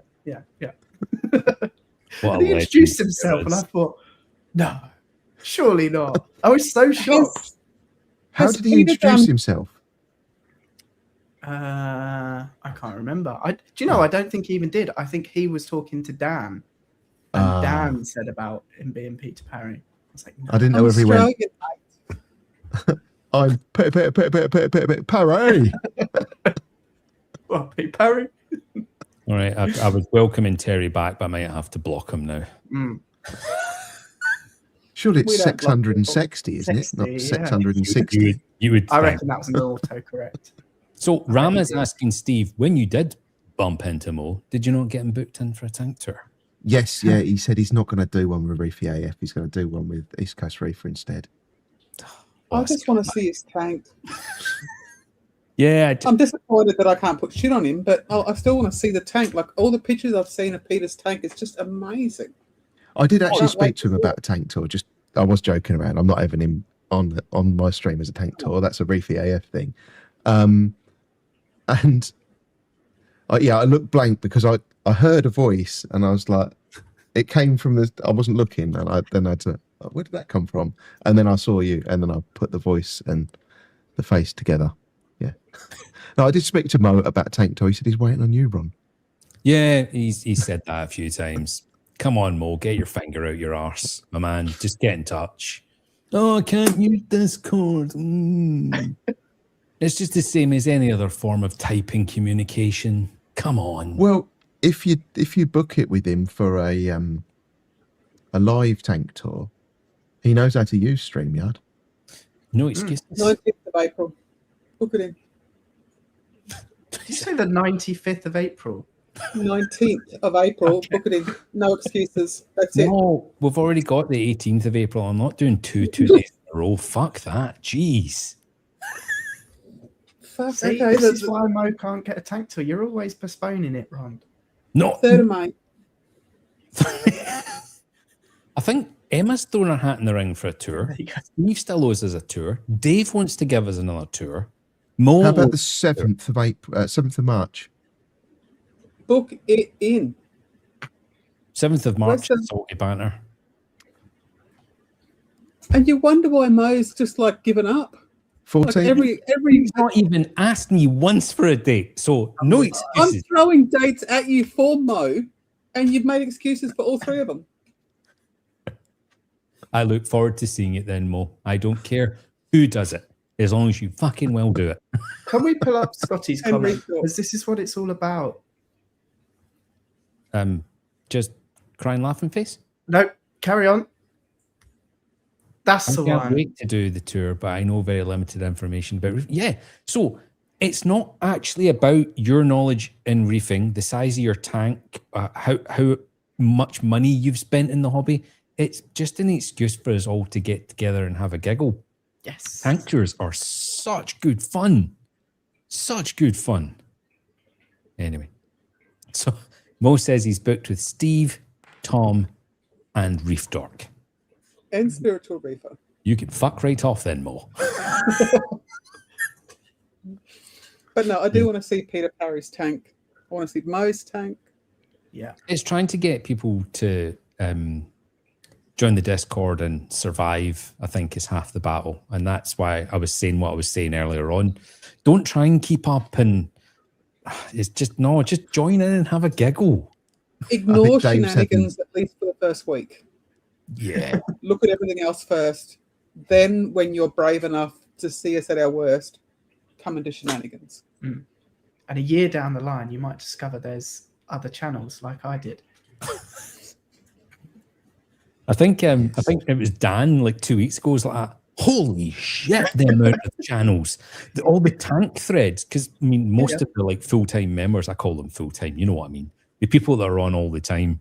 B: What
D: And he introduced himself, and I thought, no, surely not. I was so shocked.
C: How did he introduce himself?
D: I can't remember. Do you know? I don't think he even did. I think he was talking to Dan, and Dan said about him being Peter Parry. I was like, no.
C: I didn't know if he went. I'm Parry.
D: What, Pete Parry?
B: All right, I was welcoming Terry back, but I might have to block him now.
C: Surely it's
E: We don't
C: 660, isn't it? Not
D: 60, yeah.
C: 660.
B: You would.
D: I
B: think.
D: reckon that was an autocorrect.
B: So Ram is asking Steve, when you did bump into Mo, did you not get him booked in for a tank tour?
C: Yes, yeah. He said he's not going to do one with Reefy AF. He's going to do one with East Coast Reefer instead.
E: I just want to see his tank.
B: Yeah,
E: I'm disappointed that I can't put shit on him, but I still want to see the tank. Like all the pictures I've seen of Peter's tank is just amazing.
C: I did actually
E: can't
C: speak
E: wait
C: to him
E: to see
C: about a tank tour. Just I was joking around. I'm not having him on my stream as a tank tour. That's a Reefy AF thing. And I looked blank because I heard a voice and I was like, it came from the. I wasn't looking, and I had to. Where did that come from? And then I saw you, and then I put the voice and the face together. Yeah. No, I did speak to Mo about tank tour. He said he's waiting on you, Ron.
B: Yeah, he said that a few times. Come on, Mo, get your finger out your arse, my man. Just get in touch. Oh, I can't use Discord. It's just the same as any other form of typing communication. Come on.
C: Well, if you book it with him for a live tank tour, he knows how to use StreamYard.
B: No excuses.
E: 19th of April. Book it in.
D: Did you say the 95th of April?
E: 19th of April.
D: Okay.
E: Book it in. No excuses. That's it.
B: No, we've already got the 18th of April. I'm not doing two days in a row. Fuck that. Jeez.
E: Fuck,
D: See,
E: okay,
D: this is why Mo can't get a tank tour. You're always postponing it, Ron.
B: No.
E: 3rd of May.
B: I think Emma's throwing her hat in the ring for a tour.
D: There you go.
B: Steve still owes us a tour. Dave wants to give us another tour. Mo,
C: How about the 7th of April, 7th of March?
E: Book it in.
B: 7th of March,
E: Listen.
B: salty banter.
E: And you wonder why Mo's just like given up.
C: 14th?
E: Like every
B: He's not even asked me once for a date, so no
E: I'm
B: excuses.
E: throwing dates at you for Mo, and you've made excuses for all three of them.
B: I look forward to seeing it then, Mo. I don't care who does it, as long as you fucking well do it.
D: Can we pull up Scotty's
E: And
D: comment?
E: Reefy.
D: Because this is what it's all about.
B: Just crying, laughing face.
D: No, carry on. That's
B: I
D: the
B: can't
D: one.
B: wait to do the tour, but I know very limited information. But yeah, so it's not actually about your knowledge in reefing, the size of your tank, how much money you've spent in the hobby. It's just an excuse for us all to get together and have a giggle.
D: Yes.
B: Tank tours are such good fun. Such good fun. Anyway, so Mo says he's booked with Steve, Tom, and Reef Dork.
E: And Spiritual Reefer.
B: You can fuck right off then, Mo.
E: But no, I do want to see Peter Parry's tank. I want to see Mo's tank.
D: Yeah.
B: It's trying to get people to join the Discord and survive, I think, is half the battle. And that's why I was saying what I was saying earlier on. Don't try and keep up and it's just join in and have a giggle.
E: Ignore
C: Dave's
E: shenanigans at least for the first week.
B: Yeah.
E: Look at everything else first. Then, when you're brave enough to see us at our worst, come and do shenanigans.
D: And a year down the line, you might discover there's other channels like I did.
B: I think it was Dan like 2 weeks ago was like, holy shit, the amount of channels, all the tank threads. Because I mean, most of the like full-time members, I call them full-time, you know what I mean? The people that are on all the time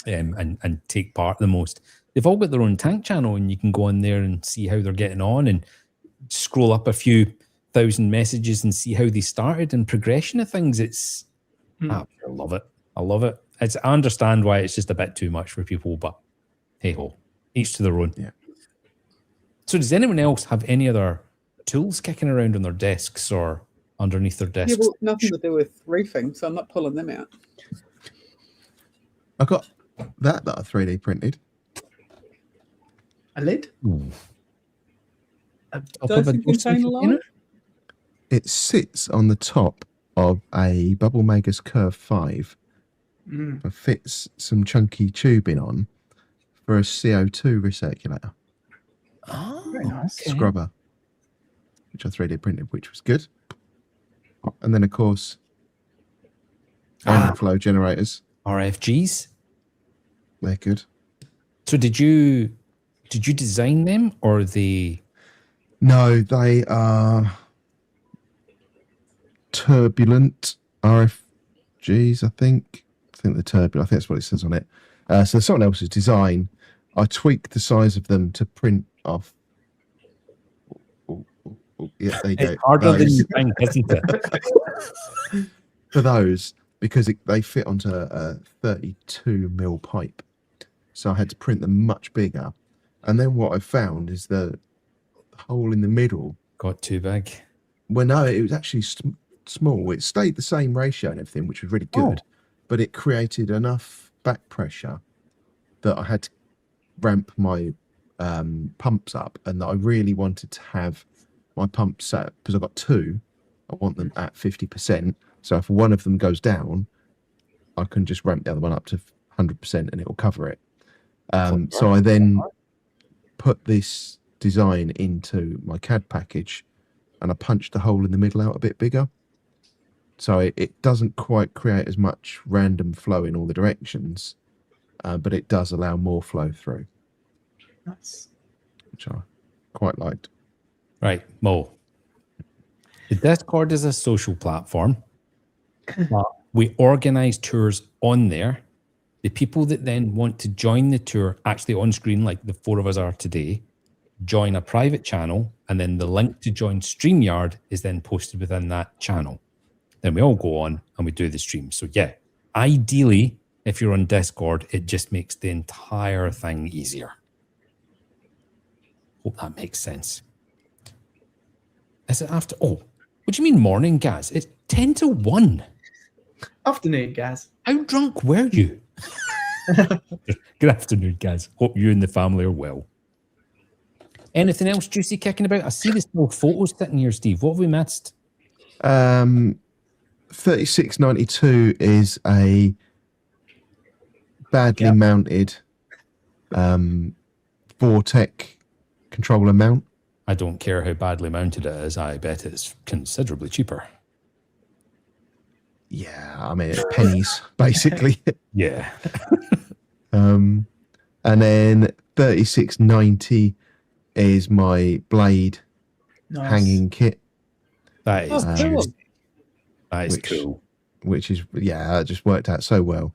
B: and take part the most, they've all got their own tank channel, and you can go on there and see how they're getting on and scroll up a few thousand messages and see how they started and progression of things. It's I love it. I love it. I understand why it's just a bit too much for people, but hey ho, each to their own.
C: Yeah.
B: So does anyone else have any other tools kicking around on their desks or underneath their desks?
E: Yeah, well, nothing to do with reefing, so I'm not pulling them out.
C: I got that I 3D printed.
D: A lid?
B: Top of a
E: Dosing container
B: dosing
E: line?
B: container?
C: It sits on the top of a Bubble Maker's Curve 5. It fits some chunky tubing on for a CO2 recirculator.
B: Oh,
D: Very nice.
B: okay.
C: Scrubber, which I 3D printed, which was good. And then, of course, flow generators.
B: RFGs.
C: They're good.
B: So did you design them or they?
C: No, they are turbulent RFGs, I think. I think they're turbulent. I think that's what it says on it. So someone else's design. I tweaked the size of them to print off. Yeah, there you go.
B: It's harder than
C: Those.
B: you think, isn't it?
C: For those, because they fit onto a 32 mil pipe. So I had to print them much bigger. And then what I found is the hole in the middle.
B: Got too big.
C: Well, no, it was actually small. It stayed the same ratio and everything, which was really good. But it created enough back pressure that I had to ramp my pumps up, and that I really wanted to have my pumps set, because I've got two. I want them at 50%. So if one of them goes down, I can just ramp the other one up to 100% and it will cover it. So I then put this design into my CAD package and I punched the hole in the middle out a bit bigger. So it doesn't quite create as much random flow in all the directions, but it does allow more flow through,
D: Nice.
C: which I quite liked.
B: Right, Mo. The Discord is a social platform. We organize tours on there. The people that then want to join the tour actually on screen, like the four of us are today, join a private channel, and then the link to join StreamYard is then posted within that channel. Then we all go on and we do the stream. So yeah, ideally, if you're on Discord, it just makes the entire thing easier. Hope that makes sense. Is it after? Oh, What do you mean morning, Gaz? It's 10 to 1.
D: Afternoon, Gaz.
B: How drunk were you? Good afternoon, Gaz. Hope you and the family are well. Anything else juicy kicking about? I see there's no photos sitting here, Steve. What have we missed?
C: 3692 is a badly mounted Vortec controller mount.
B: I don't care how badly mounted it is. I bet it's considerably cheaper.
C: Yeah, I mean, it's pennies, basically.
B: Yeah.
C: And then 3690 is my blade
D: Nice.
C: hanging kit,
B: That is
E: Oh,
B: juicy.
E: cool.
B: That is
C: Which-
B: cool.
C: which is, yeah, it just worked out so well.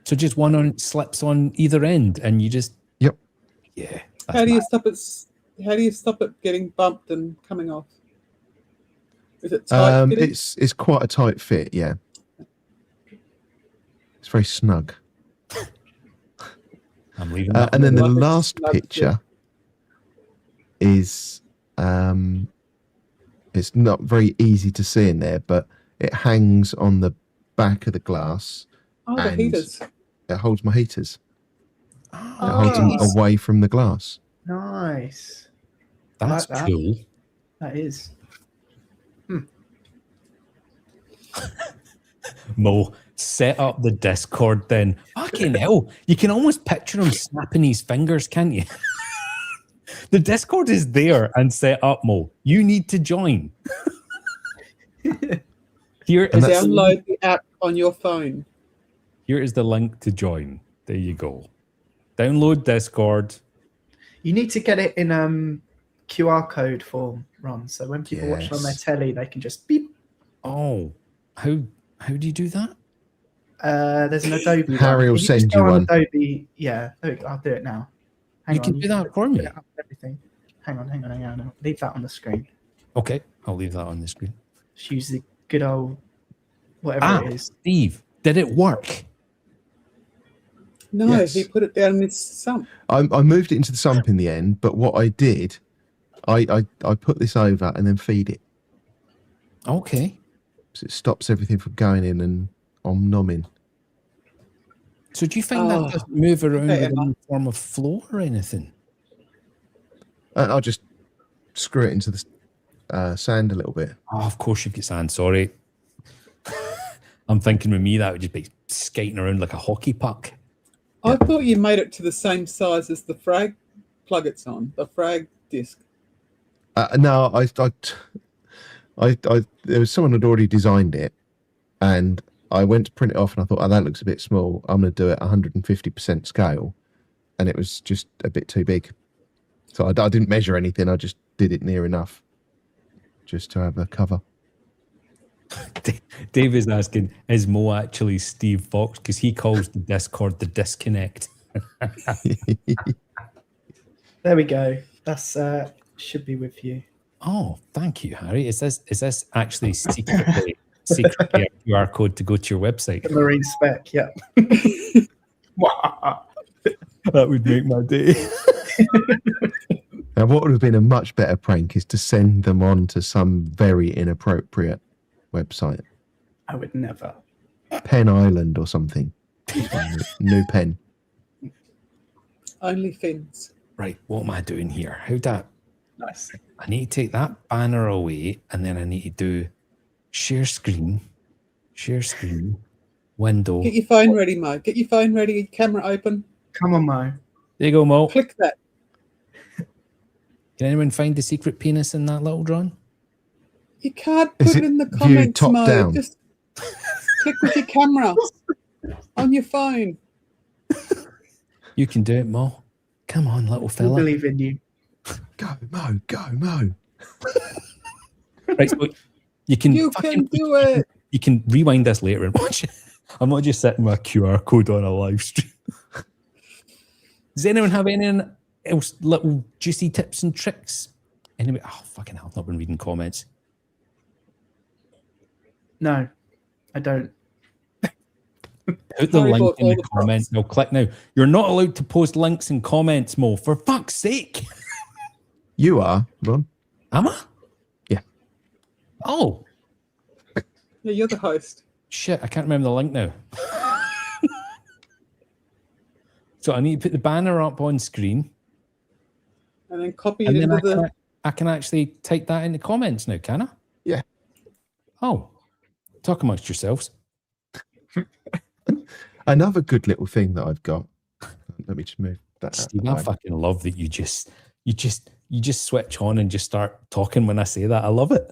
B: So just one on slips on either end, and you just
C: Yep.
B: yeah.
E: How do you stop it? How do you stop it getting bumped and coming off? Is it tight fitting?
C: It's quite a tight fit, yeah. It's very snug.
B: I'm leaving.
C: And then the
E: Love it.
C: last
E: Love it.
C: picture is it's not very easy to see in there, but it hangs on the back of the glass.
E: Oh, the
C: and
E: heaters.
C: It holds my heaters. It
D: Oh,
C: holds them
D: nice.
C: away from the glass.
D: Nice.
B: That's
D: like that.
B: cool.
D: That is.
B: Mo, set up the Discord then. Fucking hell. You can almost picture him snapping his fingers, can't you? The Discord is there and set up, Mo. You need to join. Here is,
E: Download the app on your phone.
B: here is the link to join. There you go. Download Discord.
D: You need to get it in QR code form, Ron. So when people watch it on their
C: Yes.
D: telly, they can just beep.
B: Oh, how do you do that?
D: There's an Adobe.
C: Harry
D: one.
C: will
D: If
C: send
D: just go
C: you
D: on
C: one.
D: Adobe, yeah, there we go. I'll do it now. Hang
B: You
D: on,
B: can do that for me.
D: put it up with everything. Hang on. Leave that on the screen.
B: Okay, I'll leave that on the screen.
D: Just use the good old whatever it is.
B: Steve, did it work?
E: No,
C: Yes.
E: he put it down in his sump.
C: I moved it into the sump in the end, but what I did, I put this over and then feed it.
B: Okay.
C: So it stops everything from going in and nomming.
B: So do you find
E: Oh,
B: that doesn't move around
E: okay,
B: with any form of flow or anything?
C: And I'll just screw it into the sand a little bit.
B: Oh, of course you've got sand. Sorry. I'm thinking with me that would just be skating around like a hockey puck.
E: I thought you made it to the same size as the frag plug it's on, the frag disc.
C: No, there was someone had already designed it, and I went to print it off, and I thought, oh, that looks a bit small. I'm going to do it 150% scale, and it was just a bit too big. So I didn't measure anything. I just did it near enough, just to have a cover.
B: Dave is asking, is Mo actually Steve Fox? Because he calls the Discord the disconnect.
D: There we go. That's should be with you.
B: Oh, thank you, Harry. Is this actually secretly a QR code to go to your website?
D: The Marine spec, yeah.
B: That would make my day.
C: Now, what would have been a much better prank is to send them on to some very inappropriate website,
D: I would never.
C: Pen Island or something. New pen.
E: Only fins.
B: Right, what am I doing here? How'd that?
D: Nice.
B: I need to take that banner away, and then I need to do share screen, window.
E: Get your phone ready, Mo. Get your phone ready, your camera open.
D: Come on, Mo.
B: There you go, Mo.
E: Click that.
B: Can anyone find the secret penis in that little drawing?
E: You can't
C: Is
E: put it
C: it
E: in the
C: viewed
E: comments,
C: top
E: Mo.
C: down?
E: Just click with your camera on your phone.
B: You can do it, Mo. Come on, little
D: We
B: fella.
D: believe in you.
C: Go, Mo.
B: Right, so you can
E: You can do it.
B: You can rewind this later and watch it. I'm not just setting my QR code on a live stream. Does anyone have anything else, little juicy tips and tricks? Anyway, oh fucking hell, I've not been reading comments.
D: No, I don't.
B: Put the
E: Harry
B: link
E: bought
B: in
E: all
B: the
E: the
B: comments. No, click now. You're not allowed to post links in comments, Mo. For fuck's sake.
C: You are, Ron.
B: Am I?
C: Yeah.
B: Oh,
E: Yeah, you're the host.
B: shit. I can't remember the link now. So I need to put the banner up on screen.
E: And then copy it
B: And then
E: into
B: I can actually type that in the comments now, can I?
C: Yeah.
B: Oh, talk amongst yourselves.
C: Another good little thing that I've got. Let me just move that.
B: Steve,
C: out
B: I
C: of the way.
B: fucking love that you just switch on and just start talking when I say that. I love it.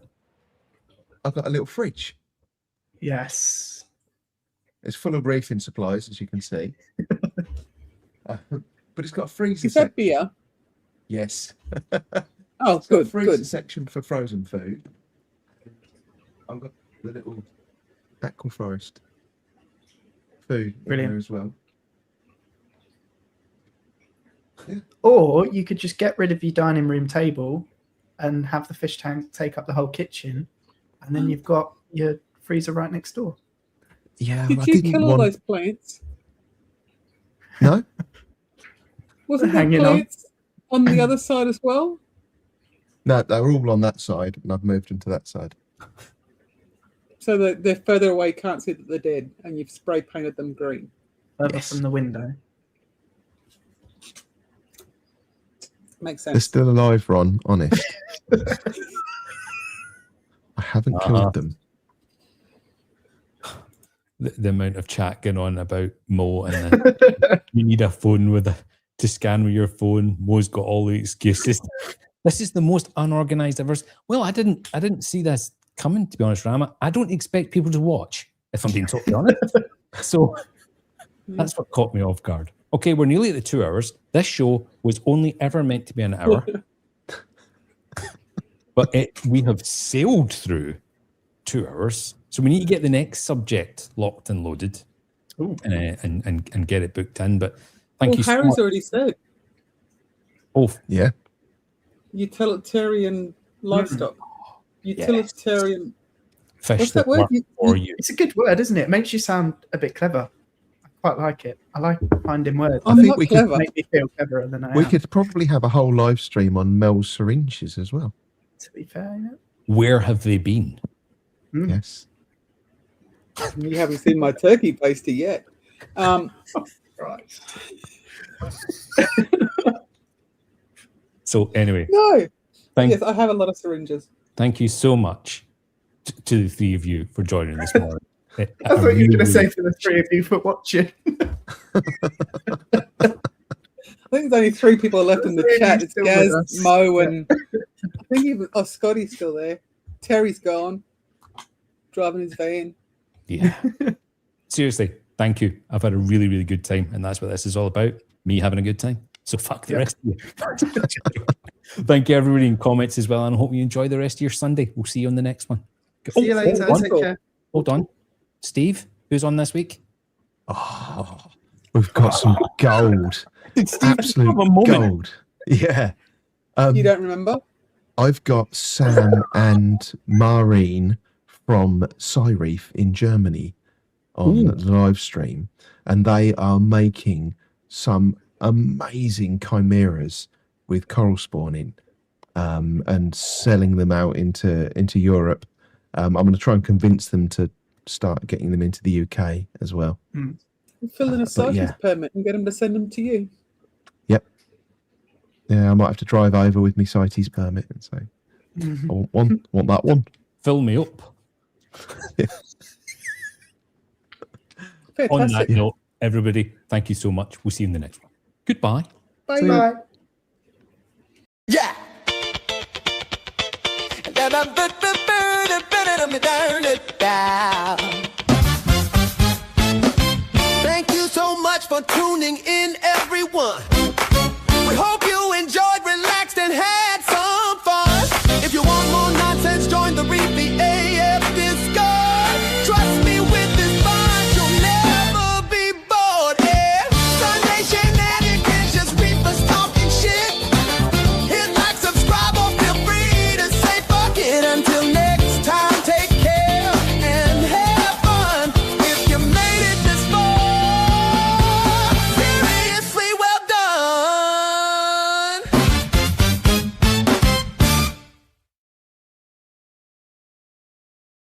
C: I've got a little fridge.
D: Yes.
C: It's full of reefing supplies, as you can see. But it's got a freezer
E: Is that
C: section.
E: beer?
C: Yes.
E: Oh,
C: It's got a
E: good,
C: freezer
E: good.
C: section for frozen food. I've got the little aquaforest food in
D: Brilliant.
C: there as well.
D: Or you could just get rid of your dining room table and have the fish tank take up the whole kitchen, and then you've got your freezer right next door.
C: Yeah,
E: Did
C: I
E: you
C: didn't
E: kill all
C: want...
E: those plants?
C: No?
E: Wasn't there
D: Hanging on.
E: plants on the other side as well?
C: No, they were all on that side, and I've moved them to that side.
E: So that they're further away, can't see that they're dead, and you've spray painted them green.
D: Further
C: Yes.
D: from the window.
E: Makes
C: They're
E: sense.
C: still alive, Ron, honest. I haven't killed them.
B: The amount of chat going on about Mo and you need a phone to scan with your phone. Mo's got all the excuses. This is the most unorganized ever. Well, I didn't see this coming, to be honest, Rama. I don't expect people to watch, if I'm being totally honest. So that's what caught me off guard. Okay, we're nearly at the 2 hours. This show was only ever meant to be an hour. But we have sailed through 2 hours. So we need to get the next subject locked and loaded and get it booked in. But thank you so
E: Harry's
B: much.
E: already said
B: Oh,
C: Yeah.
E: utilitarian livestock. Utilitarian.
B: fish
E: What's that word?
B: work for you.
D: It's a good word, isn't it? It makes you sound a bit clever. I quite like it. I like finding words.
E: I'm
C: think
E: not
C: we could
E: clever.
D: Make me feel cleverer than I
C: We
D: am.
C: could probably have a whole live stream on Mel's syringes as well.
D: To be fair, yeah.
B: Where have they been?
D: Mm.
C: Yes.
E: You haven't seen my turkey pasty yet.
D: Right.
B: So anyway,
E: No.
B: thank
E: Yes, I have a lot of syringes.
B: you so much to the three of you for joining this morning.
D: I thought you were going to say for the three of you for watching.
E: I think there's only 3 people left in the
D: Really
E: chat. It's
D: still with
E: Gaz,
D: us.
E: Mo, and I think even Scotty's still there. Terry's gone, driving his van.
B: Yeah. Seriously, thank you. I've had a really, really good time, and that's what this is all about. Me having a good time. So fuck the rest of you. Thank you, everybody, in comments as well, and I hope you enjoy the rest of your Sunday. We'll see you on the next one.
D: See you later.
B: Hold on.
D: Take care.
B: Hold on. Steve, who's on this week?
C: Oh, we've got some gold.
B: Did Steve
C: Absolute
B: have a moment?
C: gold. Yeah.
E: You don't remember?
C: I've got Sam and Maureen from Reef in Germany on the live stream, and they are making some amazing chimeras with coral spawning and selling them out into Europe. I'm going to try and convince them to start getting them into the UK as well.
E: Fill in a CITES
C: yeah.
E: permit and get them to send them to you.
C: Yep. Yeah, I might have to drive over with my CITES permit and say, I want one, want that one.
B: Fill me up. On
E: Fantastic.
B: that note, everybody, thank you so much. We'll see you in the next one. Goodbye.
E: Bye.
D: Bye.
A: Yeah. Thank you so much for tuning in, everyone.